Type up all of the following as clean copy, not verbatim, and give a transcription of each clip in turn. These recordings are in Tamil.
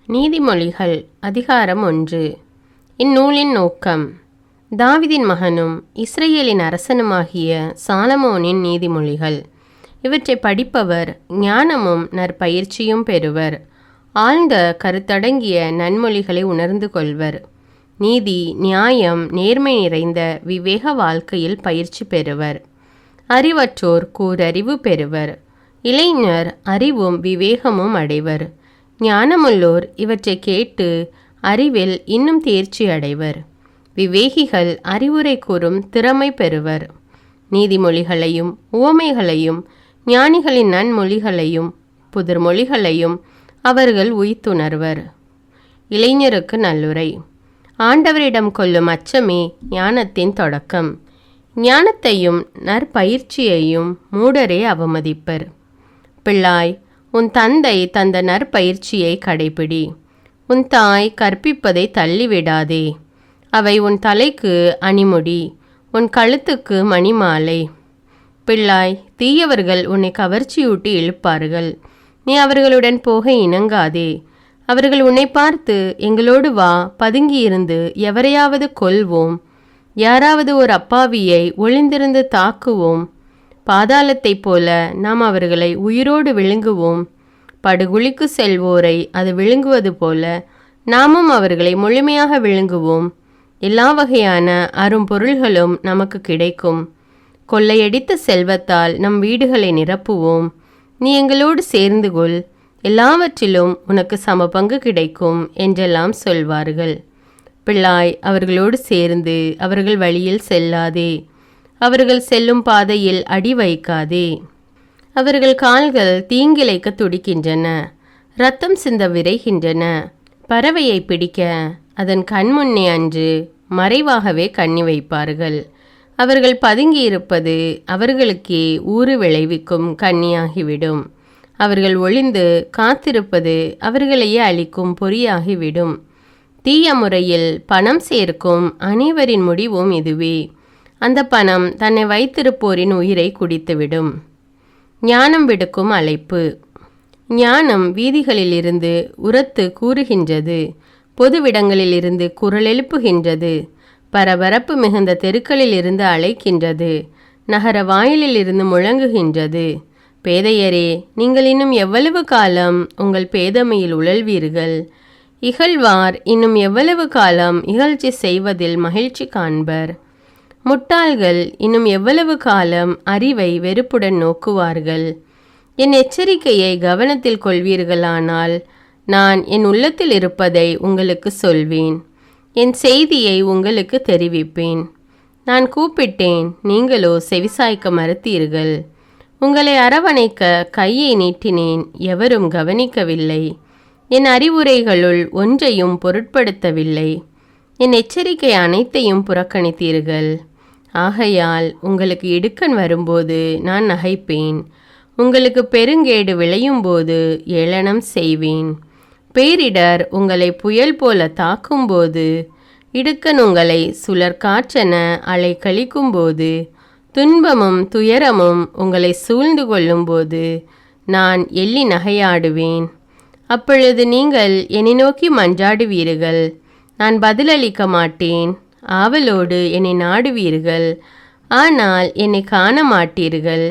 நீதிமொழிகள் அதிகாரம் 1. இந்நூலின் நோக்கம். தாவீதின் மகனும் இஸ்ரவேலின் அரசனுமாகிய சாலமோனின் நீதிமொழிகள். இவற்றை படிப்பவர் ஞானமும் நற்பயிற்சியும் பெறுவர். ஆழ்ந்த கருத்தடங்கிய நன்மொழிகளை உணர்ந்து கொள்வர். நீதி, நியாயம், நேர்மை நிறைந்த விவேக வாழ்க்கையில் பயிற்சி பெறுவர். அறிவற்றோர் கூரறிவு பெறுவர். இளைஞர் அறிவும் விவேகமும் அடைவர். ஞானமுள்ளோர் இவற்றை கேட்டு அறிவில் இன்னும் தேர்ச்சி அடைவர். விவேகிகள் அறிவுரை கூறும் திறமை பெறுவர். நீதிமொழிகளையும் உவமைகளையும் ஞானிகளின் நன்மொழிகளையும் புதிர்மொழிகளையும் அவர்கள் உய்த்துணர்வர். இளைஞருக்கு நல்லுரை. ஆண்டவரிடம் கொள்ளும் அச்சமே ஞானத்தின் தொடக்கம். ஞானத்தையும் நற்பயிற்சியையும் மூடரே அவமதிப்பர். பிள்ளாய், உன் தந்தை தந்த நற்பயிற்சியை கடைபிடி. உன் தாய் கற்பிப்பதை தள்ளிவிடாதே. அவை உன் தலைக்கு அணிமுடி, உன் கழுத்துக்கு மணிமாலை. பிள்ளாய், தீயவர்கள் உன்னை கவர்ச்சியூட்டி இழுப்பார்கள். நீ அவர்களுடன் போக இணங்காதே. அவர்கள் உன்னை பார்த்து, எங்களோடு வா, பதுங்கியிருந்து எவரையாவது கொல்வோம், யாராவது ஒரு அப்பாவியை ஒளிந்திருந்து தாக்குவோம், பாதாளத்தைப் போல நாம் அவர்களை உயிரோடு விழுங்குவோம், படுகுழிக்கு செல்வோரை அது விழுங்குவது போல நாமும் அவர்களை முழுமையாக விழுங்குவோம். எல்லா வகையான அரும்பொருள்களும் நமக்கு கிடைக்கும். கொள்ளையடித்த செல்வத்தால் நம் வீடுகளை நிரப்புவோம். நீ எங்களோடு சேர்ந்து கொள், எல்லாவற்றிலும் உனக்கு சம பங்கு கிடைக்கும் என்றெல்லாம் சொல்வார்கள். பிள்ளாய், அவர்களோடு சேர்ந்து அவர்கள் வழியில் செல்லாதே. அவர்கள் செல்லும் பாதையில் அடி வைக்காதே. அவர்கள் கால்கள் தீங்கிழைக்க துடிக்கின்றன, இரத்தம் சிந்த விரைகின்றன. பறவையை பிடிக்க அதன் கண்முன்னே அன்று மறைவாகவே கண்ணி வைப்பார்கள். அவர்கள் பதுங்கியிருப்பது அவர்களுக்கே ஊறு விளைவிக்கும் கண்ணியாகிவிடும். அவர்கள் ஒளிந்து காத்திருப்பது அவர்களையே அழிக்கும் பொறியாகிவிடும். தீய முறையில் பணம் சேர்க்கும் அனைவரின் முடிவும் இதுவே. அந்த பணம் தன்னை வைத்திருப்போரின் உயிரை குடித்துவிடும். ஞானம் விடுக்கும் அழைப்பு. ஞானம் வீதிகளிலிருந்து உரத்து கூறுகின்றது. பொதுவிடங்களிலிருந்து குரல் எழுப்புகின்றது. பரபரப்பு மிகுந்த தெருக்களிலிருந்து அழைக்கின்றது. நகர வாயிலிலிருந்து முழங்குகின்றது. பேதையரே, நீங்கள் இன்னும் எவ்வளவு காலம் உங்கள் பேதமையில் உழல்வீர்கள்? இகழ்வார் இன்னும் எவ்வளவு காலம் இகழ்ச்சி செய்வதில் மகிழ்ச்சி காண்பர்? முட்டாள்கள் இன்னும் எவ்வளவு காலம் அறிவை வெறுப்புடன் நோக்குவார்கள்? என் எச்சரிக்கையை கவனத்தில் கொள்வீர்களானால் நான் என் உள்ளத்தில் இருப்பதை உங்களுக்கு சொல்வேன். என் செய்தியை உங்களுக்கு தெரிவிப்பேன். நான் கூப்பிட்டேன், நீங்களோ செவிசாய்க்க மறுத்தீர்கள். உங்களை அரவணைக்க கையை நீட்டினேன், எவரும் கவனிக்கவில்லை. என் அறிவுரைகளுள் ஒன்றையும் பொருட்படுத்தவில்லை. என் எச்சரிக்கை அனைத்தையும் புறக்கணித்தீர்கள். ஆகையால் உங்களுக்கு இடுக்கண் வரும்போது நான் நகைப்பேன். உங்களுக்கு பெருங்கேடு விளையும்போது ஏளனம் செய்வேன். பேரிடர் உங்களை புயல் போல தாக்கும்போது, இடுக்கண் உங்களை சுழற்காற்றென அலை கழிக்கும்போது, துன்பமும் துயரமும் உங்களை சூழ்ந்து கொள்ளும்போது நான் எள்ளி நகையாடுவேன். அப்பொழுது நீங்கள் என்னை நோக்கி மன்றாடுவீர்கள், நான் பதிலளிக்க மாட்டேன். ஆவலோடு என்னை நாடுவீர்கள், ஆனால் என்னை காண மாட்டீர்கள்,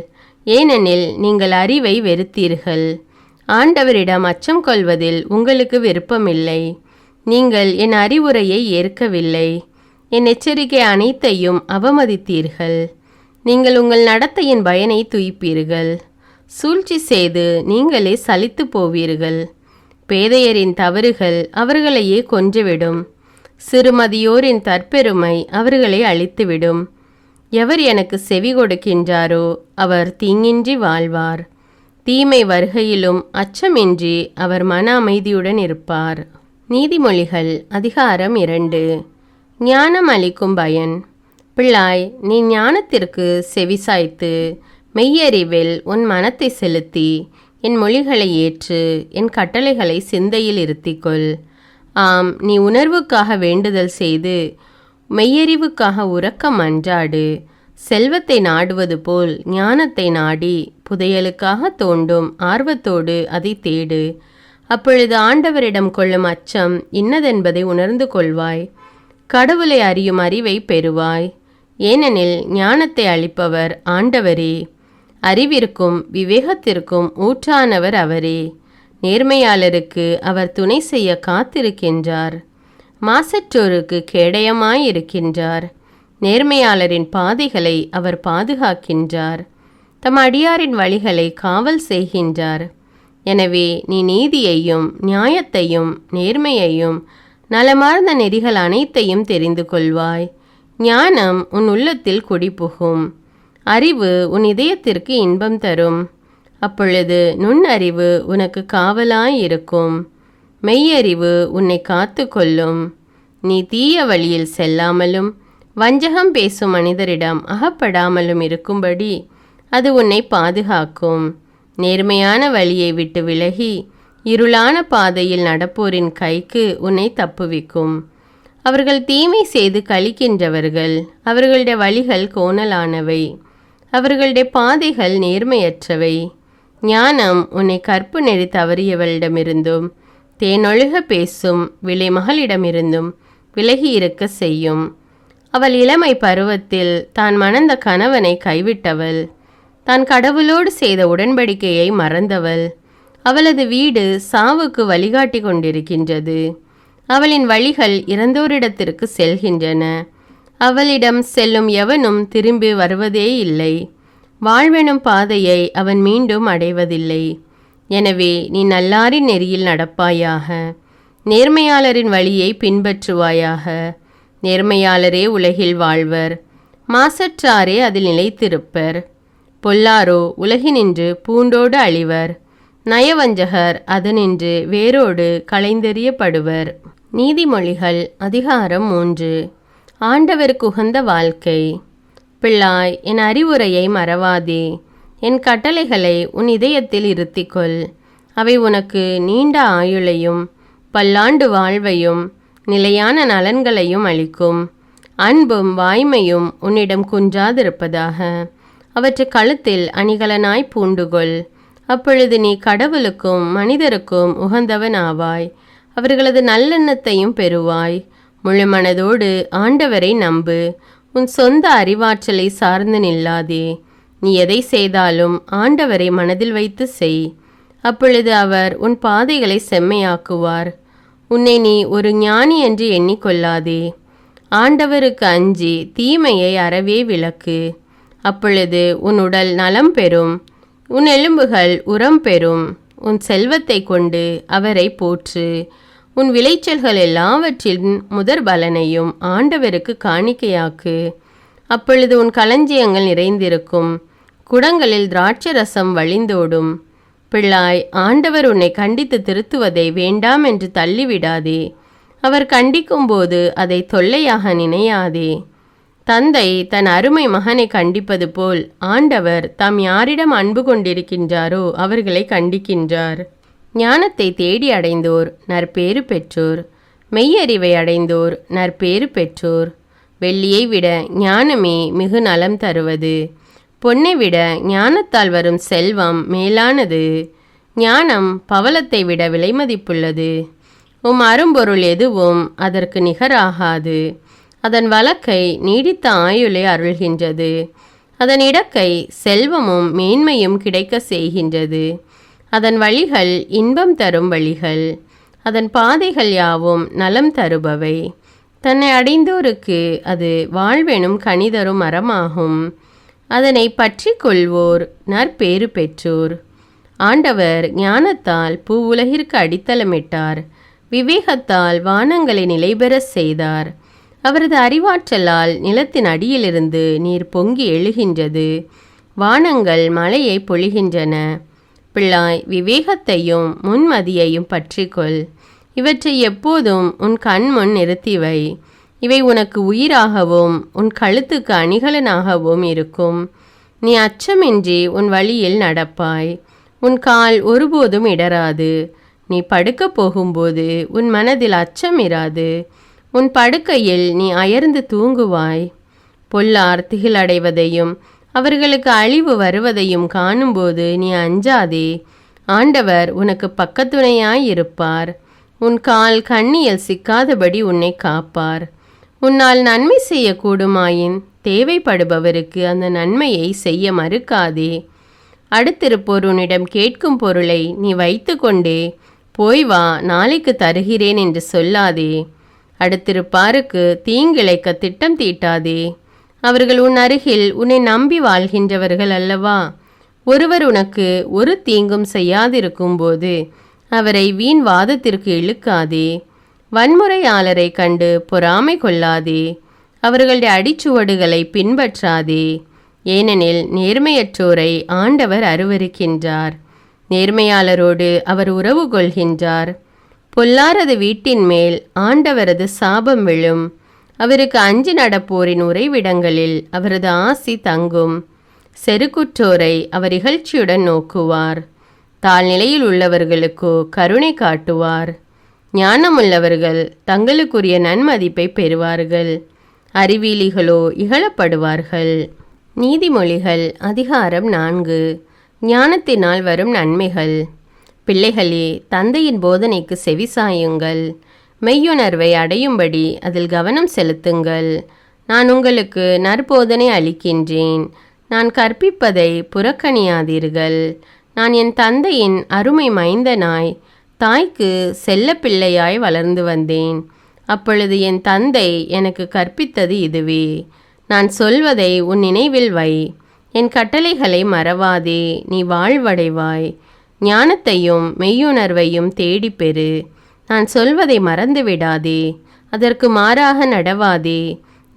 ஏனெனில் நீங்கள் அறிவை வெறுத்தீர்கள். ஆண்டவரிடம் அச்சம் கொள்வதில் உங்களுக்கு விருப்பமில்லை. நீங்கள் என் அறிவுரையை ஏற்கவில்லை. என் எச்சரிக்கை அனைத்தையும் அவமதித்தீர்கள். நீங்கள் உங்கள் நடத்தையின் பயனை துய்ப்பீர்கள். சூழ்ச்சி செய்து நீங்களே சலித்து போவீர்கள். பேதையரின் தவறுகள் அவர்களையே கொன்றுவிடும். சிறுமதியோரின் தற்பெருமை அவர்களை அழித்துவிடும். எவர் எனக்கு செவி கொடுக்கின்றாரோ அவர் தீங்கின்றி வாழ்வார். தீமை வருகையிலும் அச்சமின்றி அவர் மன அமைதியுடன் இருப்பார். நீதிமொழிகள் அதிகாரம் 2. ஞானம் அளிக்கும் பயன். பிள்ளாய், நீ ஞானத்திற்கு செவிசாய்த்து மெய்யறிவில் உன் மனத்தை செலுத்தி என் மொழிகளை ஏற்று என் கட்டளைகளை சிந்தையில் இருத்திக்கொள். ஆம், நீ உணர்வுக்காக வேண்டுதல் செய்து மெய்யறிவுக்காக உரக்க மன்றாடு. செல்வத்தை நாடுவது போல் ஞானத்தை நாடி புதையலுக்காக தோண்டும் ஆர்வத்தோடு அதை தேடு. அப்பொழுது ஆண்டவரிடம் கொள்ளும் அச்சம் இன்னதென்பதை உணர்ந்து கொள்வாய். கடவுளை அறியும் அறிவை பெறுவாய். ஏனெனில் ஞானத்தை அளிப்பவர் ஆண்டவரே. அறிவிற்கும் விவேகத்திற்கும் ஊற்றானவர் அவரே. நேர்மையாளருக்கு அவர் துணை செய்ய காத்திருக்கின்றார். மாசற்றோருக்கு கேடயமாயிருக்கின்றார். நேர்மையாளரின் பாதைகளை அவர் பாதுகாக்கின்றார். தம் அடியாரின் வழிகளை காவல் செய்கின்றார். எனவே நீ நீதியையும் நியாயத்தையும் நேர்மையையும் நலமார்ந்த நெறிகள் அனைத்தையும் தெரிந்து கொள்வாய். ஞானம் உன் உள்ளத்தில் குடிபுகும். அறிவு உன் இதயத்திற்கு இன்பம் தரும். அப்பொழுது நுண்ணறிவு உனக்கு காவலாயிருக்கும். மெய்யறிவு உன்னை காத்து கொள்ளும். நீ தீய வழியில் செல்லாமலும் வஞ்சகம் பேசும் மனிதரிடம் அகப்படாமலும் இருக்கும்படி அது உன்னை பாதுகாக்கும். நேர்மையான வழியை விட்டு விலகி இருளான பாதையில் நடப்போரின் கைக்கு உன்னை தப்புவிக்கும். அவர்கள் தீமை செய்து கழிக்கின்றவர்கள். அவர்களுடைய வழிகள் கோணலானவை. அவர்களுடைய பாதைகள் நேர்மையற்றவை. ஞானம் உன்னை கற்பு நெறி தவறியவளிடமிருந்தும் தேனொழுக பேசும் விலை மகளிடமிருந்தும் விலகி இருக்க செய்யும். அவள் இளமை பருவத்தில் தான் மணந்த கணவனை கைவிட்டவள். தான் கடவுளோடு செய்த உடன்படிக்கையை மறந்தவள். அவளது வீடு சாவுக்கு வழிகாட்டி கொண்டிருக்கின்றது. அவளின் வழிகள் இறந்தோரிடத்திற்கு செல்கின்றன. அவளிடம் செல்லும் எவனும் திரும்பி வருவதே இல்லை. வாழ்வெனும் பாதையை அவன் மீண்டும் அடைவதில்லை. எனவே நீ நல்லாரின் நெறியில் நடப்பாயாக. நேர்மையாளரின் வழியை பின்பற்றுவாயாக. நேர்மையாளரே உலகில் வாழ்வர். மாசற்றாரே அதில் நிலைத்திருப்பர். பொல்லாரோ உலகினின்று பூண்டோடு அழிவர். நயவஞ்சகர் அதனின்று வேரோடு களைந்தெறியப்படுவர். நீதிமொழிகள் அதிகாரம் 3. ஆண்டவருக்கு உகந்த வாழ்க்கை. பிள்ளாய், என் அறிவுரையை மறவாதே. என் கட்டளைகளை உன் இதயத்தில் இருத்திக்கொள். அவை உனக்கு நீண்ட ஆயுளையும் பல்லாண்டு வாழ்வையும் நிலையான நலன்களையும் அளிக்கும். அன்பும் வாய்மையும் உன்னிடம் குன்றாதிருப்பதாக. அவற்றை கழுத்தில் அணிகலனாய் பூண்டுகொள். அப்பொழுது நீ கடவுளுக்கும் மனிதருக்கும் உகந்தவன் ஆவாய். அவர்களது நல்லெண்ணத்தையும் பெறுவாய். முழு மனதோடு ஆண்டவரை நம்பு. உன் சொந்த அறிவாற்றலை சார்ந்து நில்லாதே. நீ எதை செய்தாலும் ஆண்டவரை மனதில் வைத்து செய். அப்பொழுது அவர் உன் பாதைகளை செம்மையாக்குவார். உன்னை நீ ஒரு ஞானி என்று எண்ணிக்கொள்ளாதே. ஆண்டவருக்கு அஞ்சி தீமையை அறவே விலக்கு. அப்பொழுது உன் உடல் நலம் பெறும். உன் எலும்புகள் உரம் பெறும். உன் செல்வத்தை கொண்டு அவரை போற்று. உன் விளைச்சல்கள் எல்லாவற்றின் முதற் பலனையும் ஆண்டவருக்கு காணிக்கையாக்கு. அப்பொழுது உன் களஞ்சியங்கள் நிறைந்திருக்கும். குடங்களில் திராட்சை ரசம் வழிந்தோடும். பிள்ளாய், ஆண்டவர் உன்னை கண்டித்து திருத்துவதை வேண்டாம் என்று தள்ளிவிடாதே. அவர் கண்டிக்கும்போது அதை தொல்லையாக நினையாதே. தந்தை தன் அருமை மகனை கண்டிப்பது போல் ஆண்டவர் தாம் யாரிடம் அன்பு கொண்டிருக்கின்றாரோ அவர்களை கண்டிக்கின்றார். ஞானத்தை தேடி அடைந்தோர் நற்பேறு பெற்றோர். மெய்யறிவை அடைந்தோர் நற்பேறு பெற்றோர். வெள்ளியை விட ஞானமே மிகு நலம் தருவது. பொன்னை விட ஞானத்தால் வரும் செல்வம் மேலானது. ஞானம் பவளத்தை விட விலைமதிப்புள்ளது. அரும்பொருள் எதுவும் அதற்கு நிகராகாது. அதன் வழக்கை நீடித்த ஆயுளை அருள்கின்றது. அதன் இடக்கை செல்வமும் மேன்மையும் கிடைக்க செய்கின்றது. அதன் வழிகள் இன்பம் தரும் வழிகள். அதன் பாதைகள் யாவும் நலம் தருபவை. தன்னை அடைந்தோருக்கு அது வாழ்வெனும் கனிதரும் மரமாகும். அதனை பற்றி கொள்வோர் நற்பேறு பெற்றோர். ஆண்டவர் ஞானத்தால் பூவுலகிற்கு அடித்தளமிட்டார். விவேகத்தால் வானங்களை நிலைபெற செய்தார். அவரது அறிவாற்றலால் நிலத்தின் அடியிலிருந்து நீர் பொங்கி எழுகின்றது. வானங்கள் மழையை பொழிகின்றன. பிள்ளாய், விவேகத்தையும் முன்மதியையும் பற்றிக்கொள். இவற்றை எப்போதும் உன் கண்முன் நிறுத்திவை. இவை உனக்கு உயிராகவும் உன் கழுத்துக்கு அணிகலனாகவும் இருக்கும். நீ அச்சமின்றி உன் வழியில் நடப்பாய். உன் கால் ஒருபோதும் இடராது. நீ படுக்கப் போகும்போது உன் மனதில் அச்சம் இராது. உன் படுக்கையில் நீ அயர்ந்து தூங்குவாய். பொல்லார் திகிலடைவதையும் அவர்களுக்கு அழிவு வருவதையும் காணும்போது நீ அஞ்சாதே. ஆண்டவர் உனக்கு பக்கத்துணையாயிருப்பார். உன் கால் கண்ணியில் சிக்காதபடி உன்னை காப்பார். உன்னால் நன்மை செய்யக்கூடுமாயின் தேவைப்படுபவருக்கு அந்த நன்மையை செய்ய மறுக்காதே. அடுத்திருப்போர் உன்னிடம் கேட்கும் பொருளை நீ வைத்து கொண்டே போய் வா, நாளைக்கு தருகிறேன் என்று சொல்லாதே. அடுத்திருப்பாருக்கு தீங்கிழைக்க திட்டம் தீட்டாதே. அவர்கள் உன் அருகில் உன்னை நம்பி வாழ்கின்றவர்கள் அல்லவா? ஒருவர் உனக்கு ஒரு தீங்கும் செய்யாதிருக்கும் போது அவரை வீண் வாதத்திற்கு இழுக்காதே. வன்முறையாளரை கண்டு பொறாமை கொள்ளாதே. அவர்களுடைய அடிச்சுவடுகளை பின்பற்றாதே. ஏனெனில் நேர்மையற்றோரை ஆண்டவர் அருவருக்கின்றார். நேர்மையாளரோடு அவர் உறவு கொள்கின்றார். பொல்லாரது வீட்டின் மேல் ஆண்டவரது சாபம் விழும். அவருக்கு அஞ்சி நடப்போரின் உறைவிடங்களில் அவரது ஆசி தங்கும். செருக்குற்றோரை அவர் இகழ்ச்சியுடன் நோக்குவார். தாழ்நிலையில் உள்ளவர்களுக்கோ கருணை காட்டுவார். ஞானமுள்ளவர்கள் தங்களுக்குரிய நன்மதிப்பை பெறுவார்கள். அறிவியலிகளோ இகழப்படுவார்கள். நீதிமொழிகள் அதிகாரம் 4. ஞானத்தினால் வரும் நன்மைகள். பிள்ளைகளே, தந்தையின் போதனைக்கு செவிசாயுங்கள். மெய்யுணர்வை அடையும்படி அதில் கவனம் செலுத்துங்கள். நான் உங்களுக்கு நற்போதனை அளிக்கின்றேன். நான் கற்பிப்பதை புறக்கணியாதீர்கள். நான் என் தந்தையின் அருமை மைந்தனாய் தாய்க்கு செல்ல பிள்ளையாய் வளர்ந்து வந்தேன். அப்பொழுது என் தந்தை எனக்கு கற்பித்தது இதுவே. நான் சொல்வதை உன் நினைவில் வை. என் கட்டளைகளை மறவாதே, நீ வாழ்வடைவாய். ஞானத்தையும் மெய்யுணர்வையும் தேடிப்பெறு. நான் சொல்வதை மறந்துவிடாதே, அதற்கு மாறாக நடவாதே.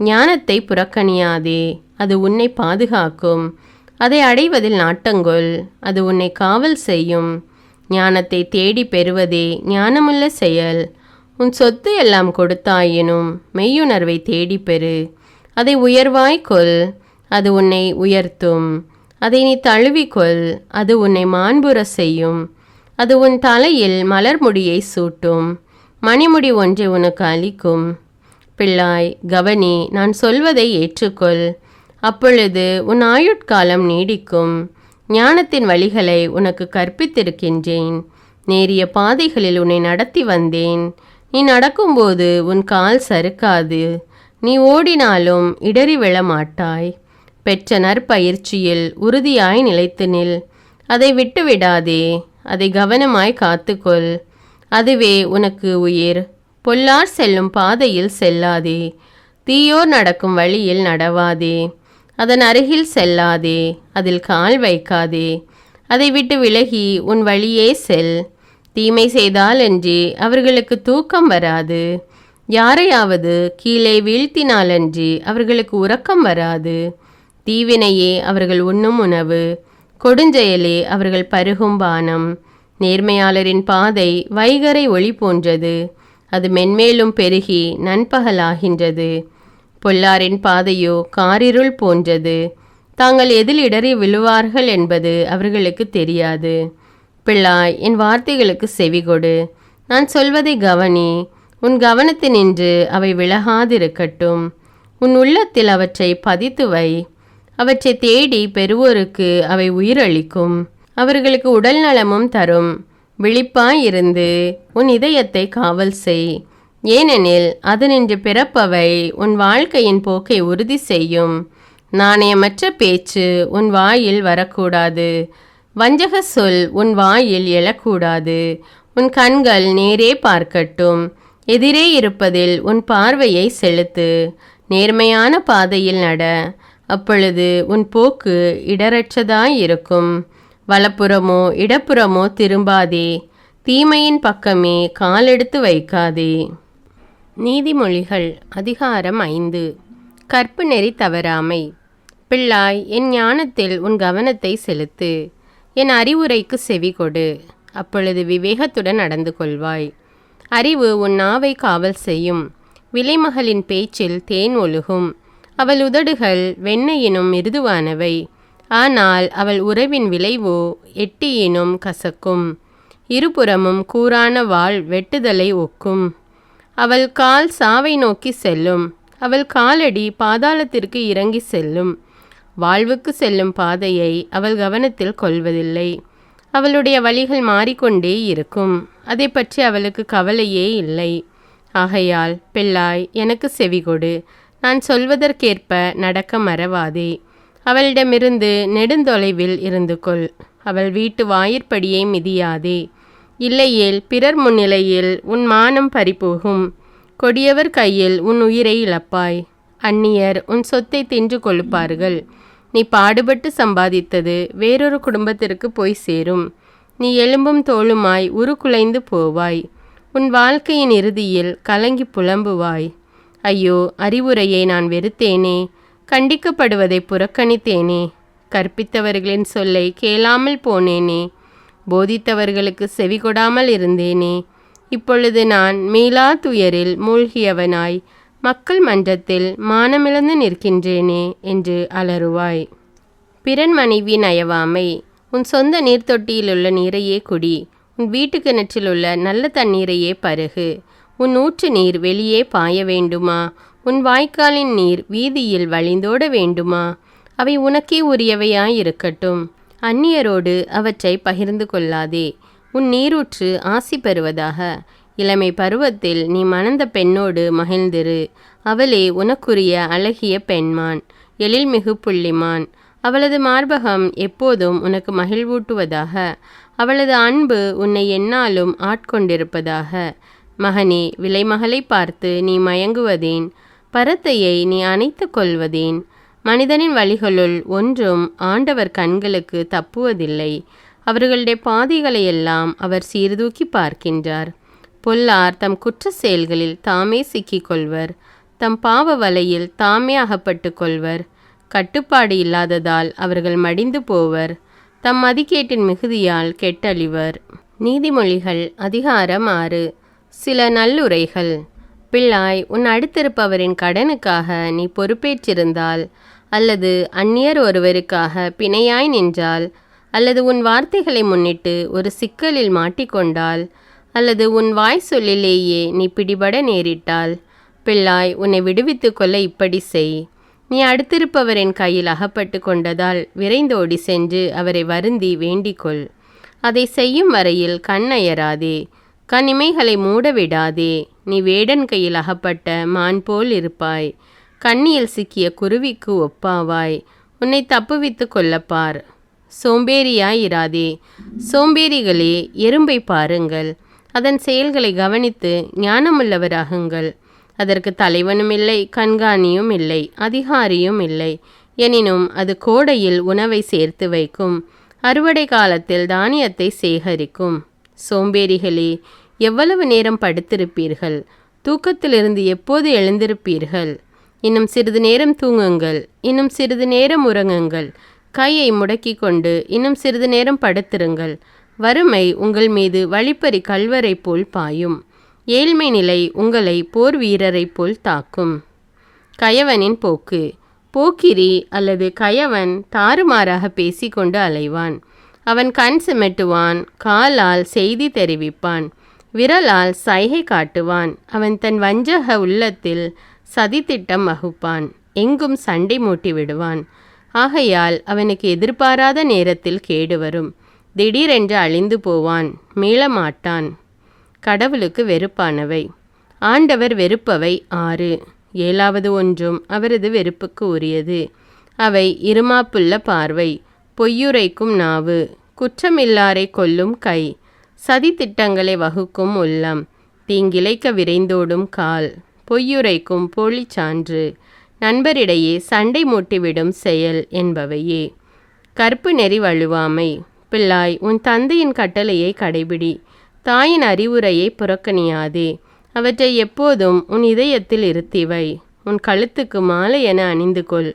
ஞானத்தை புறக்கணியாதே, அது உன்னை பாதுகாக்கும். அதை அடைவதில் நாட்டங்கொள், அது உன்னை காவல் செய்யும். ஞானத்தை தேடி பெறுவதே ஞானமுள்ள செயல். உன் சொத்து எல்லாம் கொடுத்தாயினும் மெய்யுணர்வை தேடிப்பெறு. அதை உயர்வாய்க்கொள், அது உன்னை உயர்த்தும். அதை நீ தழுவிக்கொள், அது உன்னை மாண்புற செய்யும். அது உன் தலையில் மலர் முடியை சூட்டும். மணிமுடி ஒன்றை உனக்கு அளிக்கும். பிள்ளாய், கவனி, நான் சொல்வதை ஏற்றுக்கொள். அப்பொழுது உன் ஆயுட்காலம் நீடிக்கும். ஞானத்தின் வழிகளை உனக்கு கற்பித்திருக்கின்றேன். நேரிய பாதைகளில் உன்னை நடத்தி வந்தேன். நீ நடக்கும்போது உன் கால் சறுக்காது. நீ ஓடினாலும் இடறி விழமாட்டாய். பெற்ற நற்பயிற்சியில் உறுதியாய் நிலைத்து நில். அதை விட்டுவிடாதே, அதை கவனமாய் காத்துக்கொள். அதுவே உனக்கு உயிர். பொல்லார் செல்லும் பாதையில் செல்லாதே. தீயோர் நடக்கும் வழியில் நடவாதே. அதன் அருகில் செல்லாதே, அதில் கால் வைக்காதே. அதை விட்டு விலகி உன் வழியே செல். தீமை செய்தாலன்றி அவர்களுக்கு தூக்கம் வராது. யாரையாவது கீழே வீழ்த்தினாலன்றி அவர்களுக்கு உறக்கம் வராது. தீவினையே அவர்கள் உண்ணும் உணவு, கொடுஞ்செயலே அவர்கள் பருகும் பானம். நேர்மையாளரின் பாதை வைகரை ஒளி போன்றது. அது மென்மேலும் பெருகி நண்பகலாகின்றது. பொல்லாரின் பாதையோ காரிருள் போன்றது. தாங்கள் எதில் இடறி விழுவார்கள் என்பது அவர்களுக்கு தெரியாது. பிள்ளாய், என் வார்த்தைகளுக்கு செவிகொடு. நான் சொல்வதை கவனி. உன் கவனத்தினின்று அவை விலகாதிருக்கட்டும். உன் உள்ளத்தில் அவற்றை பதித்து வை. அவற்றை தேடி பெறுவோருக்கு அவை உயிரளிக்கும். அவர்களுக்கு உடல் நலமும் தரும். விழிப்பாயிருந்து உன் இதயத்தை காவல் செய். ஏனெனில் அதனின்று பிறப்பவை உன் வாழ்க்கையின் போக்கை உறுதி செய்யும். நாணயமற்ற பேச்சு உன் வாயில் வரக்கூடாது. வஞ்சக சொல் உன் வாயில் எழக்கூடாது. உன் கண்கள் நேரே பார்க்கட்டும். எதிரே இருப்பதில் உன் பார்வையை செலுத்து. நேர்மையான பாதையில் நட. அப்பொழுது உன் போக்கு இடரற்றதாயிருக்கும். வலப்புறமோ இடப்புறமோ திரும்பாதே. தீமையின் பக்கமே காலெடுத்து வைக்காதே. நீதிமொழிகள் அதிகாரம் 5. கற்பு நெறி தவறாமை. பிள்ளாய், என் ஞானத்தில் உன் கவனத்தை செலுத்து. என் அறிவுரைக்கு செவி கொடு. அப்பொழுது விவேகத்துடன் நடந்து கொள்வாய். அறிவு உன் நாவை காவல் செய்யும். விலைமகளின் பேச்சில் தேன் ஒழுகும். அவள் உதடுகள் வெண்ணெயினும் மிருதுவானவை. ஆனால் அவள் உறவின் விளைவோ எட்டியினும் கசக்கும். இருபுறமும் கூரான வாள் வெட்டுதலை ஒக்கும். அவள் கால் சாவை நோக்கி செல்லும். அவள் காலடி பாதாளத்திற்கு இறங்கி செல்லும். வாழ்வுக்கு செல்லும் பாதையை அவள் கவனத்தில் கொள்வதில்லை. அவளுடைய வழிகள் மாறிக்கொண்டே இருக்கும். அதை பற்றி அவளுக்கு கவலையே இல்லை. ஆகையால் பிள்ளாய், எனக்கு செவிகொடு. நான் சொல்வதற்கேற்ப நடக்க மறவாதே. அவளிடமிருந்து நெடுந்தொலைவில் இருந்து கொள். அவள் வீட்டு வாயிற்படியை மிதியாதே. இல்லையேல் பிறர் முன்னிலையில் உன் மானம் பறிபோகும். கொடியவர் கையில் உன் உயிரை இழப்பாய். அந்நியர் உன் சொத்தை தின்று கொழுப்பார்கள். நீ பாடுபட்டு சம்பாதித்தது வேறொரு குடும்பத்திற்கு போய் சேரும். நீ எலும்பும் தோளுமாய் உருக்குலைந்து போவாய். உன் வாழ்க்கையின் இறுதியில் கலங்கி புலம்புவாய். ஐயோ, அறிவுரையை நான் வெறுத்தேனே, கண்டிக்கப்படுவதை புறக்கணித்தேனே, கற்பித்தவர்களின் சொல்லை கேளாமல் போனேனே, போதித்தவர்களுக்கு செவி கொடாமல் இருந்தேனே. இப்பொழுது நான் மீளா துயரில் மூழ்கியவனாய் மக்கள் மன்றத்தில் மானமிழந்து நிற்கின்றேனே என்று அலறுவாய். பிறன் மனைவி நயவாமை. உன் சொந்த நீர்த்தொட்டியிலுள்ள நீரையே குடி. உன் வீட்டு கிணற்றிலுள்ள நல்ல தண்ணீரையே பருகு. உன் ஊற்று நீர் வெளியே பாய வேண்டுமா? உன் வாய்க்காலின் நீர் வீதியில் வழிந்தோட வேண்டுமா? அவை உனக்கே உரியவையாயிருக்கட்டும். அந்நியரோடு அவற்றை பகிர்ந்து கொள்ளாதே. உன் நீரூற்று ஆசி பெறுவதாக. இளமை பருவத்தில் நீ மணந்த பெண்ணோடு மகிழ்ந்திரு. அவளே உனக்குரிய அழகிய பெண்மான், எழில்மிகு புள்ளிமான். அவளது மார்பகம் எப்போதும் உனக்கு மகிழ்வூட்டுவதாக. அவளது அன்பு உன்னை எந்நாளும் ஆட்கொண்டிருப்பதாக. மகனே, விலைமகளை பார்த்து நீ மயங்குவதேன்? பரத்தையை நீ அணைத்து கொள்வதேன்? மனிதனின் வழிகளுள் ஒன்றும் ஆண்டவர் கண்களுக்கு தப்புவதில்லை. அவர்களுடைய பாதைகளையெல்லாம் அவர் சீர்தூக்கி பார்க்கின்றார். பொல்லார் தம் குற்ற செயல்களில் தாமே சிக்கிக்கொள்வர். தம் பாவ வலையில் தாமே அகப்பட்டு கொள்வர். கட்டுப்பாடு இல்லாததால் அவர்கள் மடிந்து போவர். தம் மதிக்கேட்டின் மிகுதியால் கெட்டழிவர். நீதிமொழிகள் அதிகாரம் 6. சில நல்லுரைகள். பிள்ளாய், உன் அடுத்திருப்பவரின் கடனுக்காக நீ பொறுப்பேற்றிருந்தால், அல்லது அந்நியர் ஒருவருக்காக பிணையாய் நின்றால், அல்லது உன் வார்த்தைகளை முன்னிட்டு ஒரு சிக்கலில் மாட்டிக்கொண்டால், அல்லது உன் வாய் சொல்லிலேயே நீ பிடிபட நேரிட்டால், பிள்ளாய், உன்னை விடுவித்து கொள்ள இப்படி செய். நீ அடுத்திருப்பவரின் கையில் அகப்பட்டு கொண்டதால் விரைந்தோடி சென்று அவரை வருந்தி வேண்டிக்கொள். அதை செய்யும் வரையில் கண்ணயராதே, கண்ணிமைகளை மூடவிடாதே. நீ வேடன் கையில் அகப்பட்ட மான் போல் இருப்பாய். கண்ணியில் சிக்கிய குருவிக்கு ஒப்பாவாய். உன்னை தப்புவித்து கொள்ளப்பார். சோம்பேறியாயிராதே. சோம்பேறிகளே, எறும்பை பாருங்கள். அதன் செயல்களை கவனித்து ஞானமுள்ளவராகுங்கள். அதற்கு தலைவனும் இல்லை, கண்காணியும் இல்லை, அதிகாரியும் இல்லை. எனினும் அது கோடையில் உணவை சேர்த்து வைக்கும், அறுவடை காலத்தில் தானியத்தை சேகரிக்கும். சோம்பேறிகளே, எவ்வளவு நேரம் படுத்திருப்பீர்கள்? தூக்கத்திலிருந்து எப்போது எழுந்திருப்பீர்கள்? இன்னும் சிறிது நேரம் தூங்குங்கள், இன்னும் சிறிது நேரம் உறங்குங்கள். கையை முடக்கி கொண்டு இன்னும் சிறிது நேரம் படுத்திருங்கள். வறுமை உங்கள் மீது வழிப்பறி கல்வரை போல் பாயும். ஏழ்மை நிலை உங்களை போர் வீரரை போல் தாக்கும். கயவனின் போக்கு. போக்கிரி அல்லது கயவன் தாறுமாறாக பேசிக்கொண்டு அலைவான். அவன் கண் சிமிட்டுவான், காலால் செய்தி தெரிவிப்பான், விரலால் சைகை காட்டுவான். அவன் தன் வஞ்சக உள்ளத்தில் சதித்திட்டம் வகுப்பான், எங்கும் சண்டை மூட்டி விடுவான். ஆகையால் அவனுக்கு எதிர்பாராத நேரத்தில் கேடு வரும். திடீரென்று அழிந்து போவான், மீளமாட்டான். கடவுளுக்கு வெறுப்பானவை. ஆண்டவர் வெறுப்பவை 6. 7வது ஒன்றும் அவரது வெறுப்புக்கு உரியது. அவை இருமாப்புள்ள பார்வை, பொய்யுரைக்கும் நாவு, குற்றமில்லாரை கொல்லும் கை, சதித்திட்டங்களை வகுக்கும் உள்ளம், தீங்கிழைக்க விரைந்தோடும் கால், பொய்யுரைக்கும் போலிச்சான்று, நண்பரிடையே சண்டை மூட்டிவிடும் செயல் என்பவையே. கற்பு நெறி வழுவாமை. பிள்ளாய், உன் தந்தையின் கட்டளையை கடைபிடி. தாயின் அறிவுரையை புறக்கணியாதே. அவற்றை எப்போதும் உன் இதயத்தில் இருத்திவை. உன் கழுத்துக்கு மாலை என அணிந்து கொள்.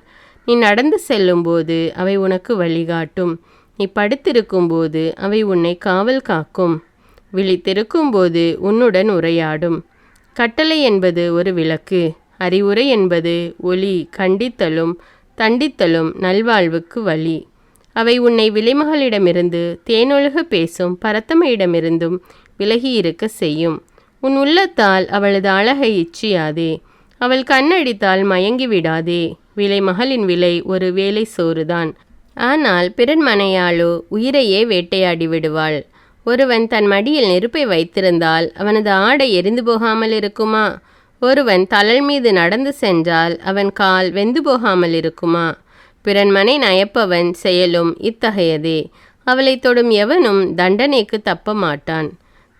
நீ நடந்து செல்லும்போது அவை உனக்கு வழிகாட்டும். நீ படுத்திருக்கும்போது அவை உன்னை காவல் காக்கும். விழித்திருக்கும்போது உன்னுடன் உரையாடும். கட்டளை என்பது ஒரு விளக்கு. அறிவுரை என்பது ஒளி. கண்டித்தலும் தண்டித்தலும் நல்வாழ்வுக்கு வழி. அவை உன்னை விலைமகளிடமிருந்து தேனொழுக பேசும் பரத்தமையிடமிருந்தும் விலகியிருக்க செய்யும். உன் உள்ளத்தால் அவளது அழகை இச்சியாதே. அவள் கண்ணடித்தால் மயங்கி விடாதே. விலைமகளின் விலை ஒரு வேலை சோறுதான். ஆனால் பிறன் மனையாளோ உயிரையே வேட்டையாடி விடுவாள். ஒருவன் தன் மடியில் நெருப்பை வைத்திருந்தால் அவனது ஆடை எரிந்து போகாமல் இருக்குமா? ஒருவன் தழல் மீது நடந்து சென்றால் அவன் கால் வெந்து போகாமல் இருக்குமா? பிறன்மனை நயப்பவன் செயலும் இத்தகையதே. அவளை தொடும் எவனும் தண்டனைக்கு தப்ப மாட்டான்.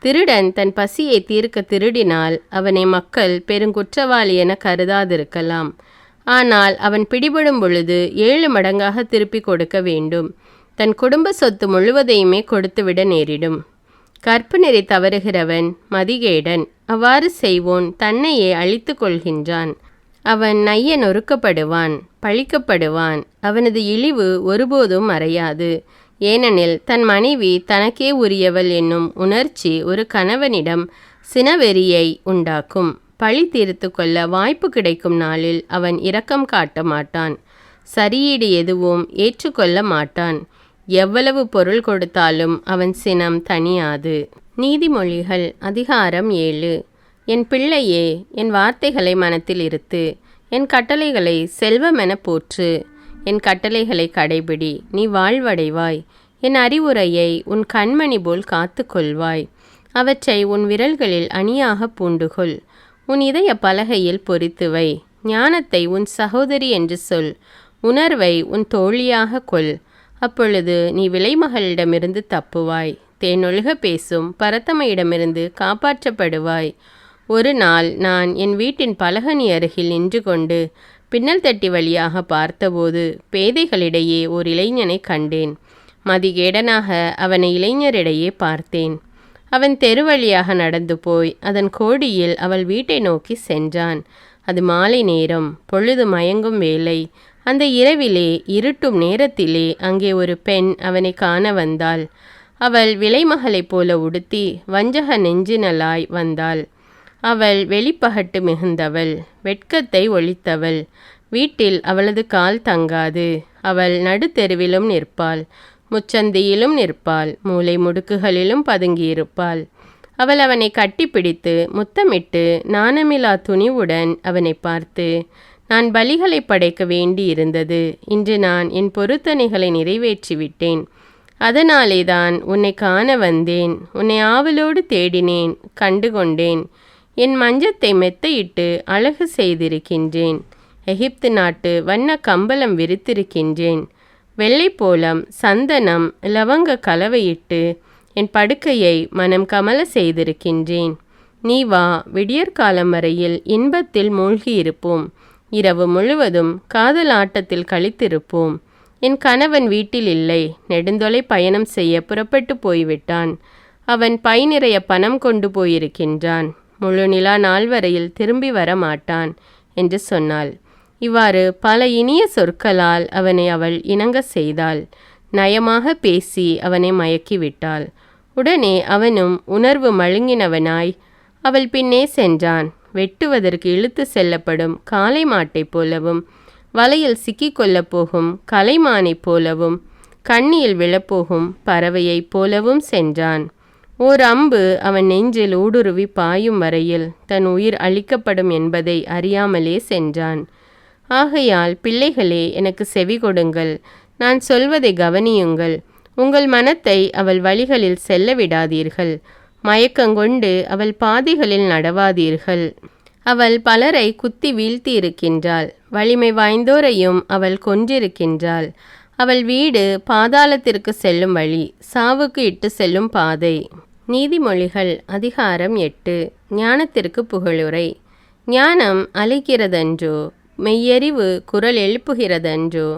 திருடன் தன் பசியை தீர்க்க திருடினால் அவனை மக்கள் பெருங்குற்றவாளி என கருதாதிருக்கலாம். ஆனால் அவன் பிடிபடும் பொழுது 7 மடங்காக திருப்பி கொடுக்க வேண்டும். தன் குடும்ப சொத்து முழுவதையுமே கொடுத்துவிட நேரிடும். கற்பு நெறி தவறுகிறவன் மதிகேடன். அவ்வாறு செய்வோன் தன்னையே அழித்து கொள்கின்றான். அவன் நைய நொறுக்கப்படுவான், பழிக்கப்படுவான். அவனது இழிவு ஒருபோதும் மறையாது. ஏனெனில் தன் மனைவி தனக்கே உரியவள் என்னும் உணர்ச்சி ஒரு கணவனிடம் சினவெறியை உண்டாக்கும். பழி தீர்த்து கொள்ள வாய்ப்பு கிடைக்கும் நாளில் அவன் இரக்கம் காட்ட மாட்டான். சரியீடு எதுவும் ஏற்றுக்கொள்ள மாட்டான். எவ்வளவு பொருள் கொடுத்தாலும் அவன் சினம் தணியாது. நீதிமொழிகள் அதிகாரம் 7. என் பிள்ளையே, என் வார்த்தைகளை மனத்தில் இருத்து. என் கட்டளைகளை செல்வமென போற்று. என் கட்டளைகளை கடைபிடி, நீ வாழ்வடைவாய். என் அறிவுரையை உன் கண்மணி போல் காத்து கொள்வாய். அவற்றை உன் விரல்களில் அணியாக பூண்டுகொள். உன் இதய பலகையில் பொறித்துவை. ஞானத்தை உன் சகோதரி என்று சொல். உணர்வை உன் தோழியாக கொள். அப்பொழுது நீ விலைமகளிடமிருந்து தப்புவாய். தேனொழுக பேசும் பரத்தமையிடமிருந்து காப்பாற்றப்படுவாய். ஒரு நாள் நான் என் வீட்டின் பலகனி அருகில் நின்று கொண்டு பின்னல் தட்டி வழியாக பார்த்தபோது பேதைகளிடையே ஓர் இளைஞனை கண்டேன். மதிகேடனாக அவனை இளைஞரிடையே பார்த்தேன். அவன் தெரு வழியாக நடந்து போய் அதன் கோடியில் அவள் வீட்டை நோக்கி சென்றான். அது மாலை நேரம், பொழுது மயங்கும் வேளை. அந்த இரவிலே இருட்டும் நேரத்திலே அங்கே ஒரு பெண் அவனை காண வந்தாள். அவள் விலைமகளைப் போல உடுத்தி வஞ்சக நெஞ்சினலாய் வந்தாள். அவள் வெளிப்பகட்டு மிகுந்தவள், வெட்கத்தை ஒழித்தவள். வீட்டில் அவளது கால் தங்காது. அவள் நடுத்தெருவிலும் நிற்பாள், முச்சந்தியிலும் நிற்பாள், மூலை முடுக்குகளிலும் பதுங்கியிருப்பாள். அவள் அவனை கட்டிப்பிடித்து முத்தமிட்டு நாணமிலா துணிவுடன் அவனை பார்த்து, நான் பலிகளை படைக்க வேண்டியிருந்தது. இன்று நான் என் பொருத்தனைகளை நிறைவேற்றிவிட்டேன். அதனாலே தான் உன்னை காண வந்தேன். உன்னை ஆவலோடு தேடினேன், கண்டுகொண்டேன். என் மஞ்சத்தை மெத்தையிட்டு அழகு செய்திருக்கின்றேன். எகிப்து நாட்டு வண்ண கம்பளம் விரித்திருக்கின்றேன். வெள்ளைப்போளம், சந்தனம், லவங்க கலவையிட்டு என் படுக்கையை மனம் கமல செய்திருக்கின்றேன். நீ வா, விடியற்காலம் வரையில் இன்பத்தில் மூழ்கியிருப்போம். இரவு முழுவதும் காதல் ஆட்டத்தில் கழித்திருப்போம். என் கணவன் வீட்டில் இல்லை. நெடுந்தொலை பயணம் செய்ய புறப்பட்டு போய்விட்டான். அவன் பை நிறைய பணம் கொண்டு போயிருக்கின்றான். முழு நிலா நாள் வரையில் திரும்பி வர மாட்டான் என்று சொன்னாள். இவ்வாறு பல இனிய சொற்களால் அவனை அவள் இணங்க செய்தாள். நயமாக பேசி அவனை மயக்கிவிட்டாள். உடனே அவனும் உணர்வு மழுங்கினவனாய் அவள் பின்னே சென்றான். வெட்டுவதற்கு இழுத்து செல்லப்படும் காளை மாட்டைப் போலவும், வலையில் சிக்கிக்கொள்ளப் போகும் கலைமானைப் போலவும், கண்ணியில் விழப்போகும் பறவையைப் போலவும் சென்றான். ஓர் அம்பு அவன் நெஞ்சில் ஊடுருவி பாயும் வரையில் தன் உயிர் அழிக்கப்படும் என்பதை அறியாமலே சென்றான். ஆகையால் பிள்ளைகளே, எனக்கு செவி கொடுங்கள், நான் சொல்வதை கவனியுங்கள். உங்கள் மனத்தை அவள் வழிகளில் செல்ல விடாதீர்கள். மயக்கங்கொண்டு அவள் பாதைகளில் நடவாதீர்கள். அவள் பலரை குத்தி வீழ்த்தி இருக்கின்றாள். வலிமை வாய்ந்தோரையும் அவள் கொன்றிருக்கின்றாள். அவள் வீடு பாதாளத்திற்கு செல்லும் வழி, சாவுக்கு இட்டு செல்லும் பாதை. நீதிமொழிகள் அதிகாரம் 8. ஞானத்திற்கு புகழுரை. ஞானம் அழைக்கிறதன்றோ, மெய்யறிவு குரல் எழுப்புகிறதன்றோ.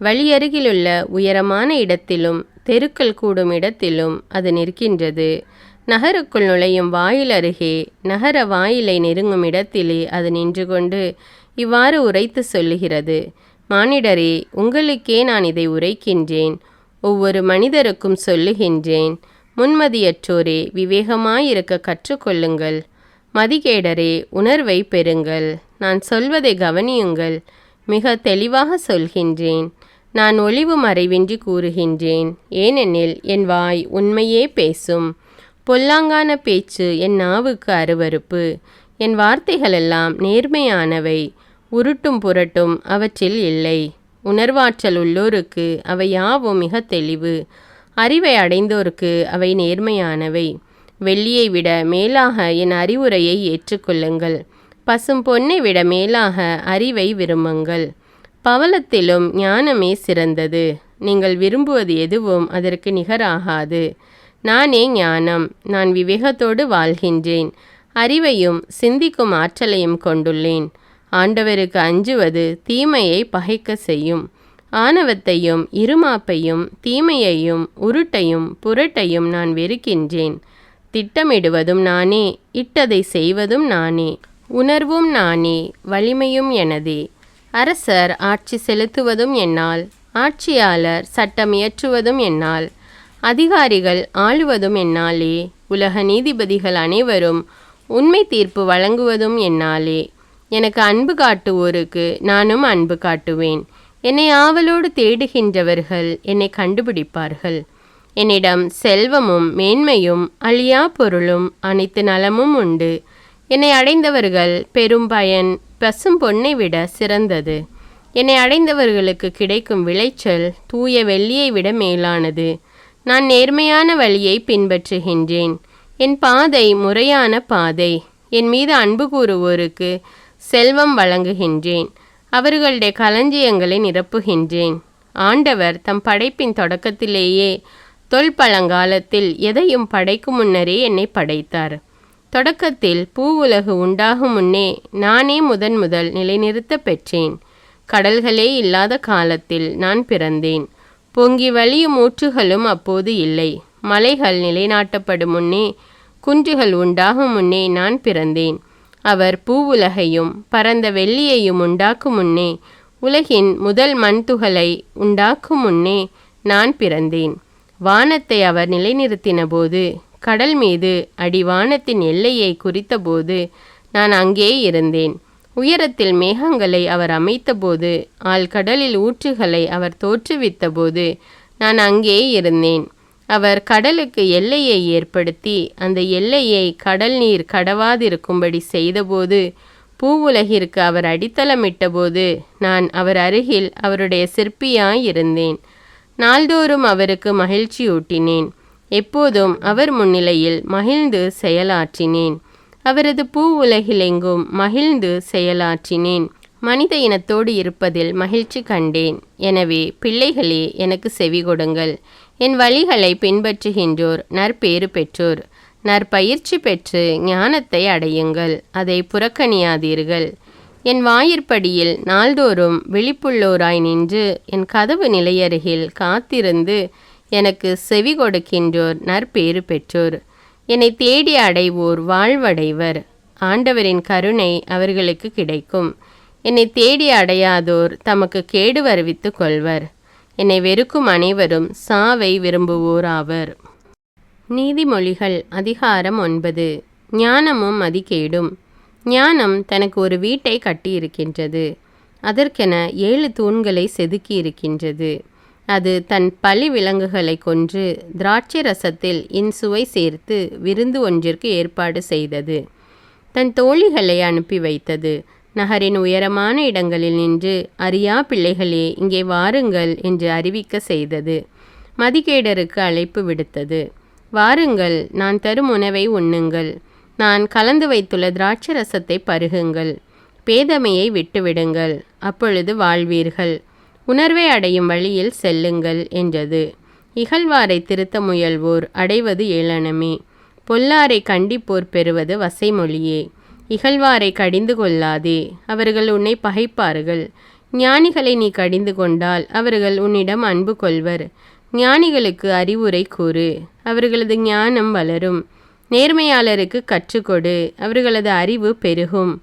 வழியருகிலுள்ள உயரமான இடத்திலும் தெருக்கள் கூடும் இடத்திலும் அது நிற்கின்றது. நகருக்குள் நுழையும் வாயில் அருகே, நகர வாயிலை நெருங்கும் இடத்திலே அது நின்று கொண்டு இவ்வாறு உரைத்து சொல்லுகிறது. மானிடரே, உங்களுக்கே நான் இதை உரைக்கின்றேன். ஒவ்வொரு மனிதருக்கும் சொல்லுகின்றேன். முன்மதியற்றோரே, விவேகமாயிருக்க கற்றுக்கொள்ளுங்கள். மதிகேடரே, உணர்வை பெறுங்கள். நான் சொல்வதை கவனியுங்கள். மிக தெளிவாக சொல்கின்றேன். நான் ஒளிவு மறைவின்றி கூறுகின்றேன். ஏனெனில் என் வாய் உண்மையே பேசும். பொல்லாங்கான பேச்சு என் நாவுக்கு அருவருப்பு. என் வார்த்தைகளெல்லாம் நேர்மையானவை. உருட்டும் புரட்டும் அவற்றில் இல்லை. உணர்வாற்றல் உள்ளோருக்கு அவை யாவும் மிக தெளிவு. அறிவை அடைந்தோருக்கு அவை நேர்மையானவை. வெள்ளியை விட மேலாக என் அறிவுரையை ஏற்றுக்கொள்ளுங்கள். பசும் பொன்னை விட மேலாக அறிவை விரும்புங்கள். பவளத்திலும் ஞானமே சிறந்தது. நீங்கள் விரும்புவது எதுவும் அதற்கு நிகராகாது. நானே ஞானம். நான் விவேகத்தோடு வாழ்கின்றேன். அறிவையும் சிந்திக்கும் ஆற்றலையும் கொண்டுள்ளேன். ஆண்டவருக்கு அஞ்சுவது தீமையை பகைக்க செய்யும். ஆணவத்தையும் இருமாப்பையும் தீமையையும் உருட்டையும் புரட்டையும் நான் வெறுக்கின்றேன். திட்டமிடுவதும் நானே, இட்டதை செய்வதும் நானே. உணர்வும் நானே, வலிமையும் எனதே. அரசர் ஆட்சி செலுத்துவதும் என்னால், ஆட்சியாளர் சட்டம் இயற்றுவதும் என்னால், அதிகாரிகள் ஆளுவதும் என்னாலே. உலக நீதிபதிகள் அனைவரும் உண்மை தீர்ப்பு வழங்குவதும் என்னாலே. எனக்கு அன்பு காட்டுவோருக்கு நானும் அன்பு காட்டுவேன். என்னை ஆவலோடு தேடுகின்றவர்கள் என்னை கண்டுபிடிப்பார்கள். என்னிடம் செல்வமும் மேன்மையும் அழியா பொருளும் அனைத்து நலமும் உண்டு. என்னை அடைந்தவர்கள் பெரும் பயன் பசும் பொன்னை விட சிறந்தது. என்னை அடைந்தவர்களுக்கு கிடைக்கும் விளைச்சல் தூய வெள்ளியை விட மேலானது. நான் நேர்மையான வழியை பின்பற்றுகின்றேன். என் பாதை முறையான பாதை. என் மீது அன்பு கூறுவோருக்கு செல்வம் வழங்குகின்றேன். அவர்களுடைய களஞ்சியங்களை நிரப்புகின்றேன். ஆண்டவர் தம் படைப்பின் தொடக்கத்திலேயே தொல்பழங்காலத்தில் எதையும் படைக்கும் முன்னரே என்னை படைத்தார். தொடக்கத்தில் பூவுலகு உண்டாகும் முன்னே நானே முதல் நிலைநிறுத்த பெற்றேன். கடல்களே இல்லாத காலத்தில் நான் பிறந்தேன். பொங்கி வழியும் ஊற்றுகளும் அப்போது இல்லை. மலைகள் நிலைநாட்டப்படும் முன்னே, குன்றுகள் உண்டாகும் முன்னே நான் பிறந்தேன். அவர் பூவுலகையும் பரந்த வெள்ளியையும் உண்டாக்கும் முன்னே, உலகின் முதல் மண்துகளை உண்டாக்கும் முன்னே நான் பிறந்தேன். வானத்தை அவர் நிலைநிறுத்தின போது, கடல் மீது அடிவானத்தின் எல்லையை குறித்தபோது நான் அங்கே இருந்தேன். உயரத்தில் மேகங்களை அவர் அமைத்தபோது, ஆழ்கடலில் ஊற்றுகளை அவர் தோற்றுவித்த போது நான் அங்கே இருந்தேன். அவர் கடலுக்கு எல்லையை ஏற்படுத்தி அந்த எல்லையை கடல் நீர் கடவாதிருக்கும்படி செய்தபோது, பூவுலகிற்கு அவர் அடித்தளமிட்டபோது நான் அவர் அருகில் அவருடைய சிற்பியாயிருந்தேன். நாள்தோறும் அவருக்கு மகிழ்ச்சியூட்டினேன். எப்போதும் அவர் முன்னிலையில் மகிழ்ந்து செயலாற்றினேன். அவரது பூவுலகிலெங்கும் மகிழ்ந்து செயலாற்றினேன். மனித இனத்தோடு இருப்பதில் மகிழ்ச்சி கண்டேன். எனவே பிள்ளைகளே, எனக்கு செவி கொடுங்கள். என் வழிகளை பின்பற்றுகின்றோர் நற்பேறு பெற்றோர். நற்பயிற்சி பெற்று ஞானத்தை அடையுங்கள். அதை புறக்கணியாதீர்கள். என் வாயிற்படியில் நாள்தோறும் விழிப்புள்ளோராய் நின்று என் கதவு நிலையருகில் காத்திருந்து எனக்கு செவி கொடுக்கின்றோர் நற்பேறு பெற்றோர். என்னை தேடி அடைவோர் வாழ்வடைவர். ஆண்டவரின் கருணை அவர்களுக்கு கிடைக்கும். என்னை தேடி அடையாதோர் தமக்கு கேடு வருவித்து கொள்வர். என்னை வெறுக்கும் அனைவரும் சாவை விரும்புவோர் ஆவர். நீதிமொழிகள் அதிகாரம் 9. ஞானமும் மதிகேடும். ஞானம் தனக்கு ஒரு வீட்டை கட்டியிருக்கின்றது. அதற்கென 7 தூண்களை செதுக்கியிருக்கின்றது. அது தன் பழி விலங்குகளை கொன்று திராட்சை ரசத்தில் இன்சுவை சேர்த்து விருந்து ஒன்றிற்கு ஏற்பாடு செய்தது. தன் தோழிகளை அனுப்பி வைத்தது. நகரின் உயரமான இடங்களில் நின்று, அறியா பிள்ளைகளே இங்கே வாருங்கள் என்று அறிவிக்க செய்தது. மதிகேடருக்கு அழைப்பு விடுத்தது. வாருங்கள், நான் தரும் உணவை உண்ணுங்கள். நான் கலந்து வைத்துள்ள திராட்சை ரசத்தை பருகுங்கள். பேதமையை விட்டுவிடுங்கள், அப்பொழுது வாழ்வீர்கள். உணர்வை அடையும் வழியில் செல்லுங்கள் என்றது. இகழ்வாரை திருத்த முயல்வோர் அடைவது ஏளனமே. பொல்லாரை கண்டிப்போர் பெறுவது வசைமொழியே. இகழ்வாரை கடிந்து கொள்ளாதே, அவர்கள் உன்னை பகைப்பார்கள். ஞானிகளை நீ கடிந்து கொண்டால் அவர்கள் உன்னிடம் அன்பு கொள்வர். ஞானிகளுக்கு அறிவுரை கூறு, அவர்களது ஞானம் வளரும். நேர்மையாளருக்கு கற்றுக்கொடு, அவர்களது அறிவு பெருகும்.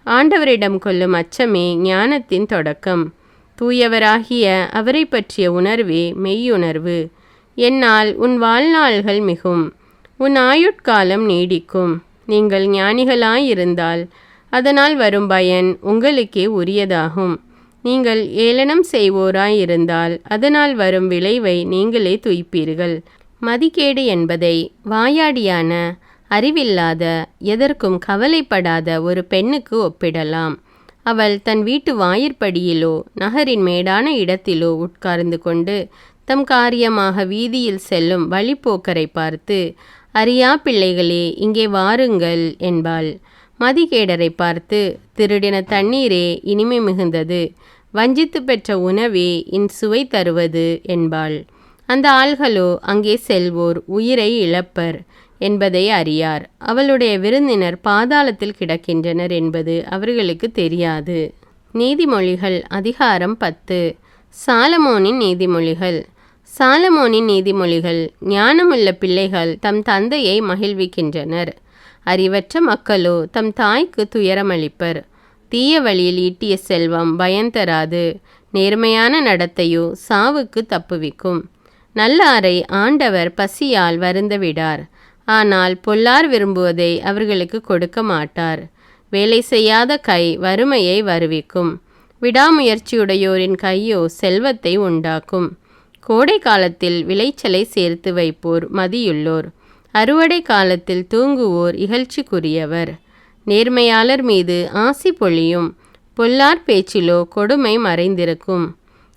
ஆண்டவரிடம் கொள்ளும் அச்சமே ஞானத்தின் தொடக்கம். தூயவராகிய அவரை பற்றிய உணர்வே மெய்யுணர்வு. என்னால் உன் வாழ்நாள்கள் மிகும், உன் ஆயுட்காலம் நீடிக்கும். நீங்கள் ஞானிகளாயிருந்தால் அதனால் வரும் பயன் உங்களுக்கே உரியதாகும். நீங்கள் ஏளனம் செய்வோராயிருந்தால் அதனால் வரும் விளைவை நீங்களே துய்ப்பீர்கள். மதிகேடு என்பதை வாயாடியான, அறிவில்லாத, எதற்கும் கவலைப்படாத ஒரு பெண்ணுக்கு ஒப்பிடலாம். அவள் தன் வீட்டு வாயிற்படியிலோ நகரின் மேடான இடத்திலோ உட்கார்ந்து கொண்டு தம் காரியமாக வீதியில் செல்லும் வழிப்போக்கரை பார்த்து, அறியா பிள்ளைகளே, இங்கே வாருங்கள் என்பாள். மதிகேடரை பார்த்து, திருடின தண்ணீரே இனிமை மிகுந்தது, வஞ்சித்து பெற்ற உணவே சுவை தருவது என்பாள். அந்த ஆள்களோ அங்கே செல்வோர் உயிரை இழப்பர் என்பதை அறியார். அவளுடைய விருந்தினர் பாதாளத்தில் கிடக்கின்றனர் என்பது அவர்களுக்கு தெரியாது. நீதிமொழிகள் அதிகாரம் 10. சாலமோனின் நீதிமொழிகள். சாலமோனின் நீதிமொழிகள். ஞானமுள்ள பிள்ளைகள் தம் தந்தையை மகிழ்விக்கின்றனர். அறிவற்ற மக்களோ தம் தாய்க்கு துயரமளிப்பர். தீய வழியில் ஈட்டிய செல்வம் பயன்தராது, நேர்மையான நடத்தையோ சாவுக்கு தப்புவிக்கும். நல்லாரை ஆண்டவர் பசியால் வருந்த விடார், ஆனால் பொல்லார் விரும்புவதை அவர்களுக்கு கொடுக்க மாட்டார். வேலை செய்யாத கை வறுமையை வருவிக்கும், விடாமுயற்சியுடையோரின் கையோ செல்வத்தை உண்டாக்கும். கோடை காலத்தில் விளைச்சலை சேர்த்து வைப்போர் மதியுள்ளோர், அறுவடை காலத்தில் தூங்குவோர் இகழ்ச்சிக்குரியவர். நேர்மையாளர் மீது ஆசி பொழியும், பொல்லார் பேச்சிலோ கொடுமை மறைந்திருக்கும்.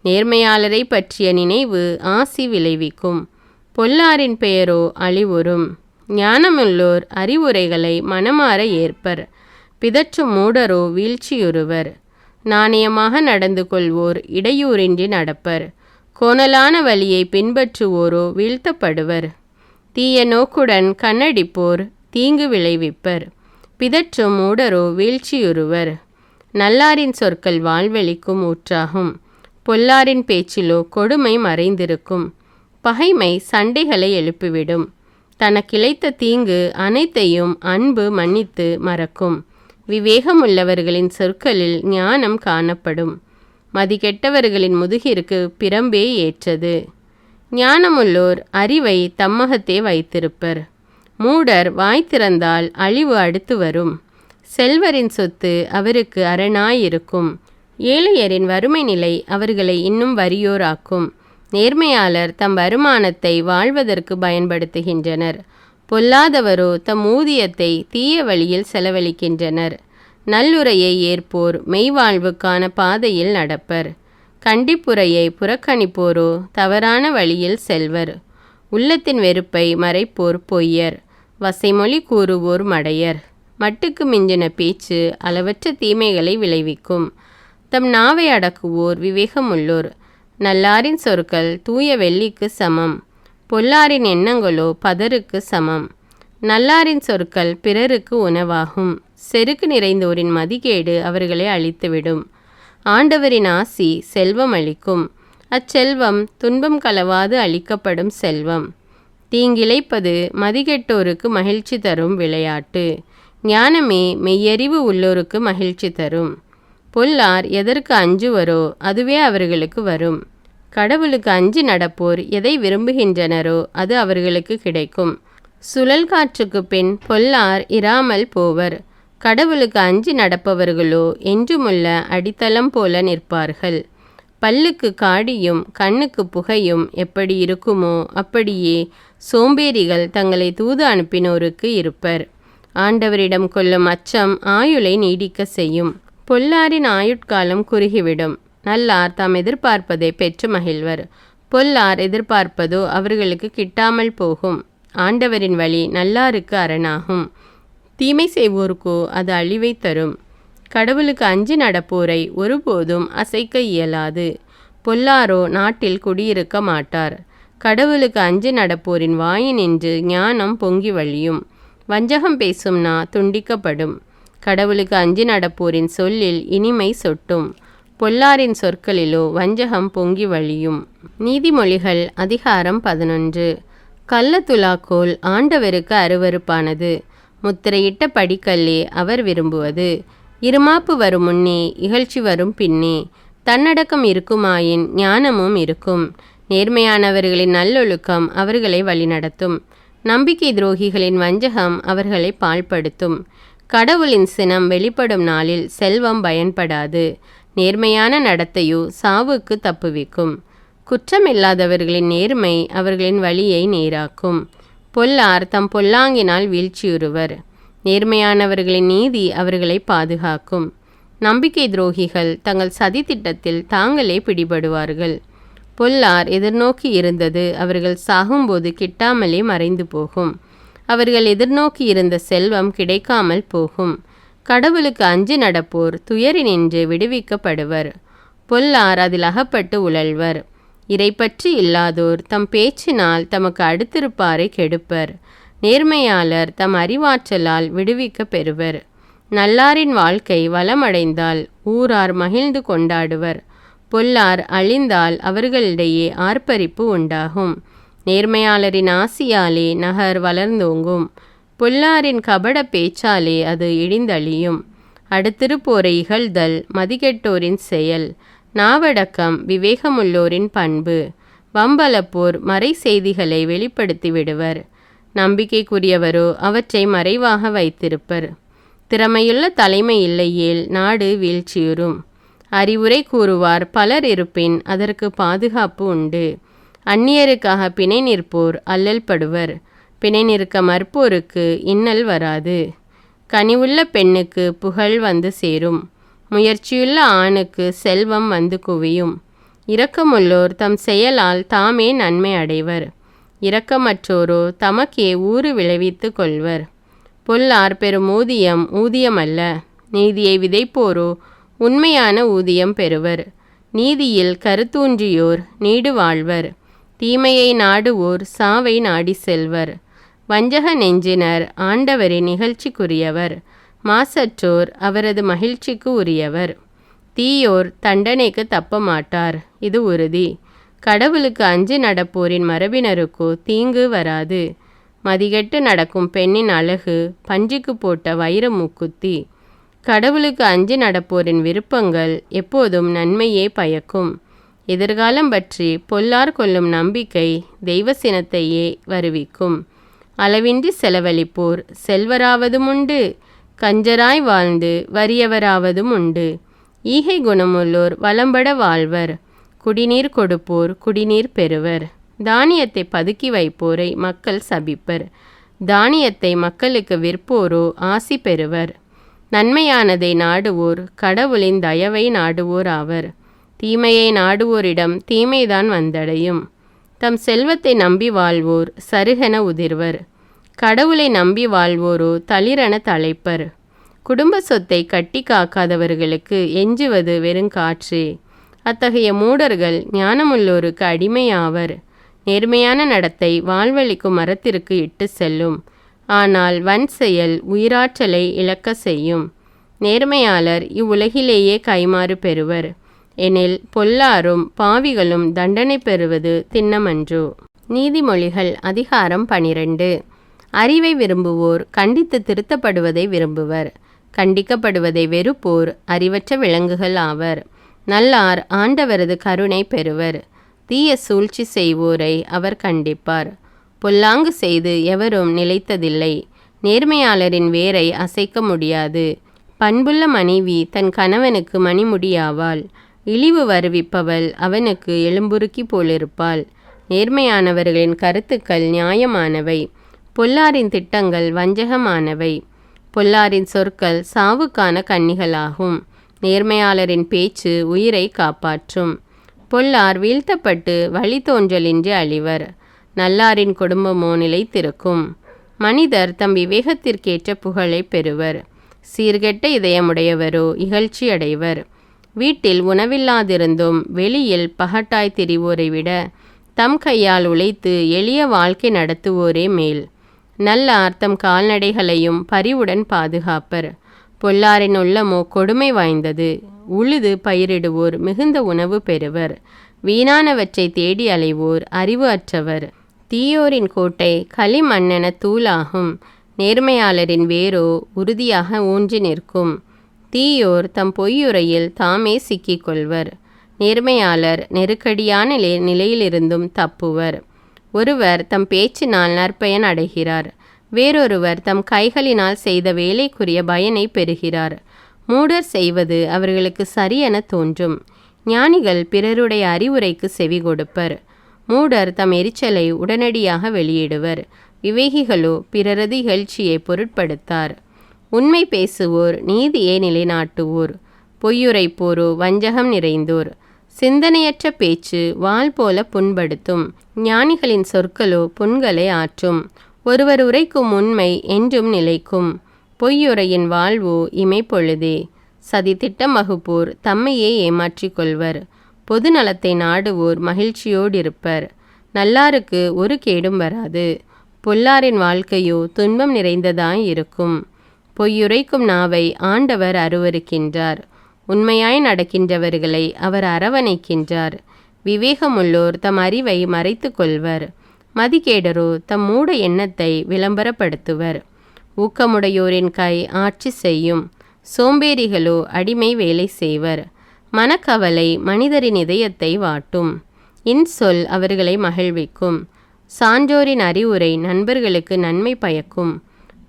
நேர்மையாளரை பற்றிய நினைவு ஆசி விளைவிக்கும், பொல்லாரின் பெயரோ அழிவுறும். ஞானமுள்ளோர் அறிவுரைகளை மனமாற ஏற்பர், பிதற்றும் மூடரோ வீழ்ச்சியுறுவர். நாணயமாக நடந்து கொள்வோர் இடையூறின்றி நடப்பர், கோணலான வழியை பின்பற்றுவோரோ வீழ்த்தப்படுவர். தீய நோக்குடன் கண்ணடிப்போர் தீங்கு விளைவிப்பர், பிதற்றும் மூடரோ வீழ்ச்சியுறுவர். நல்லாரின் சொற்கள் வாழ்வெளிக்கும் ஊற்றாகும், பொல்லாரின் பேச்சிலோ கொடுமை மறைந்திருக்கும். பகைமை சண்டைகளை எழுப்பிவிடும், தனக்கிழைத்த தீங்கு அனைத்தையும் அன்பு மன்னித்து மறக்கும். விவேகமுள்ளவர்களின் சொற்களில் ஞானம் காணப்படும், மதிகெட்டவர்களின் முதுகிற்கு பிரம்பே ஏற்றது. ஞானமுள்ளோர் அறிவை தம்மகத்தே வைத்திருப்பர், மூடர் வாய் திறந்தால் அழிவு அடுத்து வரும். செல்வரின் சொத்து அவருக்கு அரணாயிருக்கும், ஏழையரின் வறுமை நிலை அவர்களை இன்னும் வறியோராக்கும். நேர்மையாளர் தம் வருமானத்தை வாழ்வதற்கு பயன்படுத்துகின்றனர், பொல்லாதவரோ தம் ஊதியத்தை தீய வழியில் செலவழிக்கின்றனர். நல்லுரையை ஏற்போர் மெய்வாழ்வுக்கான பாதையில் நடப்பர், கண்டிப்புரையை புறக்கணிப்போரோ தவறான வழியில் செல்வர். உள்ளத்தின் வெறுப்பை மறைப்போர் பொய்யர், வசைமொழி கூறுவோர் மடையர். மட்டுக்கு மிஞ்சின பேச்சு அளவற்ற தீமைகளை விளைவிக்கும், தம் நாவை அடக்குவோர் விவேகமுள்ளோர். நல்லாரின் சொற்கள் தூய வெள்ளிக்கு சமம், பொல்லாரின் எண்ணங்களோ பதருக்கு சமம். நல்லாரின் சொற்கள் பிறருக்கு உணவாகும், செருக்கு நிறைந்தோரின் மதிகேடு அவர்களை அழித்துவிடும். ஆண்டவரின் ஆசி செல்வம் அளிக்கும், அச்செல்வம் துன்பம் கலவாது அளிக்கப்படும் செல்வம். தீங்கிழைப்பது மதிகெட்டோருக்கு மகிழ்ச்சி தரும் விளையாட்டு, ஞானமே மெய்யறிவு உள்ளோருக்கு மகிழ்ச்சி தரும். பொல்லார் எதற்கு அஞ்சுவரோ அதுவே அவர்களுக்கு வரும், கடவுளுக்கு அஞ்சி நடப்போர் எதை விரும்புகின்றனரோ அது அவர்களுக்கு கிடைக்கும். சுழல் காற்றுக்கு பின் பொல்லார் இராமல் போவர், கடவுளுக்கு அஞ்சி நடப்பவர்களோ என்றுமுள்ள அடித்தளம் போல நிற்பார்கள். பல்லுக்கு காடியும் கண்ணுக்கு புகையும் எப்படி இருக்குமோ அப்படியே சோம்பேறிகள் தங்களை தூது அனுப்பினோருக்கு இருப்பர். ஆண்டவரிடம் கொள்ளும் அச்சம் ஆயுளை நீடிக்க செய்யும், பொல்லாரின் ஆயுட்காலம் குறுகிவிடும். நல்லார் தாம் எதிர்பார்ப்பதை பெற்று மகிழ்வர், பொல்லார் எதிர்பார்ப்பதோ அவர்களுக்கு கிட்டாமல் போகும். ஆண்டவரின் வழி நல்லாருக்கு அரணாகும், தீமை செய்வோருக்கோ அது அழிவை தரும். கடவுளுக்கு அஞ்சி நடப்போரை ஒருபோதும் அசைக்க இயலாது, பொல்லாரோ நாட்டில் குடியிருக்க மாட்டார். கடவுளுக்கு அஞ்சி நடப்போரின் வாயினின்று ஞானம் பொங்கி வழியும், வஞ்சகம் பேசும் நா துண்டிக்கப்படும். கடவுளுக்கு அஞ்சி நடப்போரின் சொல்லில் இனிமை சொட்டும், பொல்லாரின் சொற்களிலோ வஞ்சகம் பொங்கி வழியும். நீதிமொழிகள் அதிகாரம் 11. கள்ள துலாக்கோல் ஆண்டவருக்கு அருவருப்பானது, முத்திரையிட்ட படிக்கல்லே அவர் விரும்புவது. இருமாப்பு வரும் முன்னே இகழ்ச்சி வரும் பின்னே, தன்னடக்கம் இருக்குமாயின் ஞானமும் இருக்கும். நேர்மையானவர்களின் நல்லொழுக்கம் அவர்களை வழிநடத்தும், நம்பிக்கை துரோகிகளின் வஞ்சகம் அவர்களை பாழ்படுத்தும். கடவுளின் சினம் வெளிப்படும் நாளில் செல்வம் பயன்படாது, நேர்மையான நடத்தையோ சாவுக்கு தப்புவிக்கும். குற்றமில்லாதவர்களின் நேர்மை அவர்களின் வழியை நேராக்கும், பொல்லார் தம் பொல்லாங்கினால் வீழ்ச்சியுறுவர். நேர்மையானவர்களின் நீதி அவர்களை பாதுகாக்கும். நம்பிக்கை துரோகிகள் தங்கள் சதி திட்டத்தில் தாங்களே பிடிபடுவார்கள். பொல்லார் எதிர்நோக்கி இருந்தது அவர்கள் சாகும்போது கிட்டாமலே மறைந்து போகும். அவர்கள் எதிர்நோக்கி இருந்த செல்வம் கிடைக்காமல் போகும். கடவுளுக்கு அஞ்சி நடப்போர் துயரினின்று விடுவிக்கப்படுவர். பொல்லார் அதில் அகப்பட்டு உழல்வர். இறைப்பற்றி இல்லாதோர் தம் பேச்சினால் தமக்கு அடுத்திருப்பாரை கெடுப்பர். நேர்மையாளர் தம் அறிவாற்றலால் விடுவிக்க பெறுவர். நல்லாரின் வாழ்க்கை வளமடைந்தால் ஊரார் மகிழ்ந்து கொண்டாடுவர். பொல்லார் அழிந்தால் அவர்களிடையே ஆர்ப்பரிப்பு உண்டாகும். நேர்மையாளரின் ஆசியாலே நகர் வளர்ந்தோங்கும். பொல்லாரின் கபட பேச்சாலே அது இடிந்தழியும். அடுத்திருப்போரை இகழ்தல் மதிகெட்டோரின் செயல். நாவடக்கம் விவேகமுள்ளோரின் பண்பு. வம்பலப்போர் மறை செய்திகளை வெளிப்படுத்தி விடுவர். நம்பிக்கைக்குரியவரோ அவற்றை மறைவாக வைத்திருப்பர். திறமையுள்ள தலைமை இல்லையேல் நாடு வீழ்ச்சியுறும். அறிவுரை கூறுவார் பலர் இருப்பின் அதற்கு பாதுகாப்பு உண்டு. அந்நியருக்காக பிணை நிற்போர் அல்லல் படுவர். பிணை நிற்க மறுப்போருக்கு இன்னல் வராது. கனிவுள்ள பெண்ணுக்கு புகழ் வந்து சேரும். முயற்சியுள்ள ஆணுக்கு செல்வம் வந்து குவியும். இரக்கமுள்ளோர் தம் செயலால் தாமே நன்மை அடைவர். இரக்கமற்றோரோ தமக்கே ஊறு விளைவித்து கொள்வர். பொல்லார் பெறும் ஊதியம் ஊதியமல்ல. நீதியை விதைப்போரோ உண்மையான ஊதியம் பெறுவர். நீதியில் கருத்தூன்றியோர் நீடு வாழ்வர். தீமையை நாடுவோர் சாவை நாடி செல்வர். வஞ்சக நெஞ்சினர் ஆண்டவரின் நிகழ்ச்சிக்குரியவர். மாசற்றோர் அவரது மகிழ்ச்சிக்கு உரியவர். தீயோர் தண்டனைக்கு தப்ப மாட்டார், இது உறுதி. கடவுளுக்கு அஞ்சி நடப்போரின் மரபினருக்கோ தீங்கு வராது. மதிகெட்டு நடக்கும் பெண்ணின் அழகு பன்றிக்கு போட்ட வைர மூக்குத்தி. கடவுளுக்கு அஞ்சி நடப்போரின் விருப்பங்கள் எப்போதும் நன்மையே பயக்கும். எதிர்காலம் பற்றி பொல்லார் கொள்ளும் நம்பிக்கை தெய்வ சினத்தையே வருவிக்கும். அளவின்றி செலவழிப்போர் செல்வராவதும் உண்டு. கஞ்சராய் வாழ்ந்து வறியவராவதும் உண்டு. ஈகை குணமுள்ளோர் வளம்பட வாழ்வர். குடிநீர் கொடுப்போர் குடிநீர் பெறுவர். தானியத்தை பதுக்கி வைப்போரை மக்கள் சபிப்பர். தானியத்தை மக்களுக்கு விற்போரோ ஆசி பெறுவர். நன்மையானதை நாடுவோர் கடவுளின் தயவை நாடுவோர் ஆவர். தீமையை நாடுவோரிடம் தீமைதான் வந்தடையும். தம் செல்வத்தை நம்பி வாழ்வோர் சருகென உதிர்வர். கடவுளை நம்பி வாழ்வோரோ தளிரென தழைப்பர். குடும்ப சொத்தை கட்டி காக்காதவர்களுக்கு எஞ்சுவது வெறுங்காற்றே. அத்தகைய மூடர்கள் ஞானமுள்ளோருக்கு அடிமையாவர். நேர்மையான நடத்தை வாழ்வழிக்கும் மரத்திற்கு இட்டு செல்லும். ஆனால் வன் செயல் உயிராற்றலை இழக்க செய்யும். நேர்மையாளர் இவ்வுலகிலேயே கைமாறு பெறுவர். எனில் பொல்லாரும் பாவிகளும் தண்டனை பெறுவது திண்ணமன்றோ. நீதிமொழிகள் அதிகாரம் 12. அறிவை விரும்புவோர் கண்டித்து திருத்தப்படுவதை விரும்புவர். கண்டிக்கப்படுவதை வெறுப்போர் அறிவற்ற விலங்குகள் ஆவர். நல்லார் ஆண்டவரது கருணை பெறுவர். தீய சூழ்ச்சி செய்வோரை அவர் கண்டிப்பார். பொல்லாங்கு செய்து எவரும் நிலைத்ததில்லை. நேர்மையாளரின் வேரை அசைக்க முடியாது. பண்புள்ள மனைவி தன் கணவனுக்கு மணிமுடியாவாள். இழிவு வருவிப்பவள் அவனுக்கு எலும்புருக்கி போலிருப்பாள். நேர்மையானவர்களின் கருத்துக்கள் நியாயமானவை. பொல்லாரின் திட்டங்கள் வஞ்சகமானவை. பொல்லாரின் சொற்கள் சாவுக்கான கன்னிகளாகும். நேர்மையாளரின் பேச்சு உயிரை காப்பாற்றும். பொல்லார் வீழ்த்தப்பட்டு வழித்தோன்றலின்றி அழிவர். நல்லாரின் குடும்பமோ நிலைத்திருக்கும். மனிதர் தம் விவேகத்திற்கேற்ற புகழை பெறுவர். சீர்கெட்ட இதயமுடையவரோ இகழ்ச்சி அடைவர். வீட்டில் உணவில்லாதிருந்தும் வெளியில் பகட்டாய் திரிவோரை விட தம் கையால் உழைத்து எளிய வாழ்க்கை நடத்துவோரே மேல். நல்லார் தம் கால்நடைகளையும் பரிவுடன் பாதுகாப்பர். பொல்லாரின் உள்ளமோ கொடுமை வாய்ந்தது. உழுது பயிரிடுவோர் மிகுந்த உணவு பெறுவர். வீணானவற்றை தேடி அலைவோர் அறிவு அற்றவர். தீயோரின் கோட்டை களிமண்ணென தூளாகும். நேர்மையாளரின் வேரோ உறுதியாக ஊன்றி நிற்கும். தீயோர் தம் பொய்யுரையில் தாமே சிக்கிக்கொள்வர். நேர்மையாளர் நெருக்கடியான நிலையிலிருந்தும் தப்புவர். ஒருவர் தம் பேச்சினால் நற்பயன் அடைகிறார். வேறொருவர் தம் கைகளினால் செய்த வேலைக்குரிய பயனை பெறுகிறார். மூடர் செய்வது அவர்களுக்கு சரியென தோன்றும். ஞானிகள் பிறருடைய அறிவுரைக்கு செவி கொடுப்பர். மூடர் தம் எரிச்சலை உடனடியாக வெளியிடுவர். விவேகிகளோ பிறரது இகழ்ச்சியை பொருட்படுத்தார். உண்மை பேசுவோர் நீதியை நிலைநாட்டுவோர். பொய்யுரைப்போரோ வஞ்சகம் நிறைந்தோர். சிந்தனையற்ற பேச்சு வாள் போல புண்படுத்தும். ஞானிகளின் சொற்களோ புண்களை ஆற்றும். ஒருவர் உரைக்கும் உண்மை என்றும் நிலைக்கும். பொய்யுரையின் வாழ்வோ இமைப்பொழுதே. சதித்திட்டம் வகுப்போர் தம்மையே ஏமாற்றிக் கொள்வர். பொது நலத்தை நாடுவோர் மகிழ்ச்சியோடிருப்பர். நல்லாருக்கு ஒரு கேடும் வராது. பொல்லாரின் வாழ்க்கையோ துன்பம் நிறைந்ததாய் இருக்கும். பொய்யுரைக்கும் நாவை ஆண்டவர் அருவருக்கின்றார். உண்மையாய் நடக்கின்றவர்களை அவர் அரவணைக்கின்றார். விவேகமுள்ளோர் தம் அறிவை மறைத்து கொள்வர். மதிகேடரோ தம் மூட எண்ணத்தை விளம்பரப்படுத்துவர். ஊக்கமுடையோரின் கை ஆட்சி செய்யும். சோம்பேறிகளோ அடிமை வேலை செய்வர். மனக்கவலை மனிதரின் இதயத்தை வாட்டும். இன்சொல் அவர்களை மகிழ்விக்கும். சான்றோரின் அறிவுரை நண்பர்களுக்கு நன்மை பயக்கும்.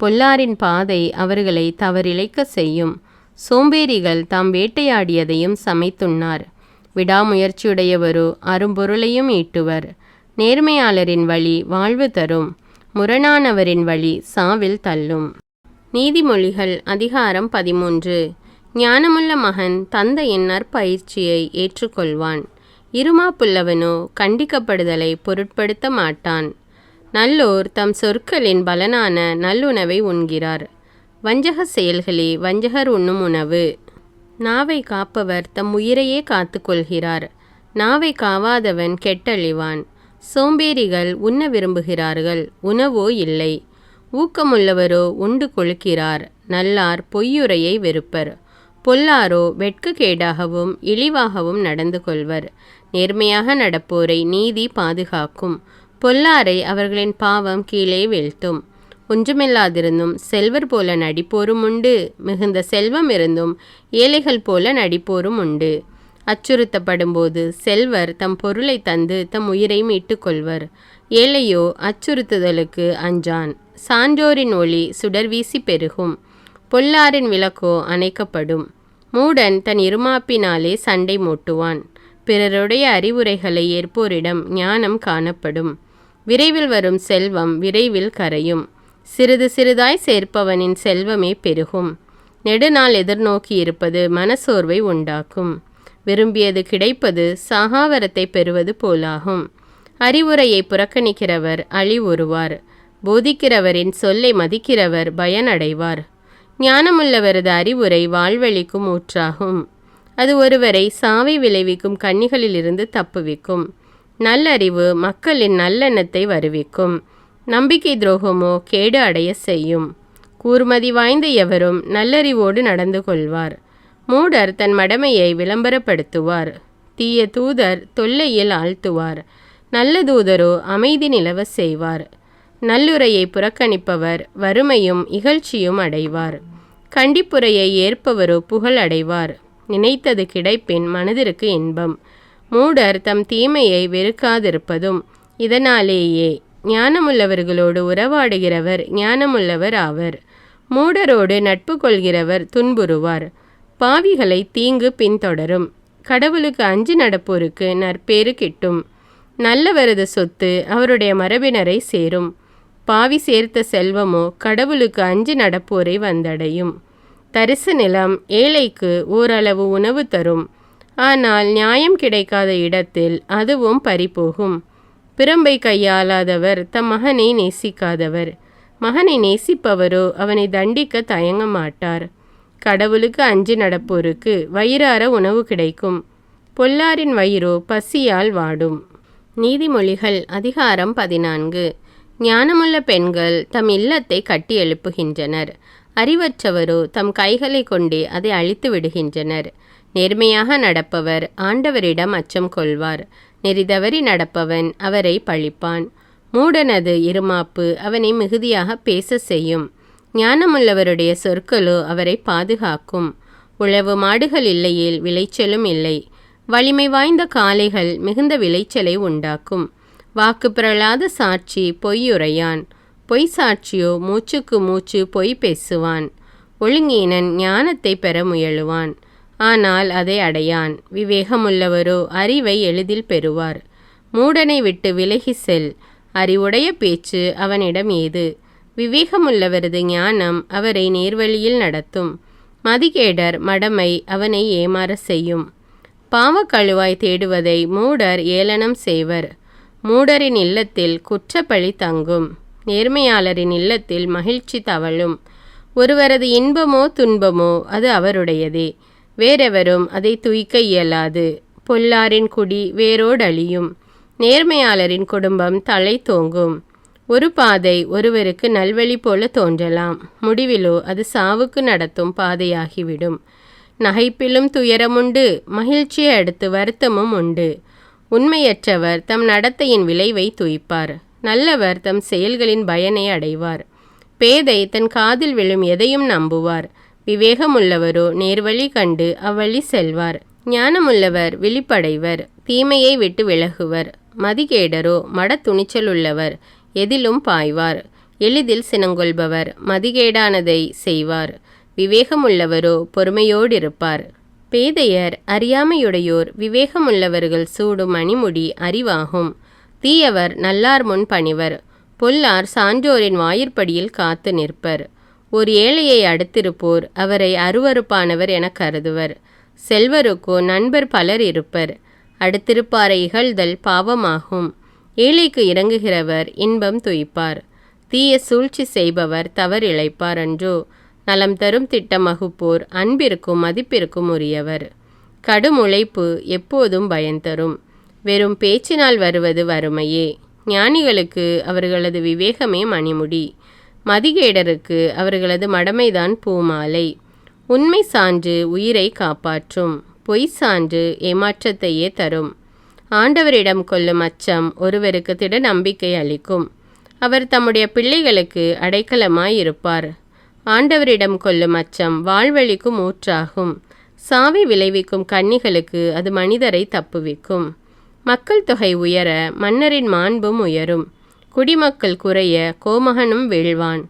பொல்லாரின் பாதை அவர்களை தவறிழைக்க செய்யும். சோம்பேறிகள் தாம் வேட்டையாடியதையும் சமைத்துண்ணார். விடாமுயற்சியுடையவரோ அரும்பொருளையும் ஈட்டுவர். நேர்மையாளரின் வழி வாழ்வு தரும். முரணானவரின் வழி சாவில் தள்ளும். நீதிமொழிகள் அதிகாரம் 13. ஞானமுள்ள மகன் தந்தையின் நற்பயிற்சியை ஏற்றுக்கொள்வான். இருமாப்புள்ளவனோ கண்டிக்கப்படுதலை பொருட்படுத்த மாட்டான். நல்லோர் தம் சொற்களின் பலனான நல்லுணவை உண்கிறார். வஞ்சக செயல்களே வஞ்சகர் உண்ணும் உணவு. நாவை காப்பவர் தம் உயிரையே காத்து கொள்கிறார். நாவை காவாதவன் கெட்டழிவான். சோம்பேறிகள் உண்ண விரும்புகிறார்கள், உணவோ இல்லை. ஊக்கமுள்ளவரோ உண்டு கொழுக்கிறார். நல்லார் பொய்யுரையை வெறுப்பர். பொல்லாரோ வெட்கக்கேடாகவும் இழிவாகவும் நடந்து கொள்வர். நேர்மையாக நடப்போரை நீதி பாதுகாக்கும். பொல்லாரை அவர்களின் பாவம் கீழே வீழ்த்தும். ஒன்றுமில்லாதிருந்தும் செல்வர் போல நடிப்போரும் உண்டு. மிகுந்த செல்வம் இருந்தும் ஏழைகள் போல நடிப்போரும் உண்டு. அச்சுறுத்தப்படும்போது செல்வர் தம் பொருளை தந்து தம் உயிரை மீட்டு கொள்வர். ஏழையோ அச்சுறுத்துதலுக்கு அஞ்சான். சான்றோரின் ஒளி சுடர்வீசி பெருகும். பொல்லாரின் விளக்கோ அணைக்கப்படும். மூடன் தன் இருமாப்பினாலே சண்டை மூட்டுவான். பிறருடைய அறிவுரைகளை ஏற்போரிடம் ஞானம் காணப்படும். விரைவில் வரும் செல்வம் விரைவில் கரையும். சிறிது சிறிதாய் சேர்ப்பவனின் செல்வமே பெருகும். நெடுநாள் எதிர்நோக்கி இருப்பது மனசோர்வை உண்டாக்கும். விரும்பியது கிடைப்பது சாகாவரத்தை பெறுவது போலாகும். அறிவுரையை புறக்கணிக்கிறவர் அழிவுறுவார். போதிக்கிறவரின் சொல்லை மதிக்கிறவர் பயனடைவார். ஞானமுள்ளவரது அறிவுரை வாழ்வழிக்கும் ஊற்றாகும். அது ஒருவரை சாவை விளைவிக்கும் கண்ணிகளிலிருந்து தப்புவிக்கும். நல்லறிவு மக்களின் நல்லெண்ணத்தை வருவிக்கும். நம்பிக்கை துரோகமோ கேடு அடைய செய்யும். கூர்மதி வாய்ந்த எவரும் நல்லறிவோடு நடந்து கொள்வார். மூடர் தன் மடமையை விளம்பரப்படுத்துவார். தீய தூதர் தொல்லையில் ஆழ்த்துவார். நல்ல தூதரோ அமைதி நிலவ செய்வார். நல்லுரையை புறக்கணிப்பவர் வறுமையும் இகழ்ச்சியும் அடைவார். கண்டிப்புரையை ஏற்பவரோ புகழ் அடைவார். நினைத்தது கிடைப்பின் மனதிற்கு இன்பம். மூடர் தம் தீமையை வெறுக்காதிருப்பதும் இதனாலேயே. ஞானமுள்ளவர்களோடு உறவாடுகிறவர் ஞானமுள்ளவர் ஆவர். மூடரோடு நட்பு கொள்கிறவர் துன்புறுவார். பாவிகளை தீங்கு பின்தொடரும். கடவுளுக்கு அஞ்சு நடப்போருக்கு நற்பேறு கிட்டும். நல்லவரது சொத்து அவருடைய மரபினரை சேரும். பாவி சேர்த்த செல்வமோ கடவுளுக்கு அஞ்சு நடப்போரை வந்தடையும். தரிசு நிலம் ஏழைக்கு ஓரளவு உணவு தரும். ஆனால் நியாயம் கிடைக்காத இடத்தில் அதுவும் பறிபோகும். பிரம்பை கையாளாதவர் தம் மகனை நேசிக்காதவர். மகனை நேசிப்பவரோ அவனை தண்டிக்க தயங்க மாட்டார். கடவுளுக்கு அஞ்சு நடப்போருக்கு வயிறார உணவு கிடைக்கும். பொல்லாரின் வயிறோ பசியால் வாடும். நீதிமொழிகள் அதிகாரம் 14. ஞானமுள்ள பெண்கள் தம் இல்லத்தை கட்டி எழுப்புகின்றனர். அறிவற்றவரோ தம் கைகளை கொண்டே அதை அழித்து விடுகின்றனர். நேர்மையாக நடப்பவர் ஆண்டவரிடம் அச்சம் கொள்வார். நெறிதவறி நடப்பவன் அவரை பழிப்பான். மூடனது இருமாப்பு அவனை மிகுதியாக பேச செய்யும். ஞானமுள்ளவருடைய சொற்களோ அவரை பாதுகாக்கும். உழவு மாடுகள் இல்லையேல் விளைச்சலும் இல்லை. வலிமை வாய்ந்த காளைகள் மிகுந்த விளைச்சலை உண்டாக்கும். வாக்கு பிறழாத சாட்சி பொய்யுரையான். பொய் சாட்சியோ மூச்சுக்கு மூச்சு பொய் பேசுவான். ஒழுங்கீனன் ஞானத்தை பெற முயலுவான், ஆனால் அதை அடையான். விவேகமுள்ளவரோ அறிவை எளிதில் பெறுவார். மூடனை விட்டு விலகி செல். அறிவுடைய பேச்சு அவனிடம் ஏது. விவேகமுள்ளவரது ஞானம் அவரை நேர்வழியில் நடத்தும். மதிகேடர் மடமை அவனை ஏமாற செய்யும். பாவக்கழுவாய் தேடுவதை மூடர் ஏளனம் செய்வர். மூடரின் இல்லத்தில் குற்றப்பழி தங்கும். நேர்மையாளரின் இல்லத்தில் மகிழ்ச்சி தவழும். ஒருவரது இன்பமோ துன்பமோ அது அவருடையதே, வேறெவரும் அதை துய்க்க இயலாது. பொல்லாரின் குடி வேரோடழியும். நேர்மையாளரின் குடும்பம் தலை தோங்கும். ஒரு பாதை ஒருவருக்கு நல்வழி போல தோன்றலாம், முடிவிலோ அது சாவுக்கு நடத்தும் பாதையாகிவிடும். நகைப்பிலும் துயரமுண்டு, மகிழ்ச்சியை அடுத்து வருத்தமும் உண்டு. உண்மையற்றவர் தம் நடத்தையின் விளைவை துய்ப்பார். நல்லவர் தம் செயல்களின் பயனை அடைவார். பேதை தன் காதில் விழும் எதையும் நம்புவார். விவேகமுள்ளவரோ நேர்வழி கண்டு அவ்வழி செல்வார். ஞானமுள்ளவர் விழிப்படைவர், தீமையை விட்டு விலகுவர். மதிகேடரோ மட துணிச்சலுள்ளவர், எதிலும் பாய்வார். எளிதில் சினங்கொள்பவர் மதிகேடானதை செய்வார். விவேகமுள்ளவரோ பொறுமையோடிருப்பார். பேதையர் அறியாமையுடையோர் விவேகமுள்ளவர்கள் சூடும் மணிமுடி அறிவாகும். தீயவர் நல்லார் முன் பணிவர். பொல்லார் சான்றோரின் வாயிற்படியில் காத்து நிற்பர். ஒரு ஏழையை அடுத்திருப்போர் அவரை அருவருப்பானவர் என கருதுவர். செல்வருக்கோ நண்பர் பலர் இருப்பர். அடுத்திருப்பாரை இகழ்தல் பாவமாகும். ஏழைக்கு இறங்குகிறவர் இன்பம் துய்ப்பார். தீய சூழ்ச்சி செய்பவர் தவறிழைப்பார் அன்றோ. நலம் தரும் திட்டம் வகுப்போர் அன்பிற்கும் மதிப்பிற்கும் உரியவர். கடும் உழைப்பு எப்போதும் பயன்தரும். வெறும் பேச்சினால் வருவது வறுமையே. ஞானிகளுக்கு அவர்களது விவேகமே மணிமுடி. மதிகேடருக்கு அவர்களது மடமைதான் பூமாலை. உண்மை சான்று உயிரை காப்பாற்றும். பொய் சான்று ஏமாற்றத்தையே தரும். ஆண்டவரிடம் கொள்ளும் அச்சம் ஒருவருக்கு திட நம்பிக்கை அளிக்கும். அவர் தம்முடைய பிள்ளைகளுக்கு அடைக்கலமாயிருப்பார். ஆண்டவரிடம் கொள்ளும் அச்சம் வாழ்வழிக்கும் ஊற்றாகும். சாவி விளைவிக்கும் கன்னிகளுக்கு அது மனிதரை தப்புவிக்கும். மக்கள் தொகை உயர மன்னரின் மாண்பும் உயரும். குடிமக்கள் குறைய கோமகனும் வீழ்வான்.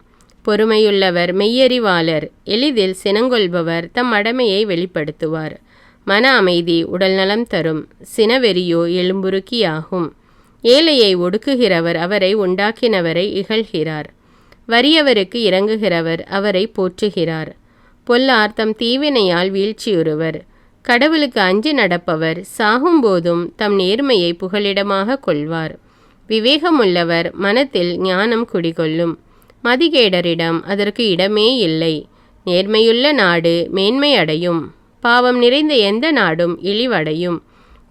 பொறுமையுள்ளவர் மெய்யறிவாளர். எளிதில் சினங்கொள்பவர் தம் மடமையை வெளிப்படுத்துவார். மன அமைதி உடல் நலம் தரும். சினவெறியோ எலும்புருக்கியாகும். ஏழையை ஒடுக்குகிறவர் அவரை உண்டாக்கினவரை இகழ்கிறார். வறியவருக்கு இறங்குகிறவர் அவரை போற்றுகிறார். பொல்லார் தம் தீவினையால் வீழ்ச்சியுறுவர். கடவுளுக்கு அஞ்சி நடப்பவர் சாகும்போதும் தம் நேர்மையை புகலிடமாக கொள்வார். விவேகமுள்ளவர் மனத்தில் ஞானம் குடிகொள்ளும். மதிகேடரிடம் அதற்கு இடமே இல்லை. நேர்மையுள்ள நாடு மேன்மை அடையும். பாவம் நிறைந்த எந்த நாடும் இழிவடையும்.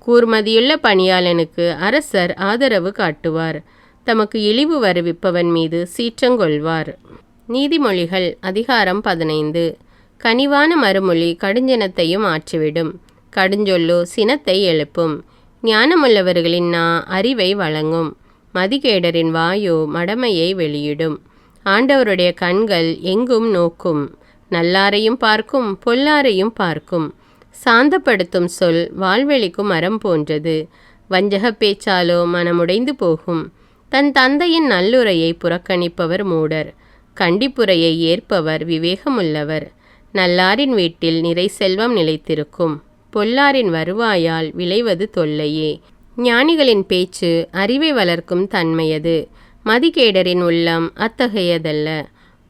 கூர்மதியுள்ள பணியாளனுக்கு அரசர் ஆதரவு காட்டுவார். தமக்கு இழிவு வருவிப்பவன் மீது சீற்றங்கொள்வார். நீதிமொழிகள் அதிகாரம் 15. கனிவான மறுமொழி கடுஞ்சினத்தையும் ஆற்றிவிடும். கடுஞ்சொல்லோ சினத்தை எழுப்பும். ஞானமுள்ளவர்களின் நா அறிவை வழங்கும். மதிகேடரின் வாயோ மடமையை வெளியிடும். ஆண்டவருடைய கண்கள் எங்கும் நோக்கும். நல்லாரையும் பார்க்கும் பொல்லாரையும் பார்க்கும். சாந்தப்படுத்தும் சொல் வாழ்வெளிக்கும் மரம் போன்றது. வஞ்சகப் பேச்சாலோ மனமுடைந்து போகும். தன் தந்தையின் நல்லுரையை புறக்கணிப்பவர் மூடர். கண்டிப்புரையை ஏற்பவர் விவேகமுள்ளவர். நல்லாரின் வீட்டில் நிறை செல்வம் நிலைத்திருக்கும். பொல்லாரின் வருவாயால் விளைவது தொல்லையே. ஞானிகளின் பேச்சு அறிவை வளர்க்கும் தன்மையது. மதிகேடரின் உள்ளம் அத்தகையதல்ல.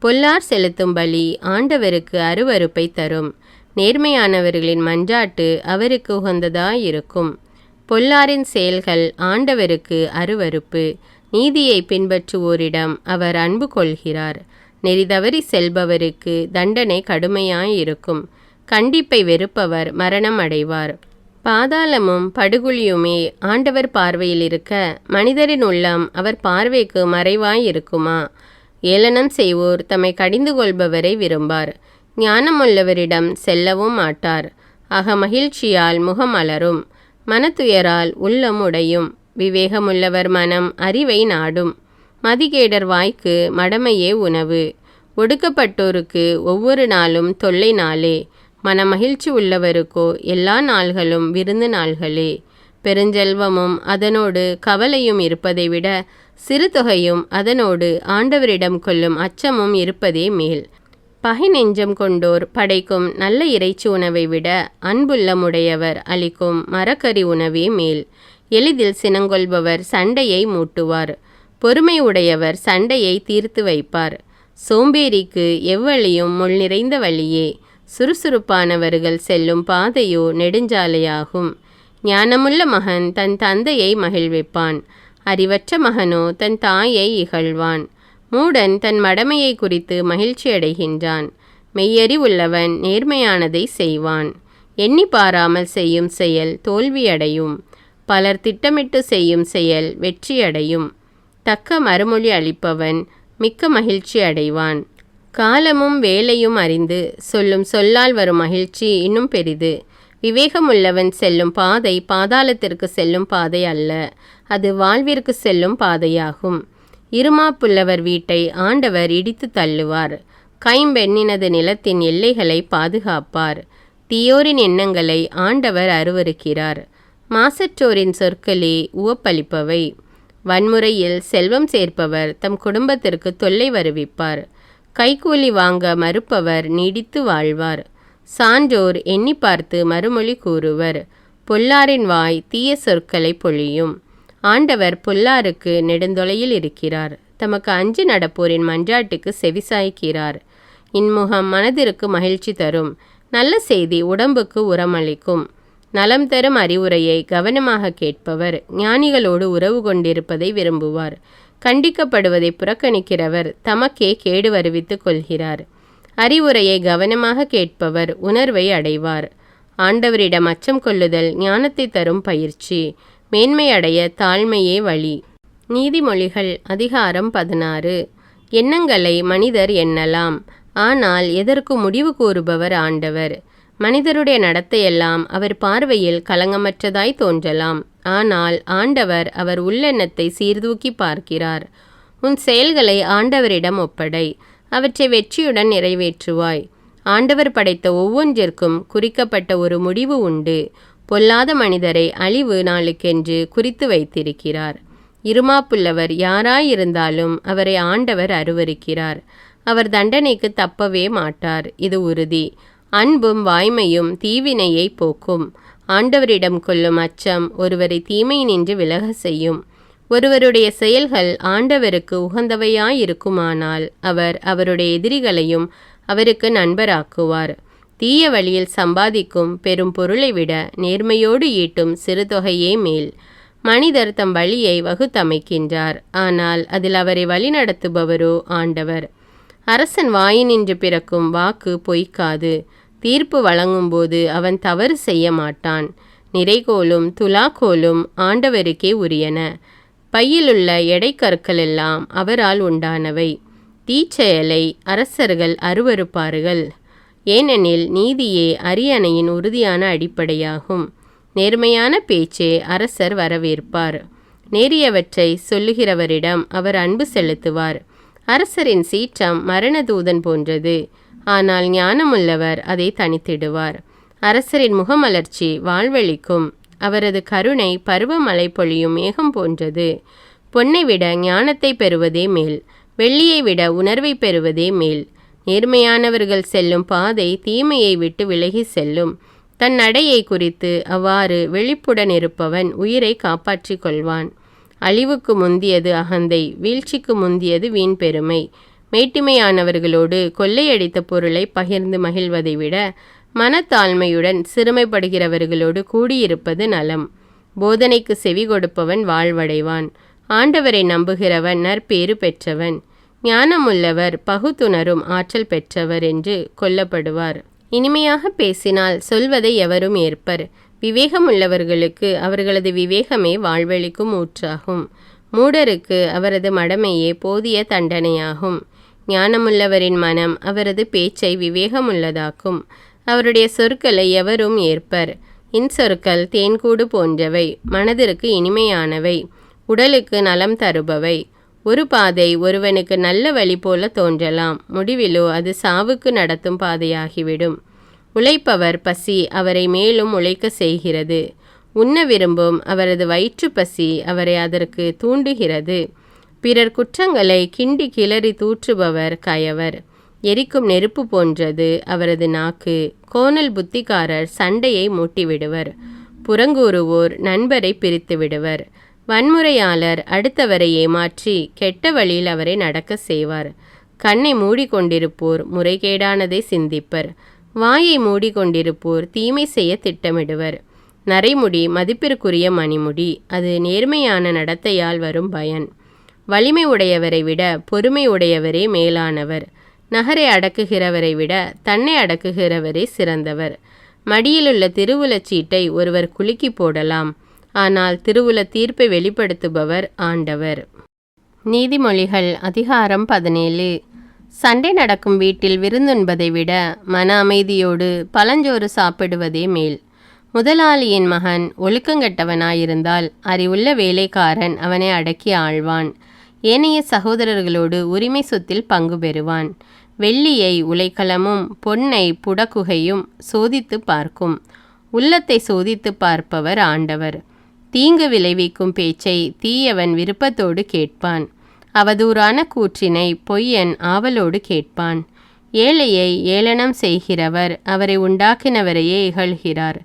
பொல்லார் செலுத்தும் பலி ஆண்டவருக்கு அருவருப்பை தரும். நேர்மையானவர்களின் மன்றாட்டு அவருக்கு உகந்ததாயிருக்கும். பொல்லாரின் செயல்கள் ஆண்டவருக்கு அருவருப்பு. நீதியை பின்பற்றுவோரிடம் அவர் அன்பு கொள்கிறார். நெறிதவறி செல்பவருக்கு தண்டனை கடுமையாயிருக்கும். கண்டிப்பை வெறுப்பவர் மரணம் அடைவார். பாதாளமும் படுகுழியுமே ஆண்டவர் பார்வையில் இருக்க மனிதரின் உள்ளம் அவர் பார்வைக்கு மறைவாயிருக்குமா? ஏளனம் செய்வோர் தம்மை கடிந்து கொள்பவரை விரும்பார். ஞானமுள்ளவரிடம் செல்லவும் மாட்டார். மகிழ்ச்சியால் முகம் அலரும். மனத்துயரால் உள்ளம் உடையும். விவேகமுள்ளவர் மனம் அறிவை நாடும். மதிகேடர் வாய்க்கு மடமையே உணவு. ஒடுக்கப்பட்டோருக்கு ஒவ்வொரு நாளும் தொல்லை நாளே. மனமகிழ்ச்சி உள்ளவருக்கோ எல்லா நாள்களும் விருந்து நாள்களே. பெருஞ்செல்வமும் அதனோடு கவலையும் இருப்பதை விட சிறு தொகையும் அதனோடு ஆண்டவரிடம் கொள்ளும் அச்சமும் இருப்பதே மேல். பகை நெஞ்சம் கொண்டோர் படைக்கும் நல்ல இறைச்சி உணவை விட அன்புள்ளமுடையவர் அளிக்கும் மரக்கறி உணவே மேல். எளிதில் சினங்கொள்பவர் சண்டையை மூட்டுவார். பொறுமை உடையவர் சண்டையை தீர்த்து வைப்பார். சோம்பேறிக்கு எவ்வழியும் முள் நிறைந்த வழியே. சுறுசுறுப்பானவர்கள் செல்லும் பாதையோ நெடுஞ்சாலையாகும். ஞானமுள்ள மகன் தன் தந்தையை மகிழ்விப்பான், அறிவற்ற மகனோ தன் தாயை இகழ்வான். மூடன் தன் மடமையை குறித்து மகிழ்ச்சி அடைகின்றான், மெய்யறிவுள்ளவன் நேர்மையானதை செய்வான். எண்ணி பாராமல் செய்யும் செயல் தோல்வியடையும், பலர் திட்டமிட்டு செய்யும் செயல் வெற்றியடையும். தக்க மறுமொழி அளிப்பவன் மிக்க மகிழ்ச்சி அடைவான். காலமும் வேலையும் அறிந்து சொல்லும் சொல்லால் வரும் மகிழ்ச்சி இன்னும் பெரிது. விவேகமுள்ளவன் செல்லும் பாதை பாதாளத்திற்கு செல்லும் பாதை அல்ல, அது வாழ்விற்கு செல்லும் பாதையாகும். இருமாப்புள்ளவர் வீட்டை ஆண்டவர் இடித்து தள்ளுவார், கைம்பெண்ணினது நிலத்தின் எல்லைகளை பாதுகாப்பார். தீயோரின் எண்ணங்களை ஆண்டவர் அருவருக்கிறார், மாசற்றோரின் சொற்களே உவப்பளிப்பவை. வன்முறையில் செல்வம் சேர்ப்பவர் தம் குடும்பத்திற்கு தொல்லை வருவிப்பார், கைக்கூலி வாங்க மறுப்பவர் நீடித்து வாழ்வார். சான்றோர் எண்ணி பார்த்து மறுமொழி கூறுவர், பொல்லாரின் வாய் தீய சொற்களை பொழியும். ஆண்டவர் பொல்லாருக்கு நெடுந்தொலையில் இருக்கிறார், தமக்கு அஞ்சு நடப்போரின் மன்றாட்டுக்கு செவிசாய்க்கிறார். இன்முகம் மனதிற்கு மகிழ்ச்சி தரும், நல்ல செய்தி உடம்புக்கு உரமளிக்கும். நலம் தரும் அறிவுரையை கவனமாக கேட்பவர் ஞானிகளோடு உறவு கொண்டிருப்பதை விரும்புவார். கண்டிக்கப்படுவதை புறக்கணிக்கிறவர் தமக்கே கேடு வருவித்துக் கொள்கிறார். அறிவுரையை கவனமாக கேட்பவர் உணர்வை அடைவார். ஆண்டவரிடம் அச்சம் கொள்ளுதல் ஞானத்தை தரும் பயிற்சி, மேன்மை அடைய தாழ்மையே வழி. நீதிமொழிகள் அதிகாரம் 16. எண்ணங்களை மனிதர் எண்ணலாம், ஆனால் எதற்கு முடிவு கூறுபவர் ஆண்டவர். மனிதருடைய நடத்தையெல்லாம் அவர் பார்வையில் கலங்கமற்றதாய் தோன்றலாம், ஆனால் ஆண்டவர் அவர் உள்ளெண்ணத்தை சீர்தூக்கி பார்க்கிறார். உன் செயல்களை ஆண்டவரிடம் ஒப்படை, அவற்றை வெற்றியுடன் நிறைவேற்றுவாய். ஆண்டவர் படைத்த ஒவ்வொன்றிற்கும் குறிக்கப்பட்ட ஒரு முடிவு உண்டு. பொல்லாத மனிதரை அழிவு நாளுக்கென்று குறித்து வைத்திருக்கிறார். இருமாப்புள்ளவர் யாராயிருந்தாலும் அவரை ஆண்டவர் அருவருக்கிறார், அவர் தண்டனைக்கு தப்பவே மாட்டார், இது உறுதி. அன்பும் வாய்மையும் தீவினையை போக்கும். ஆண்டவரிடம் கொள்ளும் அச்சம் ஒருவரை தீமை நின்று விலக செய்யும். ஒருவருடைய செயல்கள் ஆண்டவருக்கு உகந்தவையாயிருக்குமானால் அவர் அவருடைய எதிரிகளையும் அவருக்கு நண்பராக்குவார். தீய வழியில் சம்பாதிக்கும் பெரும் பொருளை விட நேர்மையோடு ஈட்டும் சிறு தொகையே மேல். மனிதர் தம் வழியை வகுத்தமைக்கின்றார், ஆனால் அதில் அவரை வழிநடத்துபவரோ ஆண்டவர். அரசன் வாயினின்று பிறக்கும் வாக்கு பொய்க்காது, தீர்ப்பு வழங்கும்போது அவன் தவறு செய்ய மாட்டான். நிறைகோலும் துலாக்கோலும் ஆண்டவருக்கே உரியன, பையிலுள்ள எடைக்கற்கள் எல்லாம் அவரால் உண்டானவை. தீச்செயலை அரசர்கள் அருவருப்பார்கள், ஏனெனில் நீதியே அரியணையின் உறுதியான அடிப்படையாகும். நேர்மையான பேச்சே அரசர் வரவேற்பார், நேரியவற்றை சொல்லுகிறவரிடம் அவர் அன்பு செலுத்துவார். அரசரின் சீற்றம் மரணதூதன் போன்றது, ஆனால் ஞானமுள்ளவர் அதை தனித்திடுவார். அரசரின் முகமலர்ச்சி வாழ்வளிக்கும், அவரது கருணை பருவமழை பொழியும் மேகம் போன்றது. பொன்னை விட ஞானத்தை பெறுவதே மேல், வெள்ளியை விட உணர்வை பெறுவதே மேல். நேர்மையானவர்கள் செல்லும் பாதை தீமையை விட்டு விலகி செல்லும். தன் நடையை குறித்து அவ்வாறு விழிப்புடன் இருப்பவன் உயிரை காப்பாற்றிக் கொள்வான். அழிவுக்கு முந்தியது அகந்தை, வீழ்ச்சிக்கு முந்தியது வீண் பெருமை. மேட்டிமையானவர்களோடு கொள்ளையடித்த பொருளை பகிர்ந்து மகிழ்வதை விட மனத்தாழ்மையுடன் சிறுமைப்படுகிறவர்களோடு கூடியிருப்பது நலம். போதனைக்கு செவி கொடுப்பவன் வாழ்வடைவான், ஆண்டவரை நம்புகிறவன் நற்பேறு பெற்றவன். ஞானமுள்ளவர் பகுத்துணரும் ஆற்றல் பெற்றவர் என்று கொல்லப்படுவார். இனிமையாக பேசினால் சொல்வதை எவரும் ஏற்பர். விவேகமுள்ளவர்களுக்கு அவர்களது விவேகமே வாழ்வளிக்கும் ஊற்றாகும். மூடருக்கு அவரது மடமையே போதிய தண்டனையாகும். ஞானமுள்ளவரின் மனம் அவரது பேச்சை விவேகமுள்ளதாக்கும், அவருடைய சொற்களை எவரும் ஏற்பர். இன்சொற்கள் தேன்கூடு போன்றவை, மனதிற்கு இனிமையானவை, உடலுக்கு நலம் தருபவை. ஒரு பாதை ஒருவனுக்கு நல்ல வழி போல தோன்றலாம், முடிவிலோ அது சாவுக்கு நடத்தும் பாதையாகிவிடும். உழைப்பவர் பசி அவரை மேலும் உழைக்க செய்கிறது, உண்ண விரும்பும் அவரது வயிற்று பசி அவரை அதற்கு தூண்டுகிறது. பிறர் குற்றங்களை கிண்டி கிளறி தூற்றுபவர் கயவர், எரிக்கும் நெருப்பு போன்றது அவரது நாக்கு. கோணல் புத்திக்காரர் சண்டையை மூட்டிவிடுவர், புறங்கூறுவோர் நண்பரை பிரித்து விடுவர். வன்முறையாளர் அடுத்தவரை ஏமாற்றி கெட்ட வழியில் அவரை நடக்க செய்வார். கண்ணை மூடிக்கொண்டிருப்போர் முறைகேடானதை சிந்திப்பர். வாயை மூடிக்கொண்டிருப்போர் தீமை செய்ய திட்டமிடுவர். நரைமுடி மதிப்பிற்குரிய மணிமுடி, அது நேர்மையான நடத்தையால் வரும் பயன். வலிமை உடையவரை விட பொறுமை உடையவரே மேலானவர். நகரை அடக்குகிறவரை விட தன்னை அடக்குகிறவரே சிறந்தவர். மடியிலுள்ள திருவுலச் சீட்டை ஒருவர் குலுக்கி போடலாம், ஆனால் திருவுல தீர்ப்பை வெளிப்படுத்துபவர் ஆண்டவர். நீதிமொழிகள் அதிகாரம் 17. சண்டை நடக்கும் வீட்டில் விருந்துண்பதை விட மன அமைதியோடு பழஞ்சோறு சாப்பிடுவதே மேல். முதலாளியின் மகன் ஒழுக்கங்கெட்டவனாயிருந்தால் அறிவுள்ள வேலைக்காரன் அவனை அடக்கி ஆழ்வான். ஏனைய சகோதரர்களோடு உரிமை சொத்தில் பங்கு பெறுவான். வெள்ளியை உலைக்களமும் பொன்னை புடக்குகையும் சோதித்து பார்க்கும். உள்ளத்தை சோதித்து பார்ப்பவர் ஆண்டவர். தீங்கு விளைவிக்கும் பேச்சை தீயவன் விருப்பத்தோடு கேட்பான். அவதூறான கூற்றினை பொய்யன் ஆவலோடு கேட்பான். ஏழையை ஏளனம் செய்கிறவர் அவரை உண்டாக்கினவரையே இகழ்கிறார்.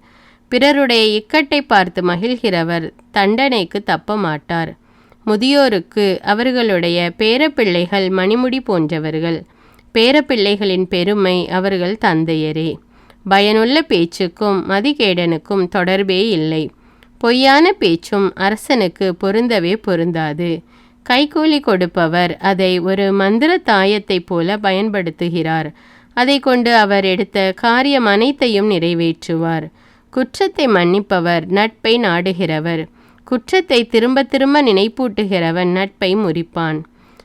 பிறருடைய இக்கட்டை பார்த்து மகிழ்கிறவர் தண்டனைக்கு தப்ப மாட்டார். முதியோருக்கு அவர்களுடைய பேரப்பிள்ளைகள் மணிமுடி போன்றவர்கள். பேரப்பிள்ளைகளின் பெருமை அவர்கள் தந்தையரே. பயனுள்ள பேச்சுக்கும் மதிகேடனுக்கும் தொடர்பே இல்லை. பொய்யான பேச்சும் அரசனுக்கு பொருந்தவே பொருந்தாது. கைக்கூலி கொடுப்பவர் அதை ஒரு மந்திர தாயத்தைப் போல பயன்படுத்துகிறார். அதை கொண்டு அவர் எடுத்த காரியம் அனைத்தையும் நிறைவேற்றுவார். குற்றத்தை மன்னிப்பவர் நட்பை நாடுகிறவர். குற்றத்தை திரும்ப திரும்ப நினைப்பூட்டுகிறவன் நட்பை முறிப்பான்.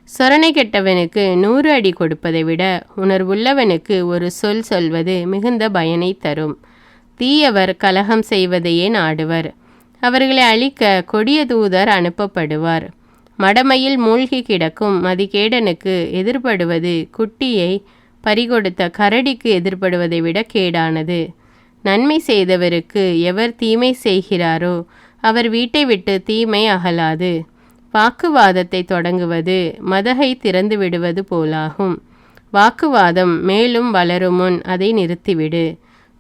சொரணை கெட்டவனுக்கு 100 அடி கொடுப்பதை விட உணர்வுள்ளவனுக்கு ஒரு சொல் சொல்வது மிகுந்த பயனை தரும். தீயவர் கலகம் செய்வதையே நாடுவர். அவர்களை அழிக்க கொடிய தூதர் அனுப்பப்படுவார். மடமையில் மூழ்கி கிடக்கும் மதிகேடனுக்கு எதிர்படுவது குட்டியை பறிகொடுத்த கரடிக்கு எதிர்படுவதை விட கேடானது. நன்மை செய்தவருக்கு எவர் தீமை செய்கிறாரோ அவர் வீட்டை விட்டு தீமை அகலாது. வாக்குவாதத்தை தொடங்குவது மதகை திறந்து விடுவது போலாகும். வாக்குவாதம் மேலும் வளரும் முன் அதை நிறுத்திவிடு.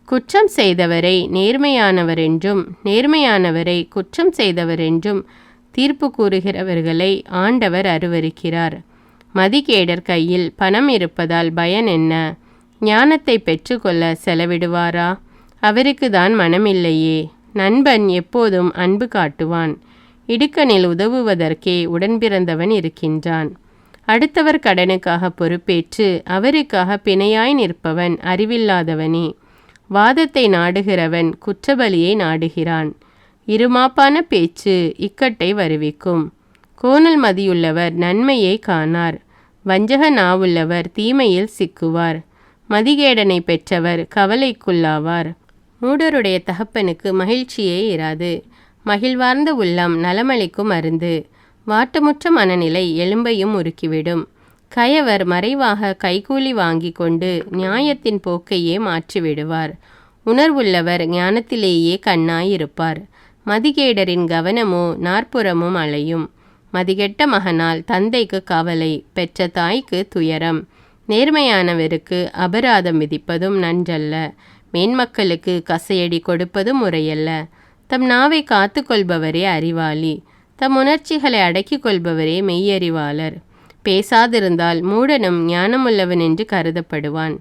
குற்றம் செய்தவரை நேர்மையானவரென்றும் நேர்மையானவரை குற்றம் செய்தவரென்றும் தீர்ப்பு கூறுகிறவர்களை ஆண்டவர் அருவருக்கிறார். மதிகேடர் கையில் பணம் இருப்பதால் பயன் என்ன? ஞானத்தை பெற்றுக்கொள்ள செலவிடுவாரா? அவருக்கு தான் மனமில்லையே. நண்பன் எப்போதும் அன்பு காட்டுவான். இடுக்கணில் உதவுவதற்கே உடன்பிறந்தவன் இருக்கின்றான். அடுத்தவர் கடனுக்காக பொறுப்பேற்று அவருக்காக பிணையாய் நிற்பவன் அறிவில்லாதவனே. வாதத்தை நாடுகிறவன் குற்றபலியை நாடுகிறான். இருமாப்பான பேச்சு இக்கட்டை வருவிக்கும். கோணல் மதியுள்ளவர் நன்மையை காணார். வஞ்சக நாவுள்ளவர் தீமையில் சிக்குவார். மதிகேடனை பெற்றவர் கவலைக்குள்ளாவார். மூடருடைய தகப்பனுக்கு மகிழ்ச்சியே இராது. மகிழ்வார்ந்த உள்ளம் நலமளிக்கும் மருந்து. வாட்டமுற்ற மனநிலை எலும்பையும் உருக்கிவிடும். கயவர் மறைவாக கைக்கூலி வாங்கி கொண்டு நியாயத்தின் போக்கையே மாற்றிவிடுவார். உணர்வுள்ளவர் ஞானத்திலேயே கண்ணாயிருப்பார். மதிகேடரின் கவனமோ நாற்புறமும் அலையும். மதிகெட்ட மகனால் தந்தைக்கு கவலை, பெற்ற தாய்க்கு துயரம். நேர்மையானவருக்கு அபராதம் விதிப்பதும் நன்றல்ல. மேன்மக்களுக்கு கசையடி கொடுப்பதும் முறையல்ல. தம் நாவை காத்து கொள்பவரே அறிவாளி. தம் உணர்ச்சிகளை அடக்கிக் கொள்பவரே மெய்யறிவாளர். பேசாதிருந்தால் மூடனும் ஞானமுள்ளவன் என்று கருதப்படுவான்.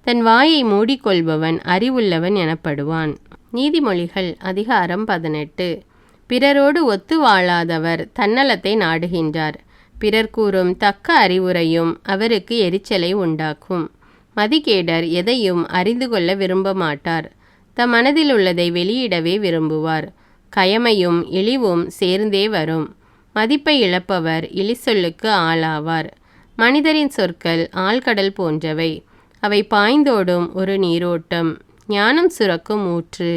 தன் வாயை மூடிக்கொள்பவன் அறிவுள்ளவன் எனப்படுவான். நீதிமொழிகள் அதிகாரம் 18. பிறரோடு ஒத்து வாழாதவர் தன்னலத்தை நாடுகின்றார். பிறர் கூறும் தக்க அறிவுரையும் அவருக்கு எரிச்சலை உண்டாக்கும். மதிகேடர் எதையும் அறிந்து கொள்ள விரும்ப மாட்டார். தம் மனதில் உள்ளதை வெளியிடவே விரும்புவார். கயமையும் இழிவும் சேர்ந்தே வரும். மதிப்பை இழப்பவர் இழிசொல்லுக்கு ஆளாவார். மனிதரின் சொற்கள் ஆழ்கடல் போன்றவை. அவை பாய்ந்தோடும் ஒரு நீரோட்டம். ஞானம் சுரக்கும் ஊற்று.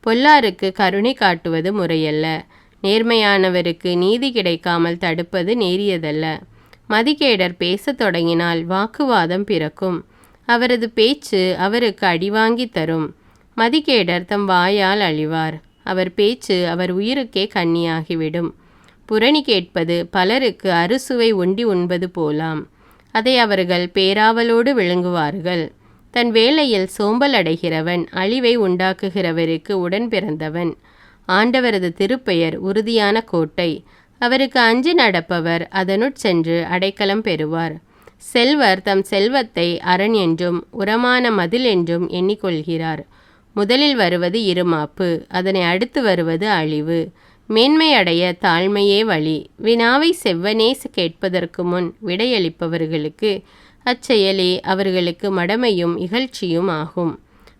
பொல்லாருக்கு கருணை காட்டுவது முறையல்ல. நேர்மையானவருக்கு நீதி கிடைக்காமல் தடுப்பது நேரியதல்ல. மதிகேடர் பேசத் தொடங்கினால் வாக்குவாதம் பிறக்கும். அவரது பேச்சு அவருக்கு அடிவாங்கி தரும். மதிகேடர் தம் வாயால் அழிவார். அவர் பேச்சு அவர் உயிருக்கே கண்ணியாகிவிடும். புரணி கேட்பது பலருக்கு அறுசுவை உண்டி உண்பது போலாம். அதை அவர்கள் பேராவலோடு விழுங்குவார்கள். தன் வேலையில் சோம்பல் அடைகிறவன் அழிவை உண்டாக்குகிறவருக்கு உடன் பிறந்தவன். ஆண்டவரது திருப்பெயர் உறுதியான கோட்டை. அவருக்கு அஞ்சி நடப்பவர் அதனுட் சென்று அடைக்கலம் பெறுவார். செல்வர் தம் செல்வத்தை அரண் என்றும் உரமான மதில் என்றும் எண்ணிக்கொள்கிறார். முதலில் வருவது இருமாப்பு, அதனை அடுத்து வருவது அழிவு. மேன்மை அடைய தாழ்மையே வழி. வினாவை செவ்வனே கேட்பதற்கு முன் விடையளிப்பவர்களுக்கு அச்செயலே அவர்களுக்கு மடமையும் இகழ்ச்சியும் ஆகும்.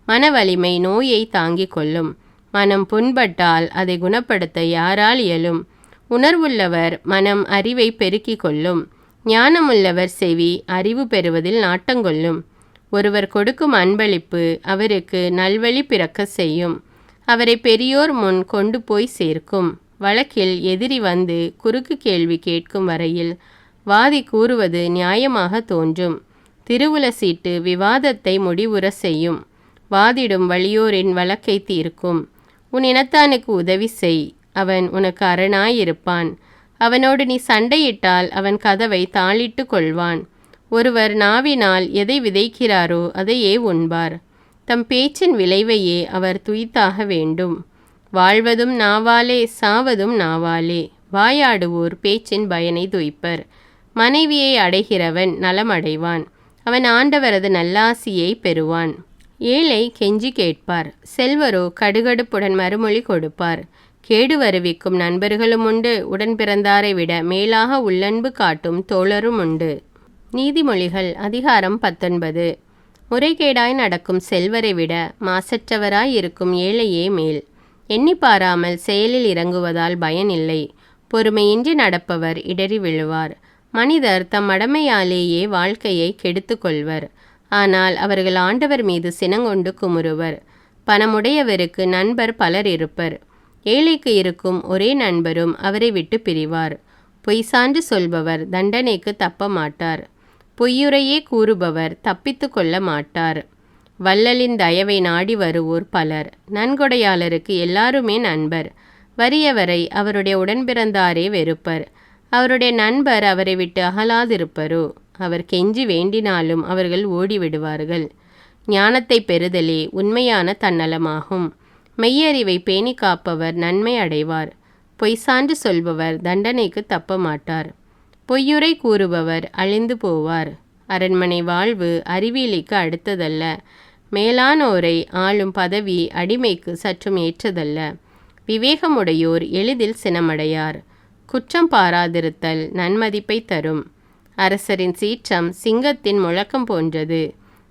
மன வலிமை நோயை தாங்கிக் கொள்ளும். மனம் புண்பட்டால் அதை குணப்படுத்த யாரால் இயலும்? உணர்வுள்ளவர் மனம் அறிவை பெருக்கிக் கொள்ளும். ஞானமுள்ளவர் செவி அறிவு பெறுவதில் நாட்டங்கொள்ளும். ஒருவர் கொடுக்கும் அன்பளிப்பு அவருக்கு நல்வழி பிறக்க செய்யும். அவரை பெரியோர் முன் கொண்டு போய் சேர்க்கும். வழக்கில் எதிரி வந்து குறுக்கு கேள்வி கேட்கும் வரையில் வாதி கூறுவது நியாயமாக தோன்றும். திருவுல சீட்டு விவாதத்தை முடிவுற செய்யும். வாதிடும் வலியோரின் வழக்கை தீர்க்கும். உன் இனத்தானுக்கு உதவி செய், அவன் உனக்கு அரணாயிருப்பான். அவனோடு நீ சண்டையிட்டால் அவன் கதவை தாளிட்டு கொள்வான். ஒருவர் நாவினால் எதை விதைக்கிறாரோ அதையே உண்பார். தம் பேச்சின் விளைவையே அவர் துய்த்தாக வேண்டும். வாழ்வதும் நாவாலே சாவதும் நாவாலே. வாயாடுவோர் பேச்சின் பயனை துய்ப்பர். மனைவியை அடைகிறவன் நலமடைவான். அவன் ஆண்டவரது நல்லாசியை பெறுவான். ஏழை கெஞ்சி கேட்பார், செல்வரோ கடுகடுப்புடன் மறுமொழி கொடுப்பார். கேடு வருவிக்கும் நண்பர்களும் உண்டு, உடன் பிறந்தாரை விட மேலாக உள்ளன்பு காட்டும் தோழரும் உண்டு. நீதிமொழிகள் அதிகாரம் 19. முறைகேடாய் நடக்கும் செல்வரை விட மாசற்றவராய் இருக்கும் ஏழையே மேல். எண்ணி பாராமல் செயலில் இறங்குவதால் பயனில்லை. பொறுமையின்றி நடப்பவர் இடறி விழுவார். மனிதர் தம் மடமையாலேயே வாழ்க்கையை கெடுத்து கொள்வர். ஆனால் அவர்கள் ஆண்டவர் மீது சினங்கொண்டு குமுறுவர். பணமுடையவருக்கு நண்பர் பலர் இருப்பர். ஏழைக்கு இருக்கும் ஒரே நண்பரும் அவரை விட்டு பிரிவார். பொய் சான்று சொல்பவர் தண்டனைக்கு தப்ப மாட்டார். பொய்யுரையே கூறுபவர் தப்பித்து கொள்ள மாட்டார். வள்ளலின் தயவை நாடி வருவோர் பலர். நன்கொடையாளருக்கு எல்லாருமே நண்பர். வறியவரை அவருடைய உடன்பிறந்தாரே வெறுப்பர். அவருடைய நண்பர் அவரை விட்டு அகலாதிருப்பரோ? அவர் கெஞ்சி வேண்டினாலும் அவர்கள் ஓடிவிடுவார்கள். ஞானத்தை பெறுதலே உண்மையான தன்னலமாகும். மெய்யறிவை பேணி காப்பவர் நன்மை அடைவார். பொய் சான்று சொல்பவர் தண்டனைக்கு தப்ப மாட்டார். பொய்யுரை கூறுபவர் அழிந்து போவார். அரண்மனை வாழ்வு அறிவியலிக்கு அடுத்ததல்ல. மேலானோரை ஆளும் பதவி அடிமைக்கு சற்றும் ஏற்றதல்ல. விவேகமுடையோர் எளிதில் சினமடையார். குற்றம் பாராதிருத்தல் நன்மதிப்பை தரும். அரசரின் சீற்றம் சிங்கத்தின் முழக்கம் போன்றது.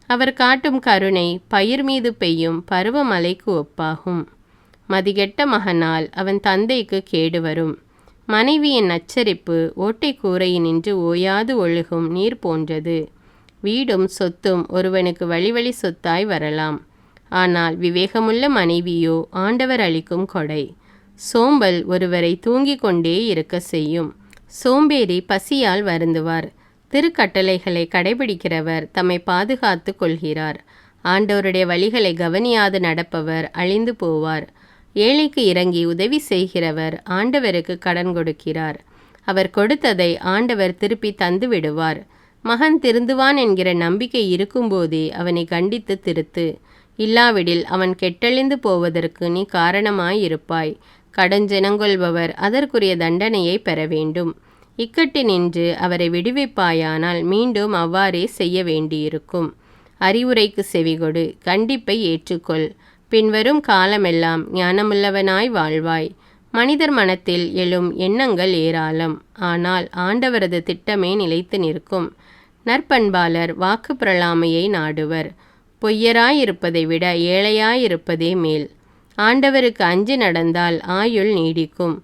அவர் காட்டும் கருணை பயிர் மீது பெய்யும் பருவமழைக்கு ஒப்பாகும். மதிகெட்ட மகனால் அவன் தந்தைக்கு கேடு வரும். மனைவியின் நச்சரிப்பு ஓட்டை கூரையினின்று ஓயாது ஒழுகும் நீர் போன்றது. வீடும் சொத்தும் ஒருவனுக்கு வழி சொத்தாய் வரலாம். ஆனால் விவேகமுள்ள மனைவியோ ஆண்டவர் அளிக்கும் கொடை. சோம்பல் ஒருவரை தூங்கிக் கொண்டே இருக்க செய்யும். சோம்பேறி பசியால் வருந்துவார். திருக்கட்டளைகளை கடைபிடிக்கிறவர் தம்மை பாதுகாத்து கொள்கிறார். ஆண்டவருடைய வழிகளை கவனியாது நடப்பவர் அழிந்து போவார். ஏழைக்கு இறங்கி உதவி செய்கிறவர் ஆண்டவருக்கு கடன் கொடுக்கிறார். அவர் கொடுத்ததை ஆண்டவர் திருப்பி தந்து விடுவார். மகன் திருந்துவான் என்கிற நம்பிக்கை இருக்கும்போதே அவனை கண்டித்து திருத்து. இல்லாவிடில் அவன் கெட்டழிந்து போவதற்கு நீ காரணமாயிருப்பாய். கடஞ்செனங்கொள்பவர் அதற்குரிய தண்டனையை பெற வேண்டும். இக்கட்டினின்று அவரை விடுவிப்பாயானால் மீண்டும் அவ்வாறே செய்ய வேண்டியிருக்கும். அறிவுரைக்கு செவிகொடு, கண்டிப்பை ஏற்றுக்கொள். பின்வரும் காலமெல்லாம் ஞானமுள்ளவனாய் வாழ்வாய். மனிதர் மனத்தில் எழும் எண்ணங்கள் ஏராளம். ஆனால் ஆண்டவரது திட்டமே நிலைத்து நிற்கும். நற்பண்பாளர் வாக்கு பிரலாமையை நாடுவர். பொய்யராயிருப்பதை விட ஏழையாயிருப்பதே மேல். ஆண்டவருக்கு அஞ்சி நடந்தால் ஆயுள் நீடிக்கும்.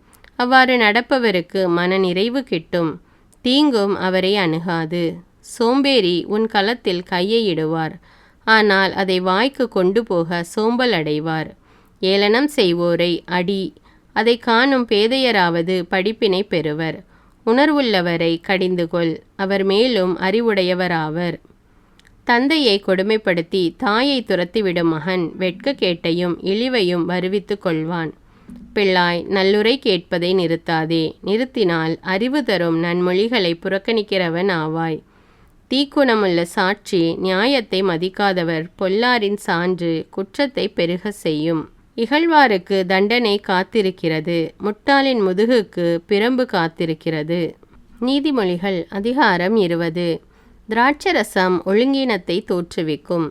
அவ்வாறு நடப்பவருக்கு மன நிறைவு கிட்டும். தீங்கும் அவரை அணுகாது. சோம்பேறி உன் களத்தில் கையை இடுவார். ஆனால் அதை வாய்க்கு கொண்டு போக சோம்பல் அடைவார். ஏளனம் செய்வோரை அடி. அதை காணும் பேதையராவது படிப்பினை பெறுவர். உணர்வுள்ளவரை கடிந்துகொள், அவர் மேலும் அறிவுடையவராவர். தந்தையை கொடுமைப்படுத்தி தாயை துரத்திவிடும் மகன் வெட்கக்கேட்டையும் இழிவையும் வருவித்து கொள்வான். பிள்ளாய், நல்லுரை கேட்பதை நிறுத்தாதே. நிறுத்தினால் அறிவு தரும் நன்மொழிகளை புறக்கணிக்கிறவன் ஆவாய். தீக்குணமுள்ள சாட்சி நியாயத்தை மதிக்காதவர் பொல்லாரின் சான்று குற்றத்தை பெருக செய்யும். இகழ்வாருக்கு தண்டனை காத்திருக்கிறது. முட்டாளின் முதுகுக்கு பிரம்பு காத்திருக்கிறது. நீதிமொழிகள் அதிகாரம் 20. திராட்சரசம் ஒழுங்கீனத்தை தோற்றுவிக்கும்.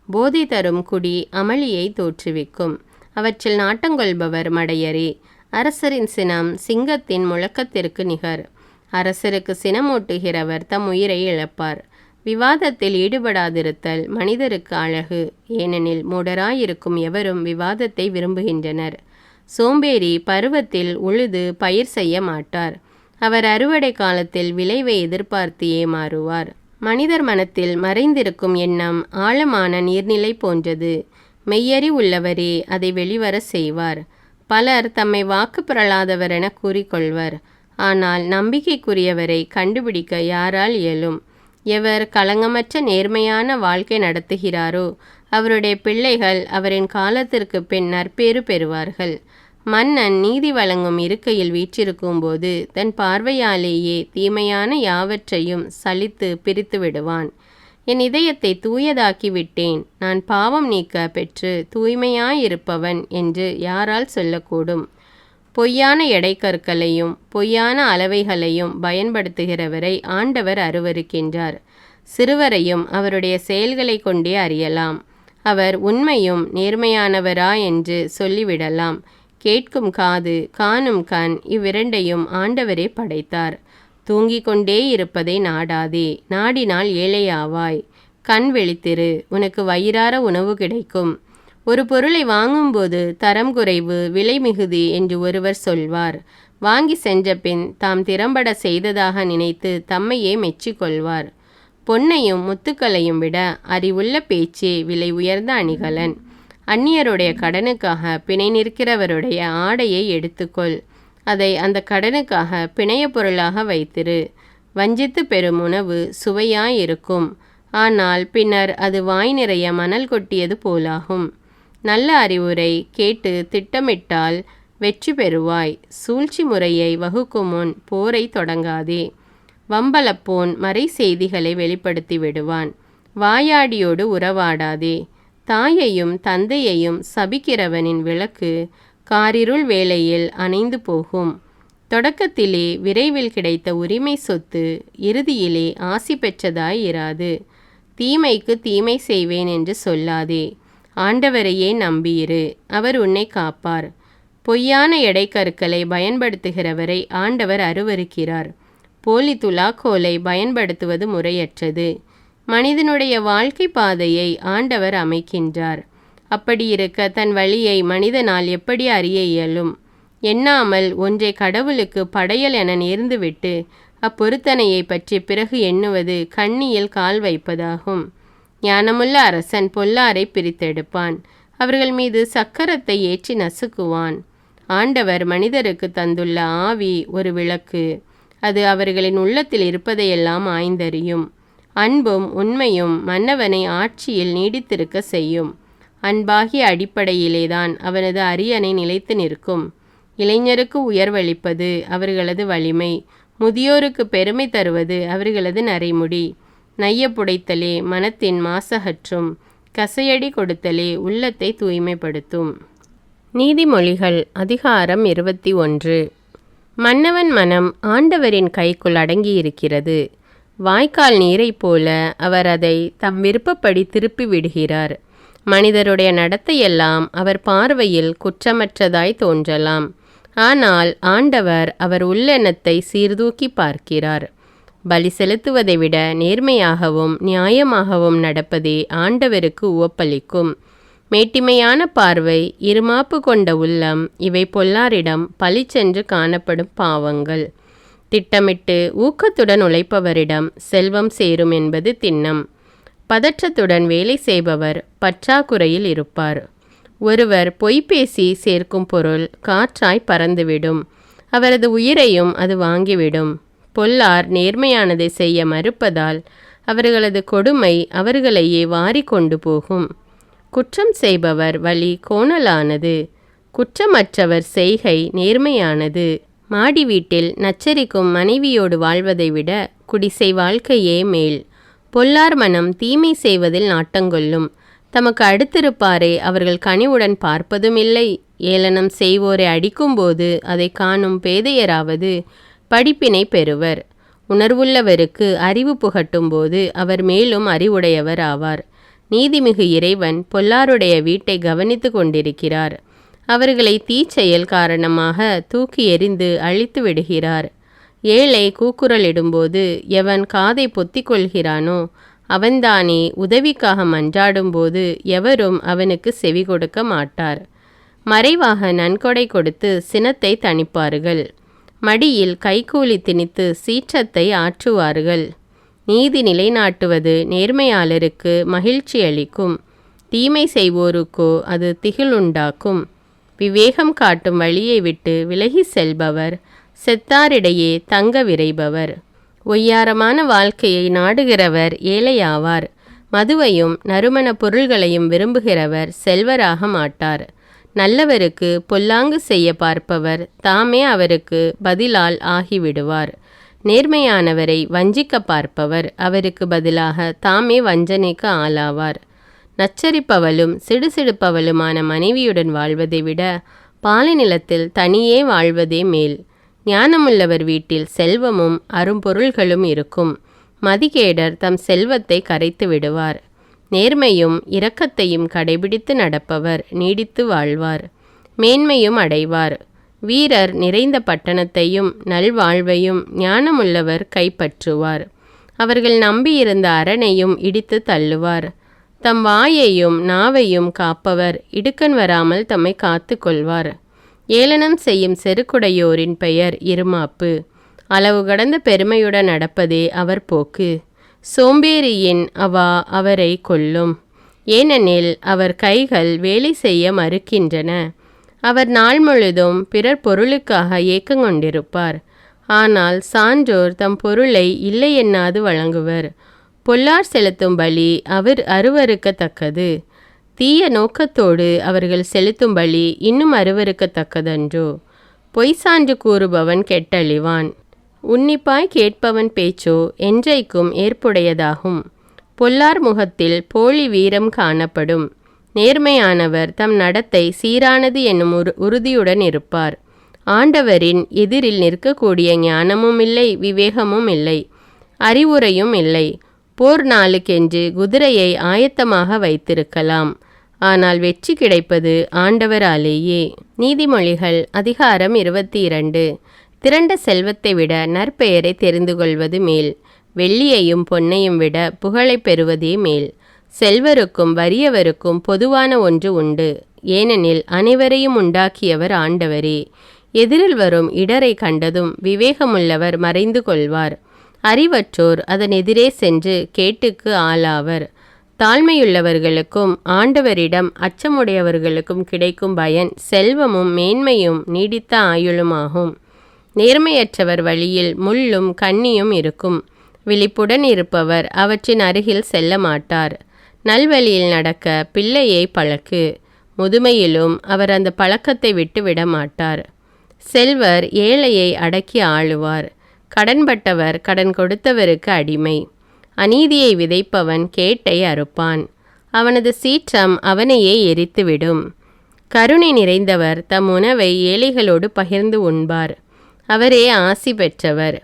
போதை தரும் குடி அமளியை தோற்றுவிக்கும். அவற்றில் நாட்டங்கொள்பவர் மடையரே. அரசரின் சினம் சிங்கத்தின் முழக்கத்திற்கு நிகர். அரசருக்கு சினமூட்டுகிறவர் தம் உயிரை இழப்பார். விவாதத்தில் ஈடுபடாதிருத்தல் மனிதருக்கு அழகு. ஏனெனில் மூடராயிருக்கும் எவரும் விவாதத்தை விரும்புகின்றனர். சோம்பேறி பருவத்தில் உழுது பயிர் செய்ய மாட்டார். அவர் அறுவடை காலத்தில் விளைவை எதிர்பார்த்து ஏமாறுவார். மனிதர் மனத்தில் மறைந்திருக்கும் எண்ணம் ஆழமான நீர்நிலை போன்றது. மெய்யறி உள்ளவரே அதை வெளிவர செய்வார். பலர் தம்மை வாக்கு பெறலாதவரென கூறிக்கொள்வர். ஆனால் நம்பிக்கைக்குரியவரை கண்டுபிடிக்க யாரால் இயலும்? எவர் களங்கமற்ற நேர்மையான வாழ்க்கை நடத்துகிறாரோ அவருடைய பிள்ளைகள் அவரின் காலத்திற்கு பின் நற்பேறு பெறுவார்கள். மன்னன் நீதி வழங்கும் இருக்கையில் வீற்றிருக்கும் போது தன் பார்வையாலேயே தீமையான யாவற்றையும் சலித்து பிரித்து விடுவான். என் இதயத்தை தூயதாக்கி விட்டேன், நான் பாவம் நீக்க பெற்று தூய்மையாயிருப்பவன் என்று யாரால் சொல்லக்கூடும்? பொய்யான எடைக்கற்களையும் பொய்யான அளவைகளையும் பயன்படுத்துகிறவரை ஆண்டவர் அருவருக்கின்றார். சிறுவரையும் அவருடைய செயல்களை கொண்டே அறியலாம். அவர் உண்மையும் நேர்மையானவரா என்று சொல்லிவிடலாம். கேட்கும் காது காணும் கண் இவ்விரண்டையும் ஆண்டவரே படைத்தார். தூங்கிக் கொண்டே இருப்பதை நாடாதே, நாடினால் ஏழையாவாய். கண் விழித்திரு, உனக்கு வயிறார உணவு கிடைக்கும். ஒரு பொருளை வாங்கும்போது தரம் குறைவு விலை மிகுதி என்று ஒருவர் சொல்வார். வாங்கி சென்ற பின் தாம் திறம்பட செய்ததாக நினைத்து தம்மையே மெச்சிக்கொள்வார். பொன்னையும் முத்துக்களையும் விட அறிவுள்ள பேச்சே விலை உயர்ந்த அணிகலன். அந்நியருடைய கடனுக்காக பிணை நிற்கிறவருடைய ஆடையை எடுத்துக்கொள். அதை அந்த கடனுக்காக பிணைய பொருளாக வைத்திரு. வஞ்சித்து பெறும் உணவு சுவையாயிருக்கும், ஆனால் பின்னர் அது வாய் நிறைய மணல் கொட்டியது போலாகும். நல்ல அறிவுரை கேட்டு திட்டமிட்டால் வெற்றி பெறுவாய். சூழ்ச்சி முறையை வகுக்கும் முன் போரை தொடங்காதே. வம்பளப்போன் மறை செய்திகளை வெளிப்படுத்தி விடுவான். வாயாடியோடு உறவாடாதே. தாயையும் தந்தையையும் சபிக்கிறவனின் விளக்கு காரிருள் வேளையில் அணைந்து போகும். தொடக்கத்திலே விரைவில் கிடைத்த உரிமை சொத்து இறுதியிலே ஆசி பெற்றதாய் இராது. தீமைக்கு தீமை செய்வேன் என்று சொல்லாதே. ஆண்டவரையே நம்பியிரு, அவர் உன்னை காப்பார். பொய்யான எடைக்கற்களை பயன்படுத்துகிறவரை ஆண்டவர் அருவருக்கிறார். போலி துலாக்கோலை பயன்படுத்துவது முறையற்றது. மனிதனுடைய வாழ்க்கை பாதையை ஆண்டவர் அமைக்கின்றார். அப்படி இருக்க தன் வழியை மனிதனால் எப்படி அறிய இயலும்? எண்ணாமல் ஒன்றை கடவுளுக்கு படையல் என நேர்ந்துவிட்டு அப்பொருத்தனையை பற்றி பிறகு எண்ணுவது கண்ணியில் கால் வைப்பதாகும். ஞானமுள்ள அரசன் பொல்லாரை பிரித்தெடுப்பான். அவர்கள் மீது சக்கரத்தை ஏற்றி நசுக்குவான். ஆண்டவர் மனிதருக்கு தந்துள்ள ஆவி ஒரு விளக்கு. அது அவர்களின் உள்ளத்தில் இருப்பதையெல்லாம் ஆய்ந்தறியும். அன்பும் உண்மையும் மன்னவனை ஆட்சியில் நீடித்திருக்க செய்யும். அன்பாகிய அடிப்படையிலேதான் அவனது அரியணை நிலைத்து நிற்கும். இளைஞருக்கு உயர்வளிப்பது அவர்களது வலிமை. முதியோருக்கு பெருமை தருவது அவர்களது நரைமுடி. நைய புடைத்தலே மனத்தின் மாசகற்றும், கசையடி கொடுத்தலே உள்ளத்தை தூய்மைப்படுத்தும். நீதிமொழிகள் அதிகாரம் 21. மன்னவன் மனம் ஆண்டவரின் கைக்குள் அடங்கியிருக்கிறது. வாய்க்கால் நீரைப் போல அவர் அதை தம் விருப்பப்படி திருப்பி விடுகிறார். மனிதருடைய நடத்தையெல்லாம் அவர் பார்வையில் குற்றமற்றதாய் தோன்றலாம். ஆனால் ஆண்டவர் அவர் உள்ளெண்ணத்தை சீர்தூக்கி பார்க்கிறார். பலி செலுத்துவதை விட நேர்மையாகவும் நியாயமாகவும் நடப்பதே ஆண்டவருக்கு உவப்பளிக்கும். மேட்டிமையான பார்வை, இருமாப்பு கொண்ட உள்ளம் இவை பொல்லாரிடம் பளிச்சென்று காணப்படும் பாவங்கள். திட்டமிட்டு ஊக்கத்துடன் உழைப்பவரிடம் செல்வம் சேரும் என்பது திண்ணம். பதற்றத்துடன் வேலை செய்பவர் பற்றாக்குறையில் இருப்பார். ஒருவர் பொய் பேசி சேர்க்கும் பொருள் காற்றாய் பறந்துவிடும். அவரது உயிரையும் அது வாங்கிவிடும். பொல்லார் நேர்மையானதை செய்ய மறுப்பதால் அவர்களது கொடுமை அவர்களையே வாரி கொண்டு போகும். குற்றம் செய்பவர் வழி கோணலானது, குற்றமற்றவர் செய்கை நேர்மையானது. மாடி வீட்டில் நச்சரிக்கும் மனைவியோடு வாழ்வதை விட குடிசை வாழ்க்கையே மேல். பொல்லார் மனம் தீமை செய்வதில் நாட்டங்கொள்ளும். தமக்கு அடுத்திருப்பாரை அவர்கள் கனிவுடன் பார்ப்பதும் இல்லை. ஏளனம் செய்வோரை அடிக்கும்போது அதை காணும் பேதையராவது படிப்பினை பெறுவர். உணர்வுள்ளவருக்கு அறிவு புகட்டும் போது அவர் மேலும் அறிவுடையவர் ஆவார். நீதிமிகு இறைவன் பொல்லாருடைய வீட்டை கவனித்து கொண்டிருக்கிறார். அவர்களை தீச்செயல் காரணமாக தூக்கி எறிந்து அழித்து விடுகிறார். ஏழை கூக்குரலிடும்போது எவன் காதை பொத்திக் கொள்கிறானோ அவன்தானே உதவிக்காக மன்றாடும்போது எவரும் அவனுக்கு செவி கொடுக்க மாட்டார். மறைவாக நன்கொடை கொடுத்து சினத்தை தணிப்பார்கள். மடியில் கைக்கூலி திணித்து சீற்றத்தை ஆற்றுவார்கள். நீதி நிலைநாட்டுவது நேர்மையாளருக்கு மகிழ்ச்சி அளிக்கும். தீமை செய்வோருக்கோ அது திகிலுண்டாக்கும். விவேகம் காட்டும் வழியை விட்டு விலகி செல்பவர் செத்தாரிடையே தங்க விரைபவர். ஒய்யாரமான வாழ்க்கையை நாடுகிறவர் ஏழையாவார். மதுவையும் நறுமண பொருள்களையும் விரும்புகிறவர் செல்வராக மாட்டார். நல்லவருக்கு பொல்லாங்கு செய்ய பார்ப்பவர் தாமே அவருக்கு பதிலால் ஆகிவிடுவார். நேர்மையானவரை வஞ்சிக்க பார்ப்பவர் அவருக்கு பதிலாக தாமே வஞ்சனைக்கு ஆளாவார். நச்சரிப்பவளும் சிடுசிடுப்பவளுமான மனைவியுடன் வாழ்வதை விட பாலைநிலத்தில் தனியே வாழ்வதே மேல். ஞானமுள்ளவர் வீட்டில் செல்வமும் அரும்பொருள்களும் இருக்கும். மதிகேடர் தம் செல்வத்தை கரைத்து விடுவார். நேர்மையும் இரக்கத்தையும் கடைபிடித்து நடப்பவர் நீடித்து வாழ்வார், மேன்மையும் அடைவார். வீரர் நிறைந்த பட்டணத்தையும் நல்வாழ்வையும் ஞானமுள்ளவர் கைப்பற்றுவார். அவர்கள் நம்பியிருந்த அரணையும் இடித்து தள்ளுவார். தம் வாயையும் நாவையும் காப்பவர் இடுக்கண் வராமல் தம்மை காத்து கொள்வார். ஏளனம் செய்யும் செருக்குடையோரின் பெயர் இருமாப்பு. அளவு கடந்த பெருமையுடன் நடப்பதே அவர் போக்கு. சோம்பேறியின் அவா அவரை கொல்லும். ஏனெனில் அவர் கைகள் வேலை செய்ய மறுக்கின்றன. அவர் நாள் முழுதும் பிறர் பொருளுக்காக ஏக்கங்கொண்டிருப்பார். ஆனால் சான்றோர் தம் பொருளை இல்லை எண்ணாது வழங்குவர். பொல்லார் செலுத்தும் பலி அவர் அருவருக்கத்தக்கது. தீய நோக்கத்தோடு அவர்கள் செலுத்தும் பலி இன்னும் அருவருக்கத்தக்கதன்றோ. பொய் சான்று கூறுபவன் கெட்டழிவான். உன்னிப்பாய் கேட்பவன் பேச்சோ என்றைக்கும் ஏற்புடையதாகும். பொல்லார் முகத்தில் போலி வீரம் காணப்படும். நேர்மையானவர் தம் நடத்தை சீரானது என்னும் உறுதியுடன் இருப்பார். ஆண்டவரின் எதிரில் நிற்கக்கூடிய ஞானமும் இல்லை, விவேகமும் இல்லை, அறிவுரையும் இல்லை. போர் நாளுக்கென்று குதிரையை ஆயத்தமாக வைத்திருக்கலாம், ஆனால் வெற்றி கிடைப்பது ஆண்டவராலேயே. நீதிமொழிகள் அதிகாரம் 22. திரண்ட செல்வத்தை விட நற்பெயரை தெரிந்து கொள்வது மேல். வெள்ளியையும் பொன்னையும் விட புகழை பெறுவதே மேல். செல்வருக்கும் வறியவருக்கும் பொதுவான ஒன்று உண்டு, ஏனெனில் அனைவரையும் உண்டாக்கியவர் ஆண்டவரே. எதிரில் வரும் இடரை கண்டதும் விவேகமுள்ளவர் மறைந்து கொள்வார். அறிவற்றோர் அதன் எதிரே சென்று கேட்டுக்கு ஆளாவர். தாழ்மையுள்ளவர்களுக்கும் ஆண்டவரிடம் அச்சமுடையவர்களுக்கும் கிடைக்கும் பயன் செல்வமும் மேன்மையும் நீடித்த ஆயுளுமாகும். நேர்மையற்றவர் வழியில் முள்ளும் கண்ணியும் இருக்கும். விழிப்புடன் இருப்பவர் அவற்றின் அருகில் செல்ல மாட்டார். நல்வழியில் நடக்க பிள்ளையை பழக்கு. முதுமையிலும் அவர் அந்த பழக்கத்தை விட்டு விட மாட்டார். செல்வர் ஏழையை அடக்கி ஆளுவார். கடன்பட்டவர் கடன் கொடுத்தவருக்கு அடிமை. அநீதியை விதைப்பவன் கேட்டை அறுப்பான். அவனது சீற்றம் அவனையே எரித்துவிடும். கருணை நிறைந்தவர் தம் உணவை ஏழைகளோடு பகிர்ந்து உண்பார். அவரே ஆசி பெற்றவர்.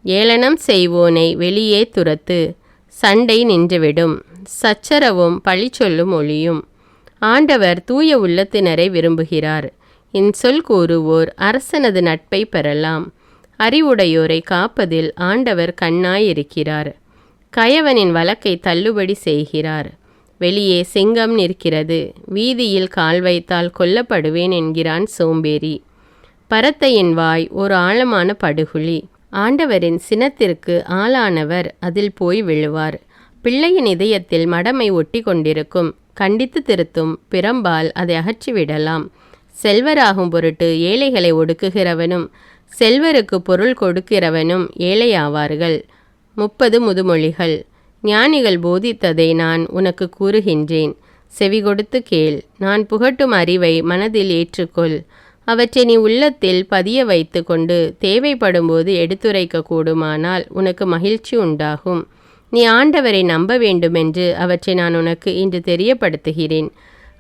ஏளனம் செய்வோனை வெளியே துரத்து. சண்டை நின்றுவிடும். சச்சரவும் பழி சொல்லும் ஒளியும். ஆண்டவர் தூய உள்ளத்தினரை விரும்புகிறார். இன்சொல் கூறுவோர் அரசனது நட்பை பெறலாம். அறிவுடையோரை காப்பதில் ஆண்டவர் கண்ணாயிருக்கிறார். கயவனின் வழக்கை தள்ளுபடி செய்கிறார். வெளியே சிங்கம் நிற்கிறது, வீதியில் கால் வைத்தால் கொல்லப்படுவேன் என்கிறான் சோம்பேறி. பரத்தையின் வாய் ஒரு ஆழமான படுகுழி. ஆண்டவரின் சினத்திற்கு ஆளானவர் அதில் போய் விழுவார். பிள்ளையின் இதயத்தில் மடமை ஒட்டி கொண்டிருக்கும். கண்டித்து திருத்தும் பிரம்பால் அதை அகற்றிவிடலாம். செல்வராகும் பொருட்டு ஏழைகளை ஒடுக்குகிறவனும் செல்வருக்கு பொருள் கொடுக்கிறவனும் ஏழையாவார்கள். 30 முதுமொழிகள். ஞானிகள் போதித்ததை நான் உனக்கு கூறுகின்றேன், செவி கொடுத்து கேள். நான் புகட்டும் அறிவை மனதில் ஏற்றுக்கொள். அவற்றை நீ உள்ளத்தில் பதிய வைத்து கொண்டு தேவைப்படும்போது எடுத்துரைக்க கூடுமானால் உனக்கு மகிழ்ச்சி உண்டாகும். நீ ஆண்டவரை நம்ப வேண்டுமென்று அவற்றை நான் உனக்கு இன்று தெரியப்படுத்துகிறேன்.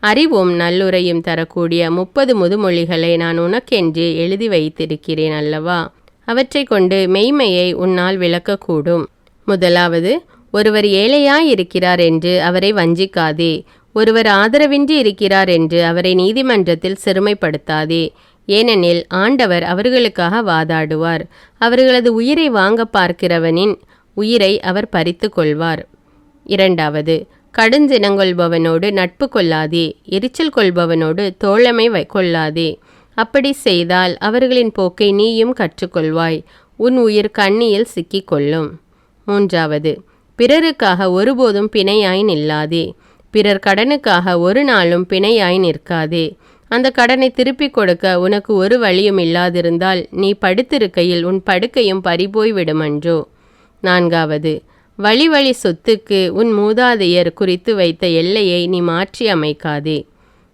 அறிவும் நல்லுரையும் தரக்கூடிய 30 முதுமொழிகளை நான் உனக்கென்று எழுதி வைத்திருக்கிறேன் அல்லவா? அவற்றை கொண்டு மெய்மையை உன்னால் விளக்கக்கூடும். முதலாவது, ஒருவர் ஏழையாய் இருக்கிறார் என்று அவரை வஞ்சிக்காதே. ஒருவர் ஆதரவின்றி இருக்கிறார் என்று அவரை நீதிமன்றத்தில் சிறுமைப்படுத்தாதே. ஏனெனில் ஆண்டவர் அவர்களுக்காக வாதாடுவார். அவர்களது உயிரை வாங்க பார்க்கிறவனின் உயிரை அவர் பறித்து கொள்வார். இரண்டாவது, கடுஞ்சினங்கொள்பவனோடு நட்பு கொள்ளாதே. எரிச்சல் கொள்பவனோடு தோழமை கொள்ளாதே. அப்படி செய்தால் அவர்களின் போக்கை நீயும் கற்றுக்கொள்வாய். உன் உயிர் கண்ணியில் சிக்கிக்கொள்ளும். மூன்றாவது, பிறருக்காக ஒருபோதும் பிணையாய் நில்லாதே. பிறர் கடனுக்காக ஒரு நாளும் பிணையாய் நிற்காதே. அந்த கடனை திருப்பிக் கொடுக்க உனக்கு ஒரு வழியும் இல்லாதிருந்தால் நீ படுத்திருக்கையில் உன் படுக்கையும் பறிபோய் விடுமன்றோ. நான்காவது, வழி வழி சொத்துக்கு உன் மூதாதையர் குறித்து வைத்த எல்லையை நீ மாற்றி அமைக்காதே.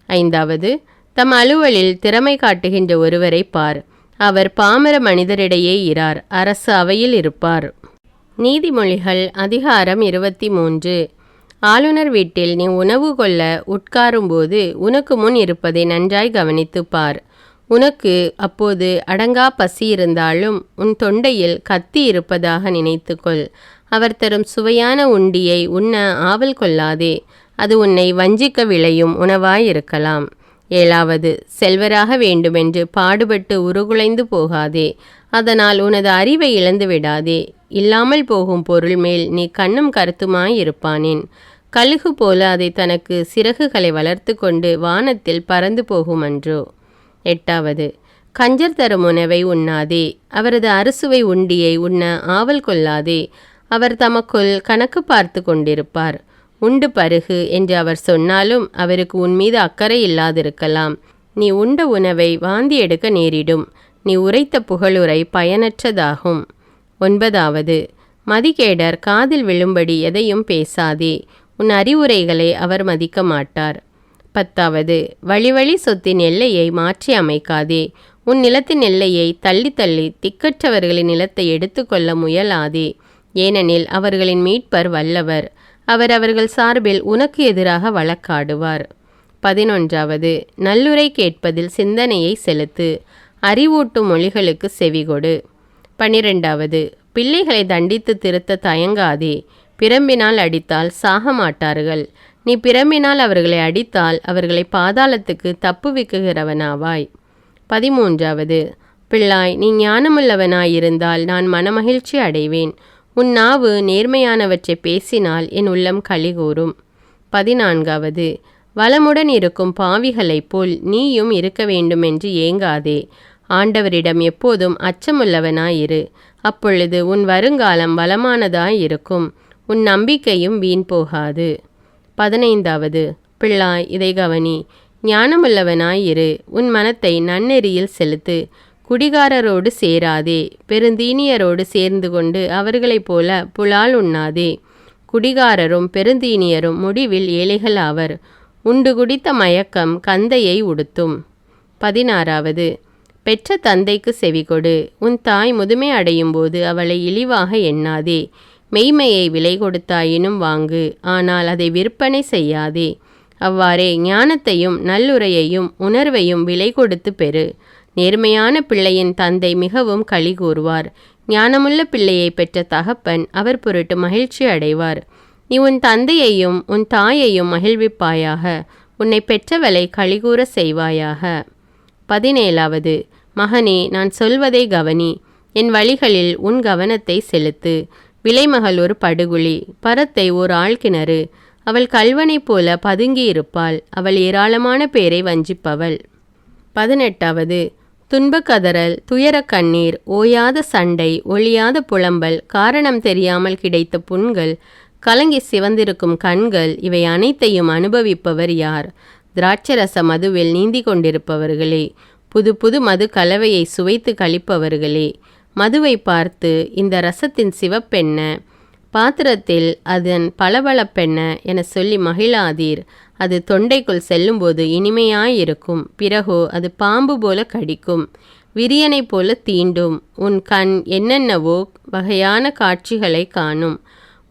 ஐந்தாவது, தம் அலுவலில் திறமை காட்டுகின்ற ஒருவரை பார். அவர் பாமர மனிதரிடையே இரார், அரசு அவையில் இருப்பார். நீதிமொழிகள் அதிகாரம் 23. ஆளுநர் வீட்டில் நீ உணவு கொள்ள உட்காரும்போது உனக்கு முன் இருப்பதை நன்றாய் கவனித்து பார். உனக்கு அப்போது அடங்கா பசி இருந்தாலும் உன் தொண்டையில் கத்தி இருப்பதாக நினைத்துக்கொள். அவர் தரும் சுவையான உண்டியை உண்ண ஆவல் கொள்ளாதே. அது உன்னை வஞ்சிக்க விளையும் உணவாயிருக்கலாம். ஏழாவது, செல்வராக வேண்டுமென்று பாடுபட்டு உருகுலைந்து போகாதே. அதனால் உனது அறிவை இழந்து விடாதே. இல்லாமல் போகும் பொருள் மேல் நீ கண்ணும் கருத்துமாயிருப்பானேன். கழுகு போல அதை தனக்கு சிறகுகளை வளர்த்து கொண்டு வானத்தில் பறந்து போகுமன்றோ. எட்டாவது, கஞ்சர் தரும் உணவை உண்ணாதே. அவரது அறுசுவை உண்டியை உண்ண ஆவல் கொள்ளாதே. அவர் தமக்குள் கணக்கு பார்த்து கொண்டிருப்பார். உண்டு பருகு என்று அவர் சொன்னாலும் அவருக்கு உன்மீது அக்கறை இல்லாதிருக்கலாம். நீ உண்ட உணவை வாந்தி எடுக்க நேரிடும். நீ உரைத்த புகழுரை பயனற்றதாகும். ஒன்பதாவது, மதிகேடர் காதில் விழும்படி எதையும் பேசாதே. உன் அறிவுரைகளை அவர் மதிக்க மாட்டார். பத்தாவது, வழி வழி சொத்தின் எல்லையை மாற்றி அமைக்காதே. உன் நிலத்தின் எல்லையை தள்ளி தள்ளி திக்கற்றவர்களின் நிலத்தை எடுத்துக்கொள்ள முயலாதே. ஏனெனில் அவர்களின் மீட்பர் வல்லவர். அவர் அவர்கள் சார்பில் உனக்கு எதிராக வழக்காடுவார். 11வது, நல்லுரை கேட்பதில் சிந்தனையை செலுத்து. அறிவூட்டும் மொழிகளுக்கு செவிகொடு. 12வது, பிள்ளைகளை தண்டித்து திருத்த தயங்காதே. பிரம்பினால் அடித்தால் சாக மாட்டார்கள். நீ பிரம்பினால் அவர்களை அடித்தால் அவர்களை பாதாளத்துக்கு தப்புவிக்குகிறவனாவாய். 13வது, பிள்ளாய், நீ ஞானமுள்ளவனாயிருந்தால் நான் மனமகிழ்ச்சி அடைவேன். உன் நாவு நேர்மையானவற்றை பேசினால் என் உள்ளம் களிகூரும். 14வது, வளமுடன் இருக்கும் பாவிகளைப் போல் நீயும் இருக்க வேண்டுமென்று ஏங்காதே. ஆண்டவரிடம் எப்போதும் அச்சமுள்ளவனாயிரு. அப்பொழுது உன் வருங்காலம் வளமானதாயிருக்கும். உன் நம்பிக்கையும் வீண் போகாது. 15வது, பிள்ளாய், இதை கவனி. ஞானமுள்ளவனாயிரு. உன் மனத்தை நன்னெறியில் செலுத்து. குடிகாரரோடு சேராதே. பெருந்தீனியரோடு சேர்ந்து கொண்டு அவர்களைப் போல புலால் உண்ணாதே. குடிகாரரும் பெருந்தீனியரும் முடிவில் ஏழைகளாவர். உண்டு குடித்த மயக்கம் கந்தையை உடுத்தும். 16வது, பெற்ற தந்தைக்கு செவிகொடு. உன் தாய் முதுமை அடையும் போது அவளை இழிவாக எண்ணாதே. மெய்மையை விலை கொடுத்தாயினும் வாங்கு, ஆனால் அதை விற்பனை செய்யாதே. அவ்வாறே ஞானத்தையும் நல்லுரையையும் உணர்வையும் விலை கொடுத்து பெறு. நேர்மையான பிள்ளையின் தந்தை மிகவும் களி கூறுவார். ஞானமுள்ள பிள்ளையை பெற்ற தகப்பன் அவர் பொருட்டு மகிழ்ச்சி அடைவார். நீ உன் தந்தையையும் உன் தாயையும் மகிழ்விப்பாயாக. உன்னை பெற்றவளை களிகூற செய்வாயாக. 17வது, மகனே, நான் சொல்வதை கவனி. என் வழிகளில் உன் கவனத்தை செலுத்து. விலைமகள் ஒரு படுகுழி, பரத்தை ஓர் ஆழ்கிணறு. அவள் கல்வனைப் போல பதுங்கியிருப்பாள். அவள் ஏராளமான பேரை வஞ்சிப்பவள். 18வது, துன்பக்கதறல், துயரக் கண்ணீர், ஓயாத சண்டை, ஒழியாத புலம்பல், காரணம் தெரியாமல் கிடைத்த புண்கள், கலங்கி சிவந்திருக்கும் கண்கள், இவை அனைத்தையும் அனுபவிப்பவர் யார்? திராட்சரச மதுவில் நீந்தி கொண்டிருப்பவர்களே, புது புது மது கலவையை சுவைத்து கழிப்பவர்களே, மதுவை பார்த்து இந்த ரசத்தின் சிவப்பென்ன, பாத்திரத்தில் அதன் பளபளப்பென்ன என சொல்லி மகிழாதீர். அது தொண்டைக்குள் செல்லும்போது இனிமையாயிருக்கும். பிறகோ அது பாம்பு போல கடிக்கும், விரியனை போல தீண்டும். உன் கண் என்னென்னவோ வகையான காட்சிகளை காணும்.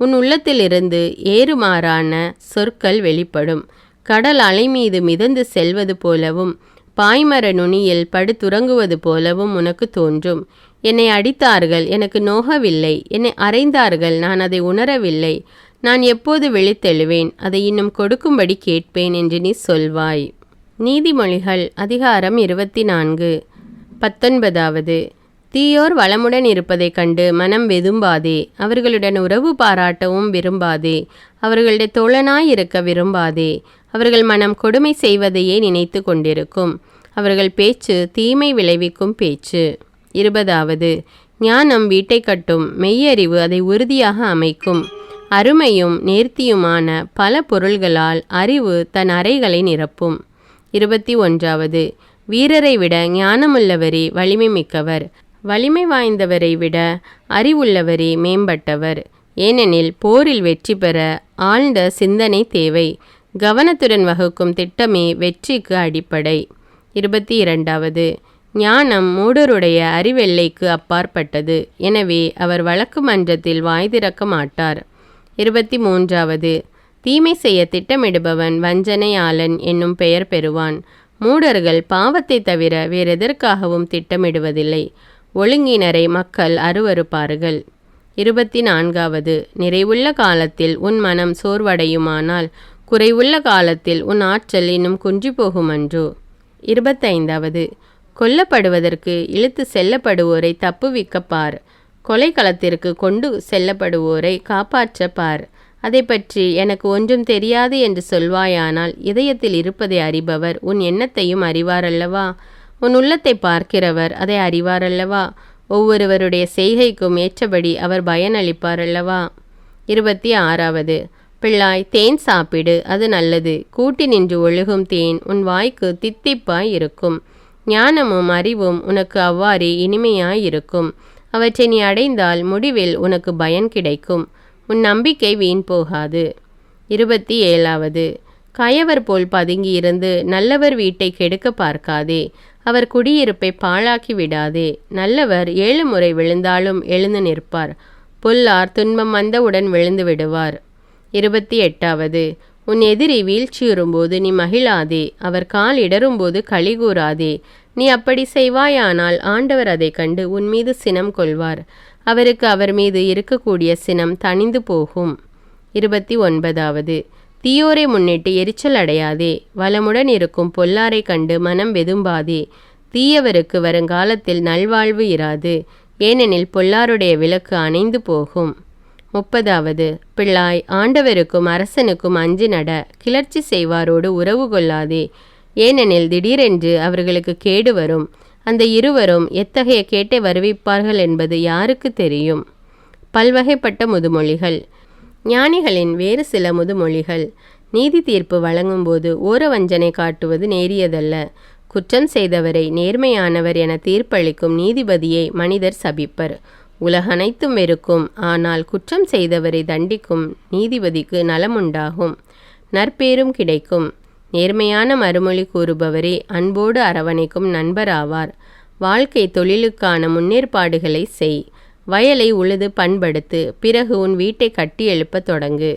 உன் உள்ளத்திலிருந்து ஏறுமாறான சொற்கள் வெளிப்படும். கடல் அலை மீது மிதந்து செல்வது போலவும் பாய்மர நுனியில் படுத்துறங்குவது போலவும் உனக்கு தோன்றும். என்னை அடித்தார்கள், எனக்கு நோகவில்லை. என்னை அறைந்தார்கள், நான் அதை உணரவில்லை. நான் எப்போது விழித்தெழுவேன்? அதை இன்னும் கொடுக்கும்படி கேட்பேன் என்று நீ சொல்வாய். நீதிமொழிகள் அதிகாரம் 24. 19. தீயோர் வளமுடன் இருப்பதைக் கண்டு மனம் வெதும்பாதே. அவர்களுடன் உறவு பாராட்டவும் விரும்பாதே. அவர்களுடைய தோழனாயிருக்க விரும்பாதே. அவர்கள் மனம் கொடுமை செய்வதையே நினைத்து கொண்டிருக்கும். அவர்கள் பேச்சு தீமை விளைவிக்கும் பேச்சு. 20. ஞானம் வீட்டை கட்டும், மெய்யறிவு அதை உறுதியாக அமைக்கும். அருமையும் நேர்த்தியுமான பல பொருள்களால் அறிவு தன் அறைகளை நிரப்பும். 21. வீரரை விட ஞானமுள்ளவரே வலிமை மிக்கவர், வலிமை வாய்ந்தவரை விட அறிவுள்ளவரே மேம்பட்டவர். ஏனெனில் போரில் வெற்றி பெற ஆழ்ந்த சிந்தனை தேவை. கவனத்துடன் வகுக்கும் திட்டமே வெற்றிக்கு அடிப்படை. 22. ஞானம் மூடருடைய அறிவெல்லைக்கு அப்பாற்பட்டது, எனவே அவர் வழக்கு மன்றத்தில் வாய் திறக்க மாட்டார். 23. தீமை செய்ய திட்டமிடுபவன் வஞ்சனையாளன் என்னும் பெயர் பெறுவான். மூடர்கள் பாவத்தை தவிர வேறெதற்காகவும் திட்டமிடுவதில்லை. ஒழுங்கினரை மக்கள் அருவருப்பார்கள். 24. நிறைவுள்ள காலத்தில் உன் மனம் சோர்வடையுமானால் குறைவுள்ள காலத்தில் உன் ஆற்றல் இன்னும் குன்றி போகுமன்றோ. 25. கொல்லப்படுவதற்கு இழுத்து செல்லப்படுவோரை தப்புவிக்கப்பார். கொலைக்களத்திற்கு கொண்டு செல்லப்படுவோரை காப்பாற்றப்பார். அதை பற்றி எனக்கு ஒன்றும் தெரியாது என்று சொல்வாயானால் இதயத்தில் இருப்பதை அறிபவர் உன் எண்ணத்தையும் அறிவாரல்லவா? உன் உள்ளத்தை பார்க்கிறவர் அதை அறிவாரல்லவா? ஒவ்வொருவருடைய செய்கைக்கும் ஏற்றபடி அவர் பயனளிப்பாரல்லவா? 26. பிள்ளாய், தேன் சாப்பிடு, அது நல்லது. கூட்டி நின்று ஒழுகும் தேன் உன் வாய்க்கு தித்திப்பாய் இருக்கும். ஞானமும் அறிவும் உனக்கு அவ்வாறே இனிமையாயிருக்கும். அவற்றை நீ அடைந்தால் முடிவில் உனக்கு பயன் கிடைக்கும். உன் நம்பிக்கை வீண் போகாது. 27. கயவர் போல் பதுங்கியிருந்து நல்லவர் வீட்டை கெடுக்க பார்க்காதே. அவர் குடியிருப்பை பாழாக்கி விடாதே. நல்லவர் 7 முறை விழுந்தாலும் எழுந்து நிற்பார். பொல்லார் துன்பம் வந்தவுடன் விழுந்து விடுவார். 28. உன் எதிரி வீழ்ச்சியுறும்போது நீ மகிழாதே. அவர் கால் இடரும்போது களி கூறாதே. நீ அப்படி செய்வாயானால் ஆண்டவர் அதை கண்டு உன் மீது சினம் கொள்வார். அவருக்கு அவர் மீது இருக்கக்கூடிய சினம் தணிந்து போகும். 29. தீயோரை முன்னிட்டு எரிச்சல் அடையாதே. வளமுடன் இருக்கும் பொல்லாரை கண்டு மனம் வெதும்பாதே. தீயவருக்கு வருங்காலத்தில் நல்வாழ்வு இராது. ஏனெனில் பொல்லாருடைய விளக்கு அணைந்து போகும். 30. பிள்ளாய், ஆண்டவருக்கும் அரசனுக்கும் அஞ்சி நட. கிளர்ச்சி செய்வாரோடு உறவு கொள்ளாதே. ஏனெனில் திடீரென்று அவர்களுக்கு கேடு வரும். அந்த இருவரும் எத்தகைய கேட்டை வருவிப்பார்கள் என்பது யாருக்கு தெரியும்? பல்வகைப்பட்ட முதுமொழிகள். ஞானிகளின் வேறு சில முதுமொழிகள். நீதி தீர்ப்பு வழங்கும்போது ஓரவஞ்சனை காட்டுவது நேரியதல்ல. குற்றம் செய்தவரை நேர்மையானவர் என தீர்ப்பளிக்கும் நீதிபதியை மனிதர் சபிப்பர். உலகனைத்தும் வெறுக்கும், ஆனால் குற்றம் செய்தவரை தண்டிக்கும் நீதிபதிக்கு நலமுண்டாகும், நற்பேரும் கிடைக்கும். நேர்மையான மறுமொழி கூறுபவரே அன்போடு அரவணைக்கும் நண்பராவார். வாழ்க்கை தொழிலுக்கான முன்னேற்பாடுகளை செய். வயலை உழுது பண்படுத்து. பிறகு உன் வீட்டை கட்டி எழுப்ப தொடங்கு.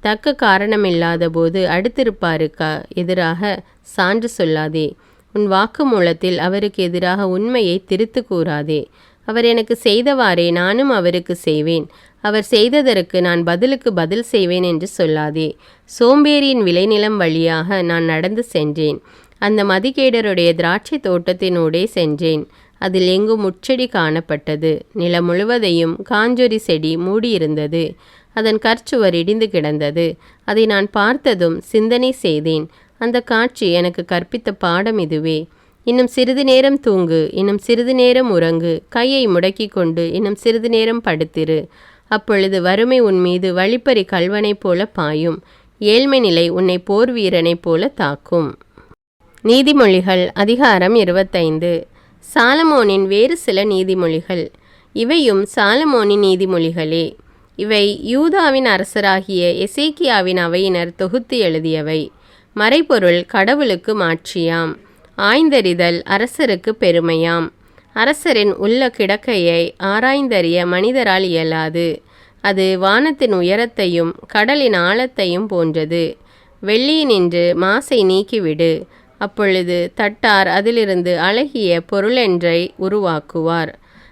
தக்க காரணமில்லாத போது அடுத்திருப்பாருக்கு எதிராக சான்று சொல்லாதே. உன் வாக்குமூலத்தில் அவருக்கு எதிராக உண்மையை திரித்து கூறாதே. அவர் எனக்கு செய்தவாறே நானும் அவருக்கு செய்வேன். அவர் செய்ததற்கு நான் பதிலுக்கு பதில் செய்வேன் என்று சொல்லாதே. சோம்பேறியின் விளைநிலம் வழியாக நான் நடந்து சென்றேன். அந்த மதிகேடருடைய திராட்சை தோட்டத்தினூடே சென்றேன். அதில் எங்கும் முட்செடி காணப்பட்டது. நிலம் முழுவதையும் காஞ்சொரி செடி மூடியிருந்தது. அதன் கற்சுவர் இடிந்து கிடந்தது. அதை நான் பார்த்ததும் சிந்தனை செய்தேன். அந்த காட்சி எனக்கு கற்பித்த பாடம் இதுவே. இன்னும் சிறிது நேரம் தூங்கு, இன்னும் சிறிது நேரம் உறங்கு. கையை முடக்கி கொண்டு இன்னும் சிறிது நேரம் படுத்திரு. அப்பொழுது வறுமை உன் மீது வழிப்பறி கல்வனைப் போல பாயும். ஏழ்மை நிலை உன்னை போர் வீரனைப் போல தாக்கும். நீதிமொழிகள் அதிகாரம் 25. சாலமோனின் வேறு சில நீதிமொழிகள். இவையும் சாலமோனின் நீதிமொழிகளே. இவை யூதாவின் அரசராகிய எசேக்கியாவின் அவையினர் தொகுத்து எழுதியவை. மறைபொருள் கடவுளுக்கு மாட்சியாம். ஆய்ந்தறிதல் அரசருக்கு பெருமையாம். அரசரின் உள்ள கிடக்கையை ஆராய்ந்தறிய மனிதரால் இயலாது. அது வானத்தின் உயரத்தையும் கடலின் ஆழத்தையும் போன்றது. வெள்ளியினின்று மாசை நீக்கிவிடு. அப்பொழுது தட்டார் அதிலிருந்து அழகிய பொருளென்றை உருவாக்குவார்.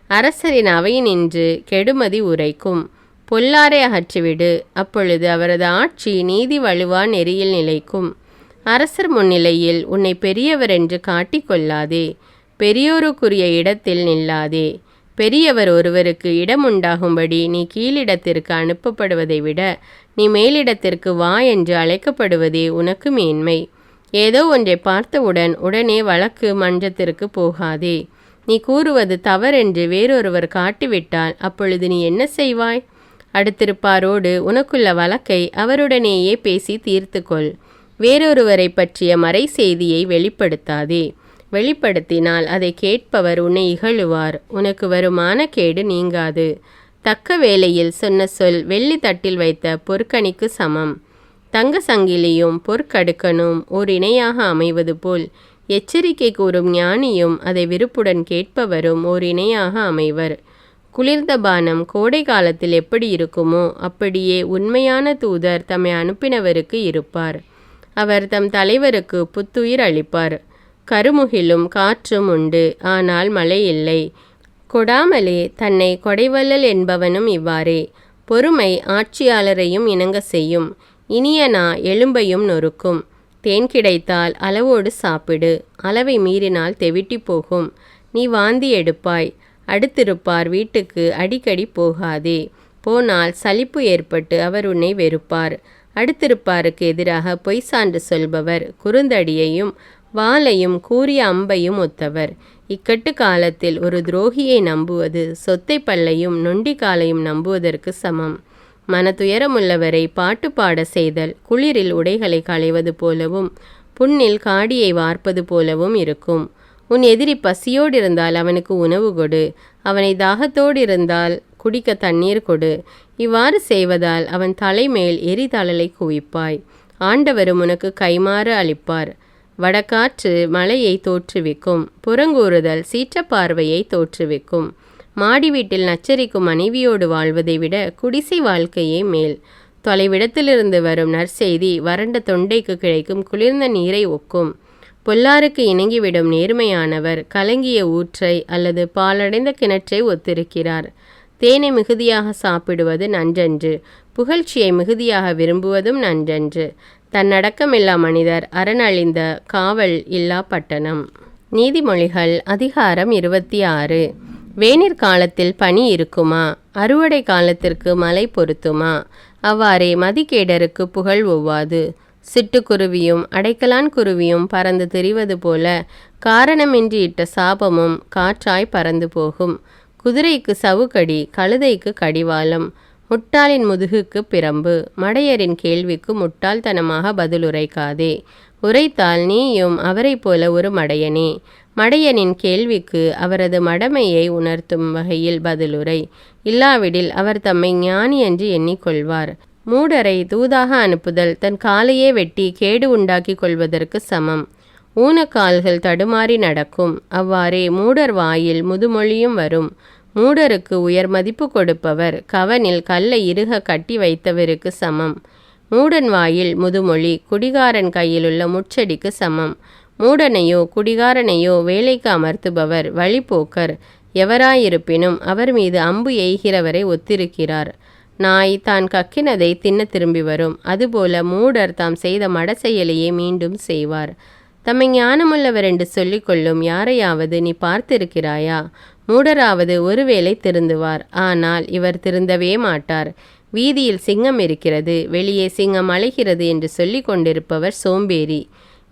அரசரின் அவையினின்று கெடுமதி உரைக்கும். பொல்லாரை அகற்றிவிடு, அப்பொழுது அவரது ஆட்சி நீதி வலுவா நெறியில் நிலைக்கும். அரசர் முன்னிலையில் உன்னை பெரியவர் என்று காட்டிக்கொள்ளாதே, பெரியோருக்குரிய இடத்தில் நில்லாதே. பெரியவர் ஒருவருக்கு இடம் உண்டாகும்படி நீ கீழிடத்திற்கு அனுப்பப்படுவதை விட நீ மேலிடத்திற்கு வா என்று அழைக்கப்படுவதே உனக்கு மேன்மை. ஏதோ ஒன்றை பார்த்தவுடன் உடனே வழக்கு மன்றத்திற்கு போகாதே. நீ கூறுவது தவறென்று வேறொருவர் காட்டிவிட்டால் அப்பொழுது நீ என்ன செய்வாய்? அடுத்திருப்பாரோடு உனக்குள்ள வழக்கை அவருடனேயே பேசி தீர்த்துக்கொள். வேறொருவரை பற்றிய மறை செய்தியை வெளிப்படுத்தாதே. வெளிப்படுத்தினால் அதை கேட்பவர் உன்னை இகழுவார், உனக்கு வருமான கேடு நீங்காது. தக்க வேளையில் சொன்ன சொல் வெள்ளி தட்டில் வைத்த பொற்கணிக்கு சமம். தங்க சங்கிலியும் பொற்கடுக்கனும் ஓர் இணையாக அமைவது போல் எச்சரிக்கை கூறும் ஞானியும் அதை விருப்புடன் கேட்பவரும் ஓர் இணையாக அமைவர். குளிர்ந்த பானம் கோடை காலத்தில் எப்படி இருக்குமோ அப்படியே உண்மையான தூதர் தம்மை அனுப்பினவருக்கு இருப்பார். அவர் தம் தலைவருக்கு புத்துயிர் அளிப்பார். கருமுகிலும் காற்றும் உண்டு, ஆனால் மழை இல்லை. கொடாமலே தன்னை கொடைவள்ளல் என்பவனும் இவ்வாறே. பொறுமை ஆட்சியாளரையும் இணங்க செய்யும். இனிய நா எலும்பையும் நொறுக்கும். தேன் கிடைத்தால் அளவோடு சாப்பிடு, அளவை மீறினால் தெவிட்டி போகும். நீ வாந்தி எடுப்பாய். அடுத்திருப்பார் வீட்டுக்கு அடிக்கடி போகாதே, போனால் சலிப்பு ஏற்பட்டு அவர் உன்னை வெறுப்பார். அடுத்திருப்பாருக்கு எதிராக பொய் சான்று சொல்பவர் குறுந்தடியையும் வாளையும் கூறிய அம்பையும் ஒத்தவர். இக்கட்டு காலத்தில் ஒரு துரோகியை நம்புவது சொத்தை பல்லையும் நொண்டிக்காலையும் நம்புவதற்கு சமம். மனதுயரமுள்ளவரை பாட்டு பாட செய்தல் குளிரில் உடைகளை களைவது போலவும் புண்ணில் காடியை வார்ப்பது போலவும் இருக்கும். உன் எதிரி பசியோடு இருந்தால் அவனுக்கு உணவு கொடு, அவனை தாகத்தோடு இருந்தால் குடிக்க தண்ணீர் கொடு. இவ்வாறு செய்வதால் அவன் தலைமேல் எரிதழலை குவிப்பாய். ஆண்டவரும் உனக்கு கைமாறு அளிப்பார். வடகாற்று மழையை தோற்றுவிக்கும், புறங்கூறுதல் சீற்றப்பார்வையை தோற்றுவிக்கும். மாடி வீட்டில் நச்சரிக்கும் மனைவியோடு வாழ்வதை விட குடிசை வாழ்க்கையே மேல். தொலைவிடத்திலிருந்து வரும் நற்செய்தி வறண்ட தொண்டைக்கு கிடைக்கும் குளிர்ந்த நீரை ஒக்கும். பொல்லாருக்கு இணங்கிவிடும் நேர்மையானவர் கலங்கிய ஊற்றை அல்லது பாலடைந்த கிணற்றை ஒத்திருக்கிறார். தேனை மிகுதியாக சாப்பிடுவது நன்றன்று, புகழ்ச்சியை மிகுதியாக விரும்புவதும் நன்றன்று. தன்னடக்கமில்லா மனிதர் அரணழிந்த காவல் இல்லா பட்டணம். நீதிமொழிகள் அதிகாரம் 26. வேனிற் காலத்தில் பனி இருக்குமா? அறுவடை காலத்திற்கு மழை பொருத்துமா? அவ்வாறே மதிகேடருக்கு புகழ் ஒவ்வாது. சிட்டுக்குருவியும் அடைக்கலான் குருவியும் பறந்து திரிவது போல காரணமின்றி இட்ட சாபமும் காற்றாய் பறந்து போகும். குதிரைக்கு சவுக்கடி, கழுதைக்கு கடிவாளம், முட்டாளின் முதுகுக்கு பிரம்பு. மடையரின் கேள்விக்கு முட்டாள்தனமாக பதிலுரைக்காதே, உரைத்தால் நீயும் அவரை போல ஒரு மடையனே. மடையனின் கேள்விக்கு அவரது மடமையை உணர்த்தும் வகையில் பதிலுரை, இல்லாவிடில் அவர் தம்மை ஞானி என்று எண்ணிக்கொள்வார். மூடரை தூதாக அனுப்புதல் தன் காலையே வெட்டி கேடு உண்டாக்கி கொள்வதற்கு சமம். ஊனக்கால்கள் தடுமாறி நடக்கும், அவ்வாறே மூடர் வாயில் முதுமொழியும் வரும். மூடருக்கு உயர் மதிப்பு கொடுப்பவர் கவனில் கல்லை இறுக கட்டி வைத்தவருக்கு சமம். மூடன் வாயில் முதுமொழி குடிகாரன் கையிலுள்ள முச்சடிக்கு சமம். மூடனையோ குடிகாரனையோ வேலைக்கு அமர்த்துபவர் வழிபோக்கர். எவராயிருப்பினும் அவர் மீது அம்பு எய்கிறவரை ஒத்திருக்கிறார். நாய் தான் கக்கினதை தின்ன திரும்பி வரும், அதுபோல மூடர் தாம் செய்த மட செயலையே மீண்டும் செய்வார். தம்மை ஞானமுள்ளவர் என்று சொல்லிக்கொள்ளும் யாரையாவது நீ பார்த்திருக்கிறாயா? மூடராவது ஒருவேளை திருந்துவார், ஆனால் இவர் திருந்தவே மாட்டார். வீதியில் சிங்கம் இருக்கிறது, வெளியே சிங்கம் அலைகிறது என்று சொல்லி கொண்டிருப்பவர் சோம்பேறி.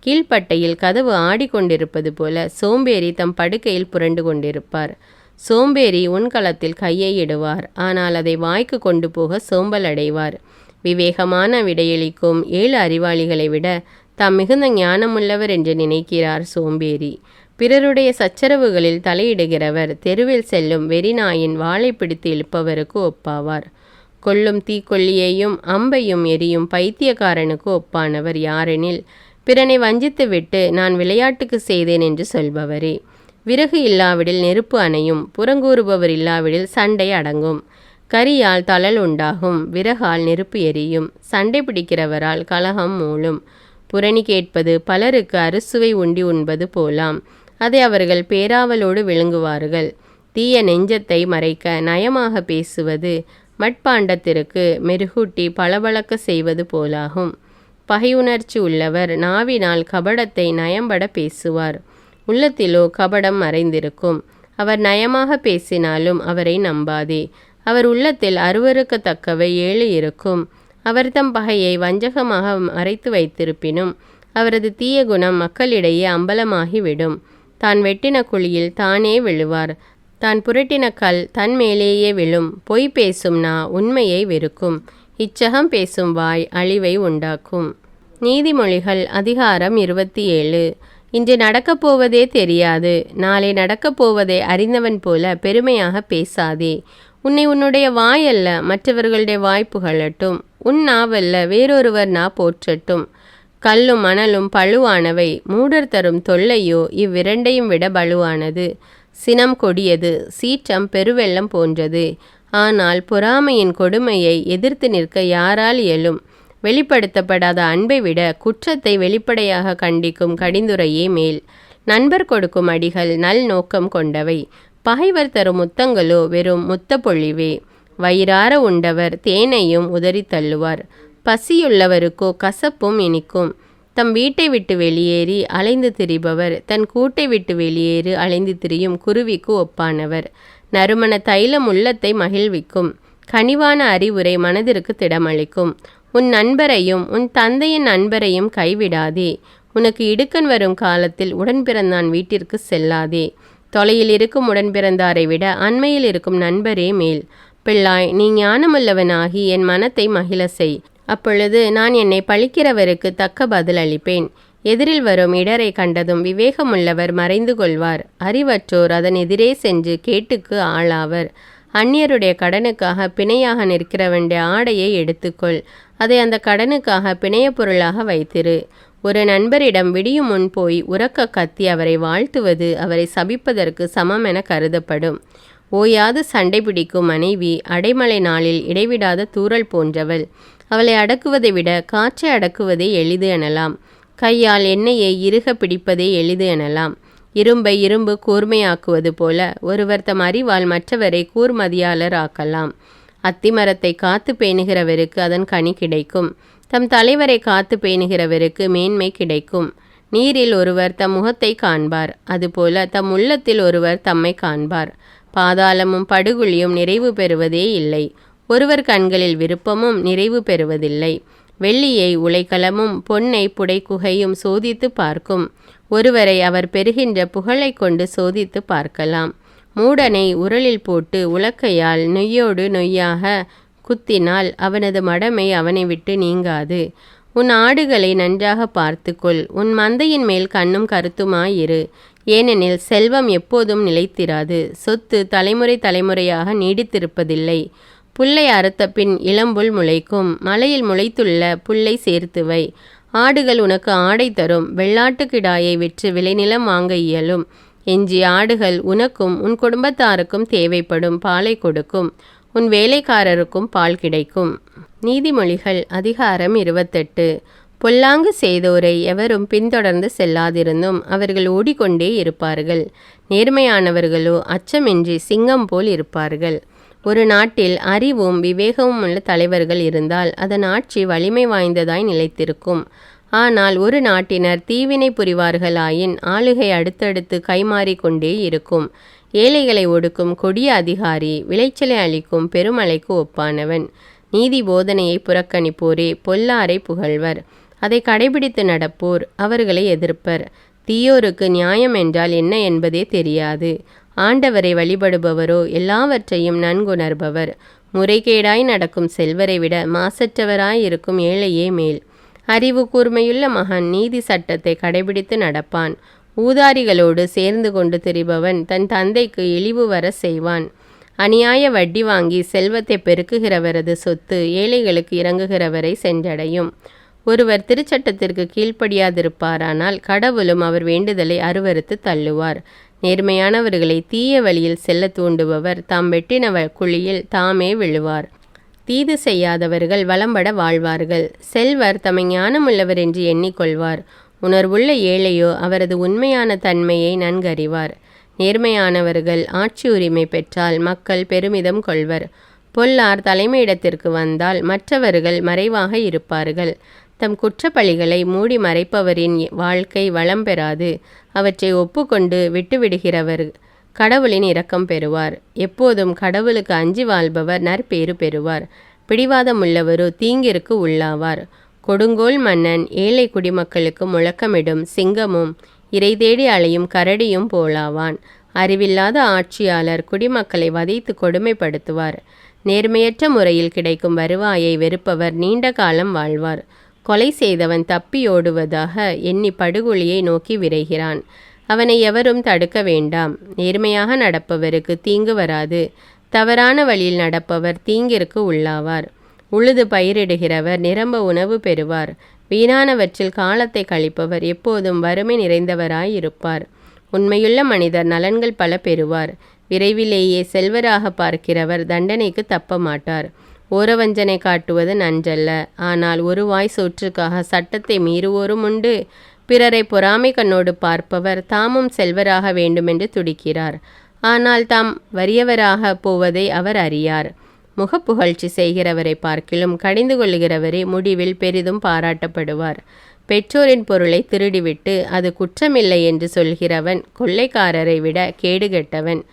கீழ்ப்பட்டையில் கதவு ஆடிக்கொண்டிருப்பது போல சோம்பேறி தம் படுக்கையில் புரண்டு கொண்டிருப்பார். சோம்பேறி உன்களத்தில் கையை இடுவார், ஆனால் அதை வாய்க்கு கொண்டு போக சோம்பல் அடைவார். விவேகமான விடையளிக்கும் 7 அறிவாளிகளை விட தாம் மிகுந்த ஞானமுள்ளவர் என்று நினைக்கிறார் சோம்பேறி. பிறருடைய சச்சரவுகளில் தலையிடுகிறவர் தெருவில் செல்லும் வெறிநாயின் வாளை பிடித்து இழுப்பவருக்கு ஒப்பாவார். கொல்லும் தீக்கொல்லியையும் அம்பையும் எரியும் பைத்தியக்காரனுக்கு ஒப்பானவர் யாரெனில் பிறனை வஞ்சித்துவிட்டு நான் விளையாட்டுக்கு செய்தேன் என்று சொல்பவரே. விறகு இல்லாவிடில் நெருப்பு அணையும், புறங்கூறுபவர் இல்லாவிடில் சண்டை அடங்கும். கரியால் தழல் உண்டாகும், விறகால் நெருப்பு எரியும். சண்டை பிடிக்கிறவரால் கலகம் மூளும். புரணி கேட்பது பலருக்கு அறுசுவை உண்டி உண்பது போலாம், அதை அவர்கள் பேராவலோடு விழுங்குவார்கள். தீய நெஞ்சத்தை மறைக்க நயமாக பேசுவது மட்பாண்டத்திற்கு மெருகூட்டி பளபளக்க செய்வது போலாகும். பகையுணர்ச்சி உள்ளவர் நாவினால் கபடத்தை நயம்பட பேசுவார். உள்ளத்திலோ கபடம் மறைந்திருக்கும். அவர் நயமாக பேசினாலும் அவரை நம்பாதே. அவர் உள்ளத்தில் அருவருக்கத்தக்கவை 7 இருக்கும். அவர் தம் பகையை வஞ்சகமாக மறைத்து வைத்திருப்பினும் அவரது தீய குணம் மக்களிடையே அம்பலமாகிவிடும். தான் வெட்டின குழியில் தானே விழுவார். தான் புரட்டின கல் தன் மேலேயே விழும். பொய் பேசும் நா உண்மையை வெறுக்கும். இச்சகம் பேசும் வாய் அழிவை உண்டாக்கும். நீதிமொழிகள் அதிகாரம் 27. இன்று நடக்கப் போவதே தெரியாது. நாளை நடக்கப் போவதை அறிந்தவன் போல பெருமையாக பேசாதே. உன்னை உன்னுடைய வாயல்ல மற்றவர்களுடைய வாய் புகழட்டும். உன் நாவல்ல வேறொருவர் நா போற்றட்டும். கல்லும் மணலும் பழுவானவை. மூடர் தரும் தொல்லையோ இவ்விரண்டையும் விட பலுவானது. சினம் கொடியது, சீற்றம் பெருவெள்ளம் போன்றது. ஆனால் பொறாமையின் கொடுமையை எதிர்த்து நிற்க யாரால் இயலும்? வெளிப்படுத்தப்படாத அன்பை விட குற்றத்தை வெளிப்படையாக கண்டிக்கும் கடிந்துரையே மேல். நண்பர் கொடுக்கும் அடிகள் நல் நோக்கம் கொண்டவை. பகைவர் தரும் முத்தங்களோ வெறும் முத்த பொழிவே. வயிறார உண்டவர் தேனையும் உதறி தள்ளுவார். பசியுள்ளவருக்கோ கசப்பும் இனிக்கும். தம் வீட்டை விட்டு வெளியேறி அலைந்து திரிபவர் தன் கூட்டை விட்டு வெளியேறி அலைந்து திரியும் குருவிக்கு ஒப்பானவர். நறுமண தைலம் உள்ளத்தை மகிழ்விக்கும். கனிவான அறிவுரை மனதிற்கு திடமளிக்கும். உன் நண்பரையும் உன் தந்தையின் நண்பரையும் கைவிடாதே. உனக்கு இடுக்கண் வரும் காலத்தில் உடன்பிறந்தான் வீட்டிற்கு செல்லாதே. தொலையில் இருக்கும் உடன்பிறந்தாரை விட அண்மையில் இருக்கும் நண்பரே மேல். பிள்ளாய், நீ ஞானமுள்ளவனாகி என் மனத்தை மகிழ செய். அப்பொழுது நான் என்னை பழிக்கிறவருக்கு தக்க பதில் அளிப்பேன். எதிரில் வரும் இடரை கண்டதும் விவேகமுள்ளவர் மறைந்து கொள்வார். அறிவற்றோர் அதன் எதிரே சென்று கேட்டுக்கு ஆளாவர். அந்நியருடைய கடனுக்காக பிணையாக நிற்கிறவனுடைய ஆடையை எடுத்துக்கொள். அதை அந்த கடனுக்காக பிணைய பொருளாக வைத்திரு. ஒரு நண்பரிடம் விடியும் முன் போய் உரக்க கத்தி அவரை வாழ்த்துவது அவரை சபிப்பதற்கு சமம் என கருதப்படும். ஓயாது சண்டை பிடிக்கும் மனைவி அடைமழை நாளில் இடைவிடாத தூறல் போன்றவள். அவளை அடக்குவதை விட காற்றை அடக்குவதே எளிது எனலாம். கையால் எண்ணெயை இறுக பிடிப்பதே எளிது எனலாம். இரும்பை இரும்பு கூர்மையாக்குவது போல ஒருவர் தம் அறிவால் மற்றவரை கூர்மதியாளர் ஆக்கலாம். அத்திமரத்தை காத்து பேணுகிறவருக்கு அதன் கனி கிடைக்கும். தம் தலைவரை காத்து பேணுகிறவருக்கு மேன்மை கிடைக்கும். நீரில் ஒருவர் தம் முகத்தை காண்பார். அதுபோல தம் உள்ளத்தில் ஒருவர் தம்மை காண்பார். பாதாளமும் படுகுழியும் நிறைவு பெறுவதே இல்லை. ஒருவர் கண்களில் விருப்பமும் நிறைவு பெறுவதில்லை. வெள்ளியை உலைக்களமும் பொன்னை புடைக்குகையும் சோதித்து பார்க்கும். ஒருவரை அவர் பெறுகின்ற புகழை கொண்டு சோதித்து பார்க்கலாம். மூடனை உரலில் போட்டு உலக்கையால் நொய்யோடு நொய்யாக குத்தினால் அவனது மடமை அவனை விட்டு நீங்காது. உன் ஆடுகளை நன்றாக பார்த்துக்கொள். உன் மந்தையின் மேல் கண்ணும் கருத்துமாயிரு. ஏனெனில் செல்வம் எப்போதும் நிலைத்திராது. சொத்து தலைமுறை தலைமுறையாக நீடித்திருப்பதில்லை. புல்லை அறுத்த பின் இளம்புல் முளைக்கும். மலையில் முளைத்துள்ள புல்லை சேர்த்துவை. ஆடுகள் உனக்கு ஆடை தரும். வெள்ளாட்டு கிடாயை விற்று விளைநிலம் வாங்க இயலும். எஞ்சிய ஆடுகள் உனக்கும் உன் குடும்பத்தாருக்கும் தேவைப்படும் பாலை கொடுக்கும். உன் வேலைக்காரருக்கும் பால் கிடைக்கும். நீதிமொழிகள் அதிகாரம் 28. பொல்லாங்கு செய்தோரை எவரும் பின்தொடர்ந்து செல்லாதிருந்தும் அவர்கள் ஓடிக்கொண்டே இருப்பார்கள். நேர்மையானவர்களோ அச்சமின்றி சிங்கம் போல் இருப்பார்கள். ஒரு நாட்டில் அறிவும் விவேகமும் உள்ள தலைவர்கள் இருந்தால் அதன் ஆட்சி வலிமை வாய்ந்ததாய் நிலைத்திருக்கும். ஆனால் ஒரு நாட்டினர் தீவினை புரிவார்களாயின் ஆளுகை அடுத்தடுத்து கைமாறிக்கொண்டே இருக்கும். ஏழைகளை ஒடுக்கும் கொடிய அதிகாரி விளைச்சலை அளிக்கும் பெருமழைக்கு ஒப்பானவன். நீதி போதனையை புறக்கணிப்போரே பொல்லாரை புகழ்வர். அதை கடைபிடித்து நடப்போர் அவர்களை எதிர்ப்பர். தீயோருக்கு நியாயம் என்றால் என்ன என்பதே தெரியாது. ஆண்டவரை வழிபடுபவரோ எல்லாவற்றையும் நன்குணர்பவர். முறைகேடாய் நடக்கும் செல்வரை விட மாசற்றவராய் இருக்கும் ஏழையே மேல். அறிவு கூர்மையுள்ள மகன் நீதி சட்டத்தை கடைபிடித்து நடப்பான். ஊதாரிகளோடு சேர்ந்து கொண்டு திரிபவன் தன் தந்தைக்கு இழிவு வர செய்வான். அநியாய வட்டி வாங்கி செல்வத்தை பெருக்குகிறவரது சொத்து ஏழைகளுக்கு இறங்குகிறவரை சென்றடையும். ஒருவர் திருச்சட்டத்திற்கு கீழ்ப்படியாதிருப்பாரானால் கடவுளும் அவர் வேண்டுதலை அருவருத்து தள்ளுவார். நேர்மையானவர்களை தீய வழியில் செல்ல தூண்டுபவர் தாம் வெட்டின குழியில் தாமே விழுவார். தீது செய்யாதவர்கள் வளம்பட வாழ்வார்கள். செல்வர் தம்மை ஞானமுள்ளவர் என்று எண்ணிக்கொள்வார். உணர்வுள்ள ஏழையோ அவரது உண்மையான தன்மையை நன்கறிவார். நேர்மையானவர்கள் ஆட்சி உரிமை பெற்றால் மக்கள் பெருமிதம் கொள்வர். பொல்லார் தலைமையிடத்திற்கு வந்தால் மற்றவர்கள் மறைவாக இருப்பார்கள். தம் குற்றப்பழிகளை மூடி மறைப்பவரின் வாழ்க்கை வளம் பெறாது. அவற்றை ஒப்புக்கொண்டு விட்டுவிடுகிறவர் கடவுளின் இரக்கம் பெறுவார். எப்போதும் கடவுளுக்கு அஞ்சி வாழ்பவர் நற்பேறு பெறுவார். பிடிவாதமுள்ளவரோ தீங்கிற்கு உள்ளாவார். கொடுங்கோல் மன்னன் ஏழை குடிமக்களுக்கு முழக்கமிடும் சிங்கமும் இறை தேடி அலையும் கரடியும் போலாவான். அறிவில்லாத ஆட்சியாளர் குடிமக்களை வதைத்து கொடுமைப்படுத்துவார். நேர்மையற்ற முறையில் கிடைக்கும் வருவாயை வெறுப்பவர் நீண்ட காலம் வாழ்வார். கொலை செய்தவன் தப்பியோடுவதாக எண்ணி படுகொலியை நோக்கி விரைகிறான். அவனை எவரும் தடுக்க வேண்டாம். நேர்மையாக நடப்பவருக்கு தீங்கு வராது. தவறான வழியில் நடப்பவர் தீங்கிற்கு உள்ளாவார். உழுது பயிரிடுகிறவர் நிரம்ப உணவு பெறுவார். வீணானவற்றில் காலத்தை கழிப்பவர் எப்போதும் வறுமை நிறைந்தவராயிருப்பார். உண்மையுள்ள மனிதர் நலன்கள் பல பெறுவார். விரைவிலேயே செல்வராக பார்க்கிறவர் தண்டனைக்கு தப்ப மாட்டார். ஓரவஞ்சனை காட்டுவது நன்றல்ல. ஆனால் ஒரு வாய் சோற்றுக்காக சட்டத்தை மீறுவோரும் உண்டு. பிறரை பொறாமை கண்ணோடு பார்ப்பவர் தாமும் செல்வராக வேண்டுமென்று துடிக்கிறார். ஆனால் தாம் வறியவராக போவதை அவர் அறியார். முகப்புகழ்ச்சி செய்கிறவரை பார்க்கிலும் கடிந்து கொள்கிறவரே முடிவில் பெரிதும் பாராட்டப்படுவார். பெற்றோரின் பொருளை திருடிவிட்டு அது குற்றமில்லை என்று சொல்கிறவன் கொள்ளைக்காரரை விட கேடுகெட்டவன்.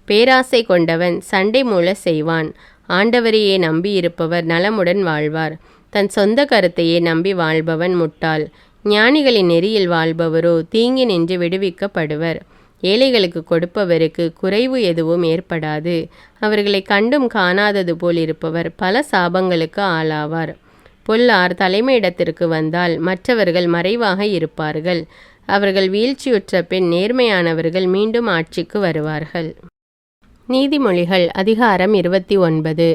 பேராசை கொண்டவன் சண்டை மூல செய்வான். ஆண்டவரையே நம்பியிருப்பவர் நலமுடன் வாழ்வார். தன் சொந்த கருத்தையே நம்பி வாழ்பவன் முட்டாள். ஞானிகளின் நெறியில் வாழ்பவரோ தீங்கி நின்று விடுவிக்கப்படுவர். ஏழைகளுக்கு கொடுப்பவருக்கு குறைவு எதுவும் ஏற்படாது. அவர்களை கண்டும் காணாதது போல் இருப்பவர் பல சாபங்களுக்கு ஆளாவார். பொல்லார் தலைமையிடத்திற்கு வந்தால் மற்றவர்கள் மறைவாக இருப்பார்கள். அவர்கள் வீழ்ச்சியுற்ற பின் நேர்மையானவர்கள் மீண்டும் ஆட்சிக்கு வருவார்கள். நீதிமொழிகள் அதிகாரம் 29.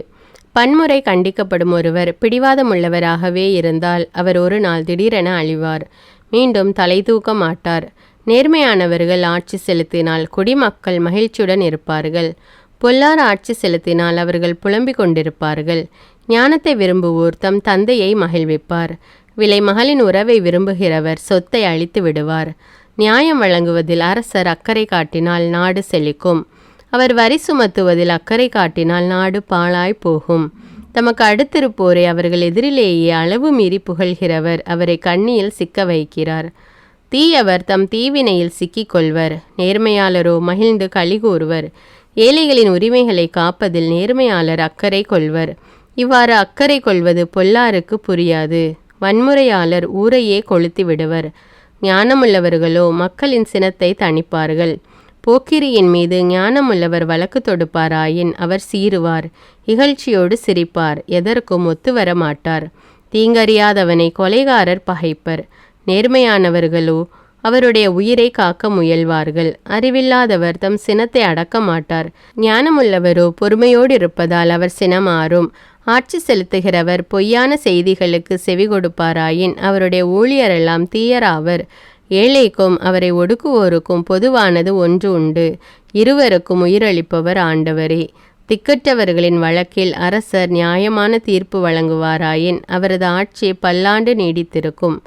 பன்முறை கண்டிக்கப்படும் ஒருவர் பிடிவாதமுள்ளவராகவே இருந்தால் அவர் ஒரு நாள் திடீரென அழிவார். மீண்டும் தலை தூக்க மாட்டார். நேர்மையானவர்கள் ஆட்சி செலுத்தினால் குடிமக்கள் மகிழ்ச்சியுடன் இருப்பார்கள். பொல்லார் ஆட்சி செலுத்தினால் அவர்கள் புலம்பிக் கொண்டிருப்பார்கள். ஞானத்தை விரும்புவோர் தம் தந்தையை மகிழ்விப்பார். விலை மகளின் உறவை விரும்புகிறவர் சொத்தை அழித்து விடுவார். நியாயம் வழங்குவதில் அரசர் அக்கறை காட்டினால் நாடு செழிக்கும். அவர் வரி சுமத்துவதில் அக்கறை காட்டினால் நாடு பாழாய் போகும். தமக்கு அடுத்திருப்போரை அவர்கள் எதிரிலேயே அளவு மீறி புகழ்கிறவர் அவரை கண்ணியில் சிக்க வைக்கிறார். தீயவர் தம் தீவினையில் சிக்கிக் கொள்வர். நேர்மையாளரோ மகிழ்ந்து களி கூறுவர். ஏழைகளின் உரிமைகளை காப்பதில் நேர்மையாளர் அக்கறை கொள்வர். இவ்வாறு அக்கறை கொள்வது பொல்லாருக்கு புரியாது. வன்முறையாளர் ஊரையே கொளுத்தி விடுவர். ஞானமுள்ளவர்களோ மக்களின் சினத்தை தணிப்பார்கள். போக்கிரியின் மீது ஞானமுள்ளவர் வழக்கு தொடுப்பாராயின் அவர் சீறுவார். இகழ்ச்சியோடு சிரிப்பார். எதற்கும் ஒத்துவர மாட்டார். தீங்கறியாதவனை கொலைகாரர் பகைப்பர். நேர்மையானவர்களோ அவருடைய உயிரை காக்க முயல்வார்கள். அறிவில்லாதவர் தம் சினத்தை அடக்க மாட்டார். ஞானமுள்ளவரோ பொறுமையோடு இருப்பதால் அவர் சினமாறும். ஆட்சி செலுத்துகிறவர் பொய்யான செய்திகளுக்கு செவி கொடுப்பாராயின் அவருடைய ஊழியரெல்லாம் தீயராவர். ஏழைக்கும் அவரை ஒடுக்குவோருக்கும் பொதுவானது ஒன்று உண்டு. இருவருக்கும் உயிரளிப்பவர் ஆண்டவரே. திக்கற்றவர்களின் வழக்கில் அரசர் நியாயமான தீர்ப்பு வழங்குவாராயின் அவரது ஆட்சி பல்லாண்டு நீடித்திருக்கும்.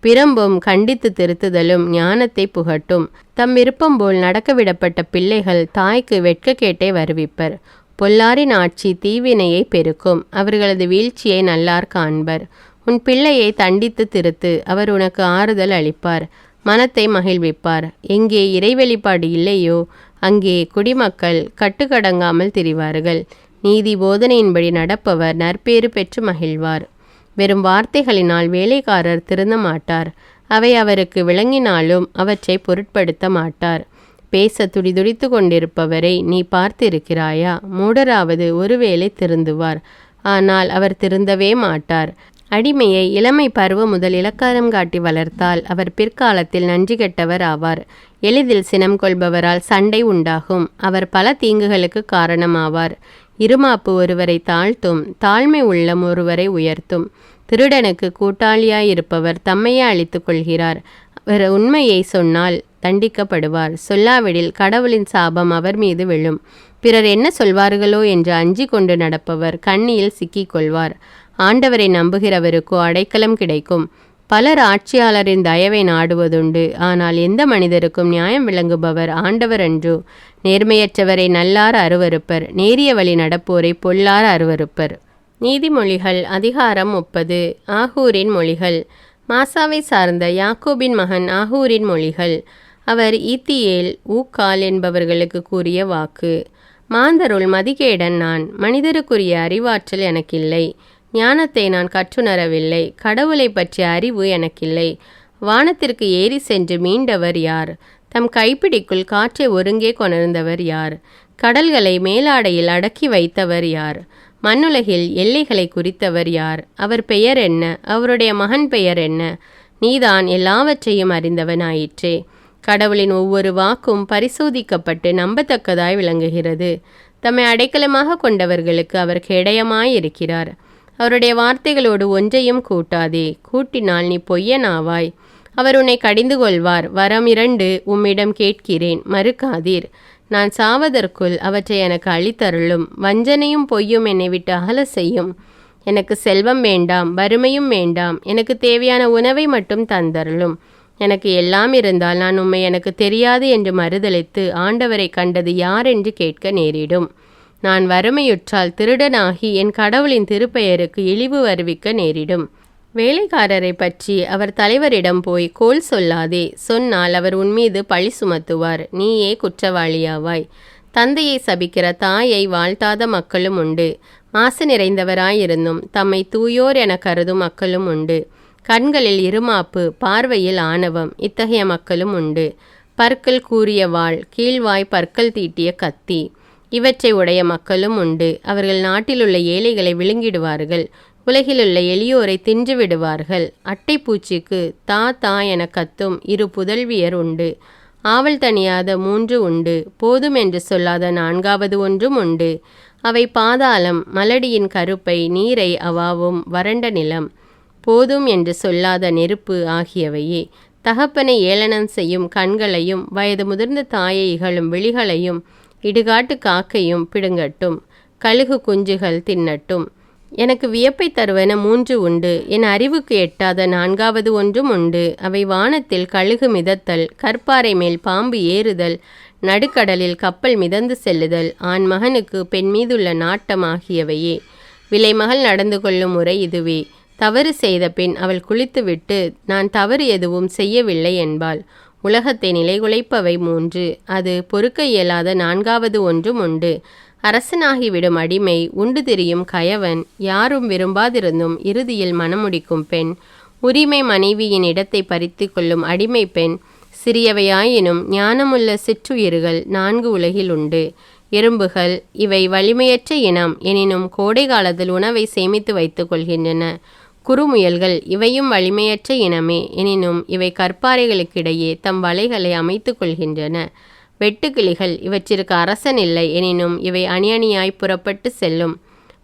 பிரம்பும் கண்டித்து திருத்துதலும் ஞானத்தை புகட்டும். தம் விருப்பம் போல் நடக்கவிடப்பட்ட பிள்ளைகள் தாய்க்கு வெட்கக்கேட்டை வருவிப்பர். பொல்லாரின் ஆட்சி தீவினையை பெருக்கும். அவர்களது வீழ்ச்சியை நல்லார் காண்பர். உன் பிள்ளையை தண்டித்து திருத்து. அவர் உனக்கு ஆறுதல் அளிப்பார். மனத்தை மகிழ்விப்பார். எங்கே இறை வெளிப்பாடு இல்லையோ அங்கே குடிமக்கள் கட்டுக்கடங்காமல் திரிவார்கள். நீதி போதனையின்படி நடப்பவர் நற்பேறு பெற்று மகிழ்வார். வெறும் வார்த்தைகளினால் வேலைக்காரர் திருந்த மாட்டார். அவை அவருக்கு விளங்கினாலும் அவற்றை பொருட்படுத்த மாட்டார். பேச துடிதுடித்து கொண்டிருப்பவரை நீ பார்த்திருக்கிறாயா? மூடராவது ஒருவேளை திருந்துவார். ஆனால் அவர் திருந்தவே மாட்டார். அடிமையை இளமை பருவம் முதல் இலக்காரம் காட்டி வளர்த்தால் அவர் பிற்காலத்தில் நன்றி கெட்டவர் ஆவார். எளிதில் சினம் கொள்பவரால் சண்டை உண்டாகும். அவர் பல தீங்குகளுக்கு காரணமாவார். இருமாப்பு ஒருவரை தாழ்த்தும். தாழ்மை உள்ளம் ஒருவரை உயர்த்தும். திருடனுக்கு கூட்டாளியாயிருப்பவர் தம்மையே அழித்து கொள்கிறார். அவர் உண்மையை சொன்னால் தண்டிக்கப்படுவார். சொல்லாவிடில் கடவுளின் சாபம் அவர் மீது விழும். பிறர் என்ன சொல்வார்களோ என்று அஞ்சி கொண்டு நடப்பவர் கண்ணியில் சிக்கிக் கொள்வார். ஆண்டவரை நம்புகிறவருக்கோ அடைக்கலம் கிடைக்கும். பலர் ஆட்சியாளரின் தயவை நாடுவதுண்டு. ஆனால் எந்த மனிதருக்கும் நியாயம் விளங்குபவர் ஆண்டவர் அன்றோ. நேர்மையற்றவரை நல்லார் அருவருப்பர், நேரிய வழி நடப்போரை பொல்லார் அருவருப்பர். நீதிமொழிகள் அதிகாரம் 30. ஆகூரின் மொழிகள். மாசாவை சார்ந்த யாக்கோபின் மகன் ஆகூரின் மொழிகள். அவர் ஈத்தியேல் ஊக்கால் என்பவர்களுக்கு கூறிய வாக்கு. மாந்தருள் மதிகேடன் நான், மனிதருக்குரிய அறிவாற்றல் எனக்கில்லை. ஞானத்தை நான் கற்றுணரவில்லை, கடவுளை பற்றிய அறிவு எனக்கில்லை. வானத்திற்கு ஏறி சென்று மீண்டவர் யார்? தம் கைப்பிடிக்குள் காற்றை ஒருங்கே கொணர்ந்தவர் யார்? கடல்களை மேலாடையில் அடக்கி வைத்தவர் யார்? மண்ணுலகில் எல்லைகளை குறித்தவர் யார்? அவர் பெயர் என்ன? அவருடைய மகன் பெயர் என்ன? நீதான் எல்லாவற்றையும் அறிந்தவனாயிற்றே. கடவுளின் ஒவ்வொரு வாக்கும் பரிசோதிக்கப்பட்டு நம்பத்தக்கதாய் விளங்குகிறது. தம்மை அடைக்கலமாக கொண்டவர்களுக்கு அவர் கேடயமாயிருக்கிறார். அவருடைய வார்த்தைகளோடு ஒன்றையும் கூட்டாதே, கூட்டினால் நீ பொய்யனாவாய். அவர் உன்னை கடிந்து கொள்வார். வரம் 2 உம்மிடம் கேட்கிறேன், மறுக்காதீர். நான் சாவதற்குள் அவற்றை எனக்கு அளித்தருளும். வஞ்சனையும் பொய்யும் என்னை விட்டு அகல செய்யும். எனக்கு செல்வம் வேண்டாம், வறுமையும் வேண்டாம். எனக்கு தேவையான உணவை மட்டும் தந்தருளும். எனக்கு எல்லாம் இருந்தால் நான் உம்மை எனக்கு தெரியாது என்று மறுதலித்து ஆண்டவரை கண்டது யார் என்று கேட்க நேரிடும். நான் வறுமையுற்றால் திருடனாகி என் கடவுளின் திருப்பெயருக்கு இழிவு வருவிக்க நேரிடும். வேலைக்காரரை பற்றி அவர் தலைவரிடம் போய் கோல் சொல்லாதே. சொன்னால் அவர் உன்மீது பழி சுமத்துவார், நீயே குற்றவாளியாவாய். தந்தையை சபிக்கிற தாயை வாழ்த்தாத மக்களும் உண்டு. மாசு நிறைந்தவராயிருந்தும் தம்மை தூயோர் என கருதும் மக்களும் உண்டு. கண்களில் இருமாப்பு, பார்வையில் ஆணவம், இத்தகைய மக்களும் உண்டு. பற்கள் கூரிய வாள், கீழ்வாய் பற்கள் தீட்டிய கத்தி, இவற்றை உடைய மக்களும் உண்டு. அவர்கள் நாட்டிலுள்ள ஏழைகளை விழுங்கிடுவார்கள், உலகிலுள்ள எளியோரை தின்று விடுவார்கள். அட்டை பூச்சிக்கு தா தா என கத்தும் 2 புதல்வியர் உண்டு. ஆவல் தணியாத 3 உண்டு, போதும் என்று சொல்லாத 4வது ஒன்றும் உண்டு. அவை பாதாளம், மலடியின் கருப்பை, நீரை அவாவும் வறண்ட நிலம், போதும் என்று சொல்லாத நெருப்பு ஆகியவையே. தகப்பனை ஏளனம் செய்யும் கண்களையும் வயது முதிர்ந்த தாயை இகழும் விழிகளையும் இடுகாட்டு காக்கையும் பிடுங்கட்டும், கழுகு குஞ்சுகள் தின்னட்டும். எனக்கு வியப்பை தருவன 3 உண்டு, என் அறிவுக்கு எட்டாத 4வது ஒன்றும் உண்டு. அவை வானத்தில் கழுகு மிதத்தல், கற்பாறை மேல் பாம்பு ஏறுதல், நடுக்கடலில் கப்பல் மிதந்து செல்லுதல், ஆண் மகனுக்கு பெண் மீதுள்ள நாட்டம் ஆகியவையே. விலைமகள் நடந்து கொள்ளும் முறை இதுவே. தவறு செய்த பின் அவள் குளித்துவிட்டு நான் தவறு எதுவும் செய்யவில்லை என்பாள். உலகத்தை நிலைகுலைப்பவை 3, அது பொறுக்க இயலாத 4வது ஒன்றும் உண்டு. அரசனாகிவிடும் அடிமை, உண்டு திரியும் கயவன், யாரும் விரும்பாதிருந்தும் இறுதியில் மணமுடிக்கும் பெண், உரிமை மனைவியின் இடத்தை பறித்து கொள்ளும் அடிமை பெண், சிறியவையாயினும் ஞானமுள்ள சிற்றுயிர்கள் 4 உலகில் உண்டு. எறும்புகள் இவை வலிமையற்ற இனம், எனினும் கோடை காலத்தில் உணவை சேமித்து வைத்துக் கொள்கின்றன. குறுமுயல்கள் இவையும் வலிமையற்ற இனமே, எனினும் இவை கற்பாறைகளுக்கிடையே தம் வலைகளை அமைத்து கொள்கின்றன. வெட்டுக்கிளிகள் இவற்றிற்கு அரசன் இல்லை, எனினும் இவை அணி அணியாய் புறப்பட்டு செல்லும்.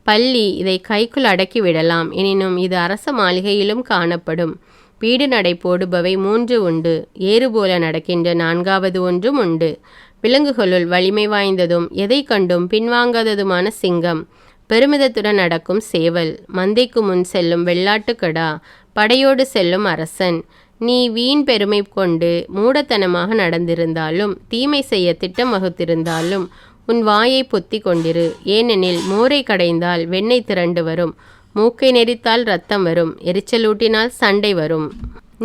பள்ளி இதை கைக்குள் அடக்கிவிடலாம், எனினும் இது அரச மாளிகையிலும் காணப்படும். வீடு நடை போடுபவை 3 உண்டு, ஏறு போல நடக்கின்ற 4வது ஒன்றும் உண்டு. விலங்குகளுள் வலிமை வாய்ந்ததும் எதை கண்டும் பின்வாங்காததுமான சிங்கம், பெருமிதத்துடன் நடக்கும் சேவல், மந்தைக்கு முன் செல்லும் வெள்ளாட்டுக்கடா, படையோடு செல்லும் அரசன். நீ வீண் பெருமை கொண்டு மூடத்தனமாக நடந்திருந்தாலும், தீமை செய்ய திட்டம் வகுத்திருந்தாலும் உன் வாயை பொத்தி கொண்டிரு. ஏனெனில் மோரை கடைந்தால் வெண்ணெய் திரண்டு வரும், மூக்கை நெரித்தால் இரத்தம் வரும், எரிச்சலூட்டினால் சண்டை வரும்.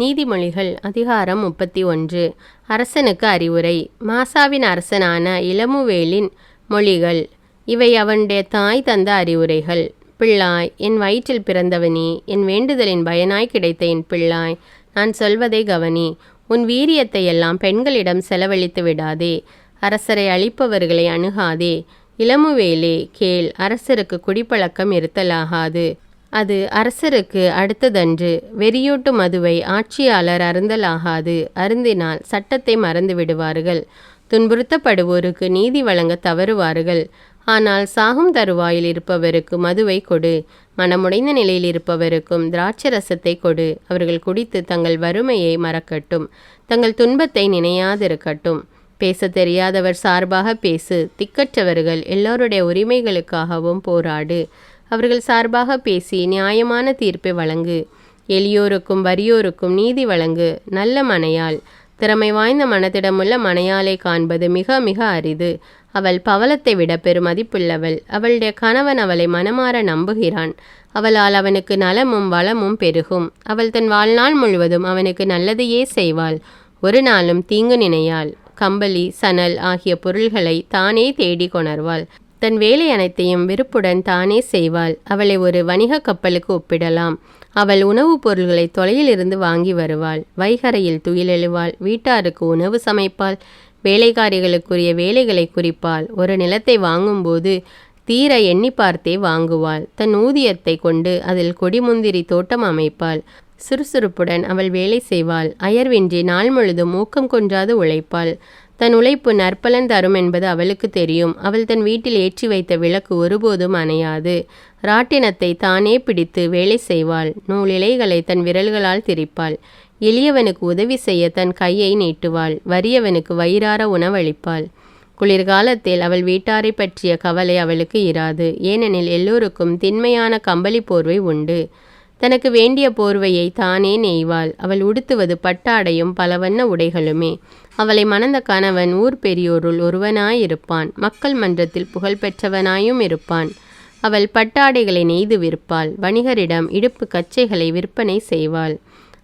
நீதிமொழிகள் அதிகாரம் 31. அரசனுக்கு அறிவுரை. மாசாவின் அரசனான இளமுவேலின் மொழிகள். இவை அவனுடைய தாய் தந்த அறிவுரைகள். பிள்ளாய், என் வயிற்றில் பிறந்தவனே, என் வேண்டுதலின் பயனாய் கிடைத்த என் பிள்ளாய், நான் சொல்வதை கவனி. உன் வீரியத்தை எல்லாம் பெண்களிடம் செலவழித்து விடாதே. அரசரை அழிப்பவர்களை அணுகாதே. இளமுவேலே கேள், அரசருக்கு குடிப்பழக்கம் இருத்தலாகாது, அது அரசருக்கு அடுத்ததன்று. வெறியூட்டு மதுவை ஆட்சியாளர் அருந்தலாகாது, அருந்தினால் சட்டத்தை மறந்து விடுவார்கள். துன்புறுத்தப்படுவோருக்கு நீதி வழங்க தவறுவார்கள். ஆனால் சாகும் தருவாயில் இருப்பவருக்கு மதுவை கொடு, மனமுடைந்த நிலையில் இருப்பவருக்கும் திராட்சரசத்தை கொடு. அவர்கள் குடித்து தங்கள் வறுமையை மறக்கட்டும், தங்கள் துன்பத்தை நினையாதிருக்கட்டும். பேச தெரியாதவர் சார்பாக பேசு, திக்கற்றவர்கள் எல்லோருடைய உரிமைகளுக்காகவும் போராடு. அவர்கள் சார்பாக பேசி நியாயமான தீர்ப்பை வழங்கு. எளியோருக்கும் வறியோருக்கும் நீதி வழங்கு. நல்ல மனையாள். திறமை வாய்ந்த மனதிடமுள்ள மனையாளை காண்பது மிக மிக அரிது. அவள் பவளத்தை விட பெருமதிப்புள்ளவள். அவளுடைய கணவன் அவளை மனமாற நம்புகிறான். அவளால் அவனுக்கு நலமும் வளமும் பெருகும். அவள் தன் வாழ்நாள் முழுவதும் அவனுக்கு நல்லதையே செய்வாள். ஒரு நாளும் தீங்கு நினையாள். கம்பளி சணல் ஆகிய பொருள்களை தானே தேடி கொணர்வாள். தன் வேலை அனைத்தையும் விருப்புடன் தானே செய்வாள். அவளை ஒரு வணிக கப்பலுக்கு ஒப்பிடலாம். அவள் உணவுப் பொருள்களை தொலையிலிருந்து வாங்கி வருவாள். வைகரையில் துயிலெழுவாள். வீட்டாருக்கு உணவு சமைப்பாள். வேலைக்காரிகளுக்குரிய வேலைகளை குறிப்பாள். ஒரு நிலத்தை வாங்கும்போது தீர எண்ணி பார்த்தே வாங்குவாள். தன் ஊதியத்தை கொண்டு அதில் கொடிமுந்திரி தோட்டம் அமைப்பாள். சுறுசுறுப்புடன் அவள் வேலை செய்வாள். அயர்வின்றி நாள் முழுதும் ஊக்கம் கொன்றாது உழைப்பாள். தன் உழைப்பு நற்பலன் தரும் என்பது அவளுக்கு தெரியும். அவள் தன் வீட்டில் ஏற்றி வைத்த விளக்கு ஒருபோதும் அணையாது. ராட்டினத்தை தானே பிடித்து வேலை செய்வாள். நூலிழைகளை தன் விரல்களால் திரிப்பாள். எளியவனுக்கு உதவி செய்ய தன் கையை நீட்டுவாள். வறியவனுக்கு வயிறார உணவளிப்பாள். குளிர்காலத்தில் அவள் வீட்டாரை பற்றிய கவலை அவளுக்கு இராது. ஏனெனில் எல்லோருக்கும் திண்மையான கம்பளி போர்வை உண்டு. தனக்கு வேண்டிய போர்வையை தானே நெய்வாள். அவள் உடுத்துவது பட்டாடையும் பலவண்ண உடைகளுமே. அவளை மணந்த கணவன் ஊர் பெரியோருள் ஒருவனாயிருப்பான். மக்கள் மன்றத்தில் புகழ்பெற்றவனாயும் இருப்பான். அவள் பட்டாடைகளை நெய்து விற்பாள். வணிகரிடம் இடுப்பு கச்சைகளை விற்பனை செய்வாள்.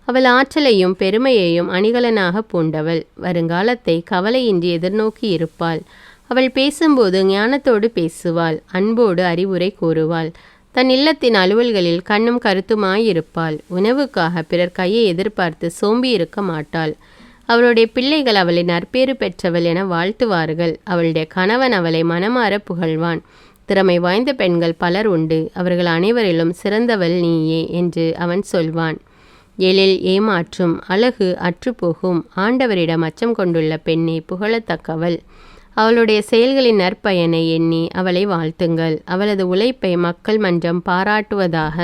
அவள் ஆற்றலையும் பெருமையையும் அணிகலனாக பூண்டவள். வருங்காலத்தை கவலையின்றி எதிர்நோக்கி இருப்பாள். அவள் பேசும்போது ஞானத்தோடு பேசுவாள். அன்போடு அறிவுரை கூறுவாள். தன் இல்லத்தின் அலுவல்களில் கண்ணும் கருத்துமாயிருப்பாள். உணவுக்காக பிறர் கையை எதிர்பார்த்து சோம்பி இருக்க மாட்டாள். அவளுடைய பிள்ளைகள் அவளை நற்பேறு பெற்றவள் என வாழ்த்துவார்கள். அவளுடைய கணவன் அவளை மனமாற புகழ்வான். திறமை வாய்ந்த பெண்கள் பலர் உண்டு. அவர்கள் அனைவரிலும் சிறந்தவள் நீயே என்று அவன் சொல்வான். எழில் ஏமாற்றும். அழகு அற்றுப்போகும். ஆண்டவரிடம் அச்சம் கொண்டுள்ள பெண்ணே புகழத்தக்கவள். அவளுடைய செயல்களின் நற்பயனை எண்ணி அவளை வாழ்த்துங்கள். அவளது உழைப்பை மக்கள் மன்றம் பாராட்டுவதாக.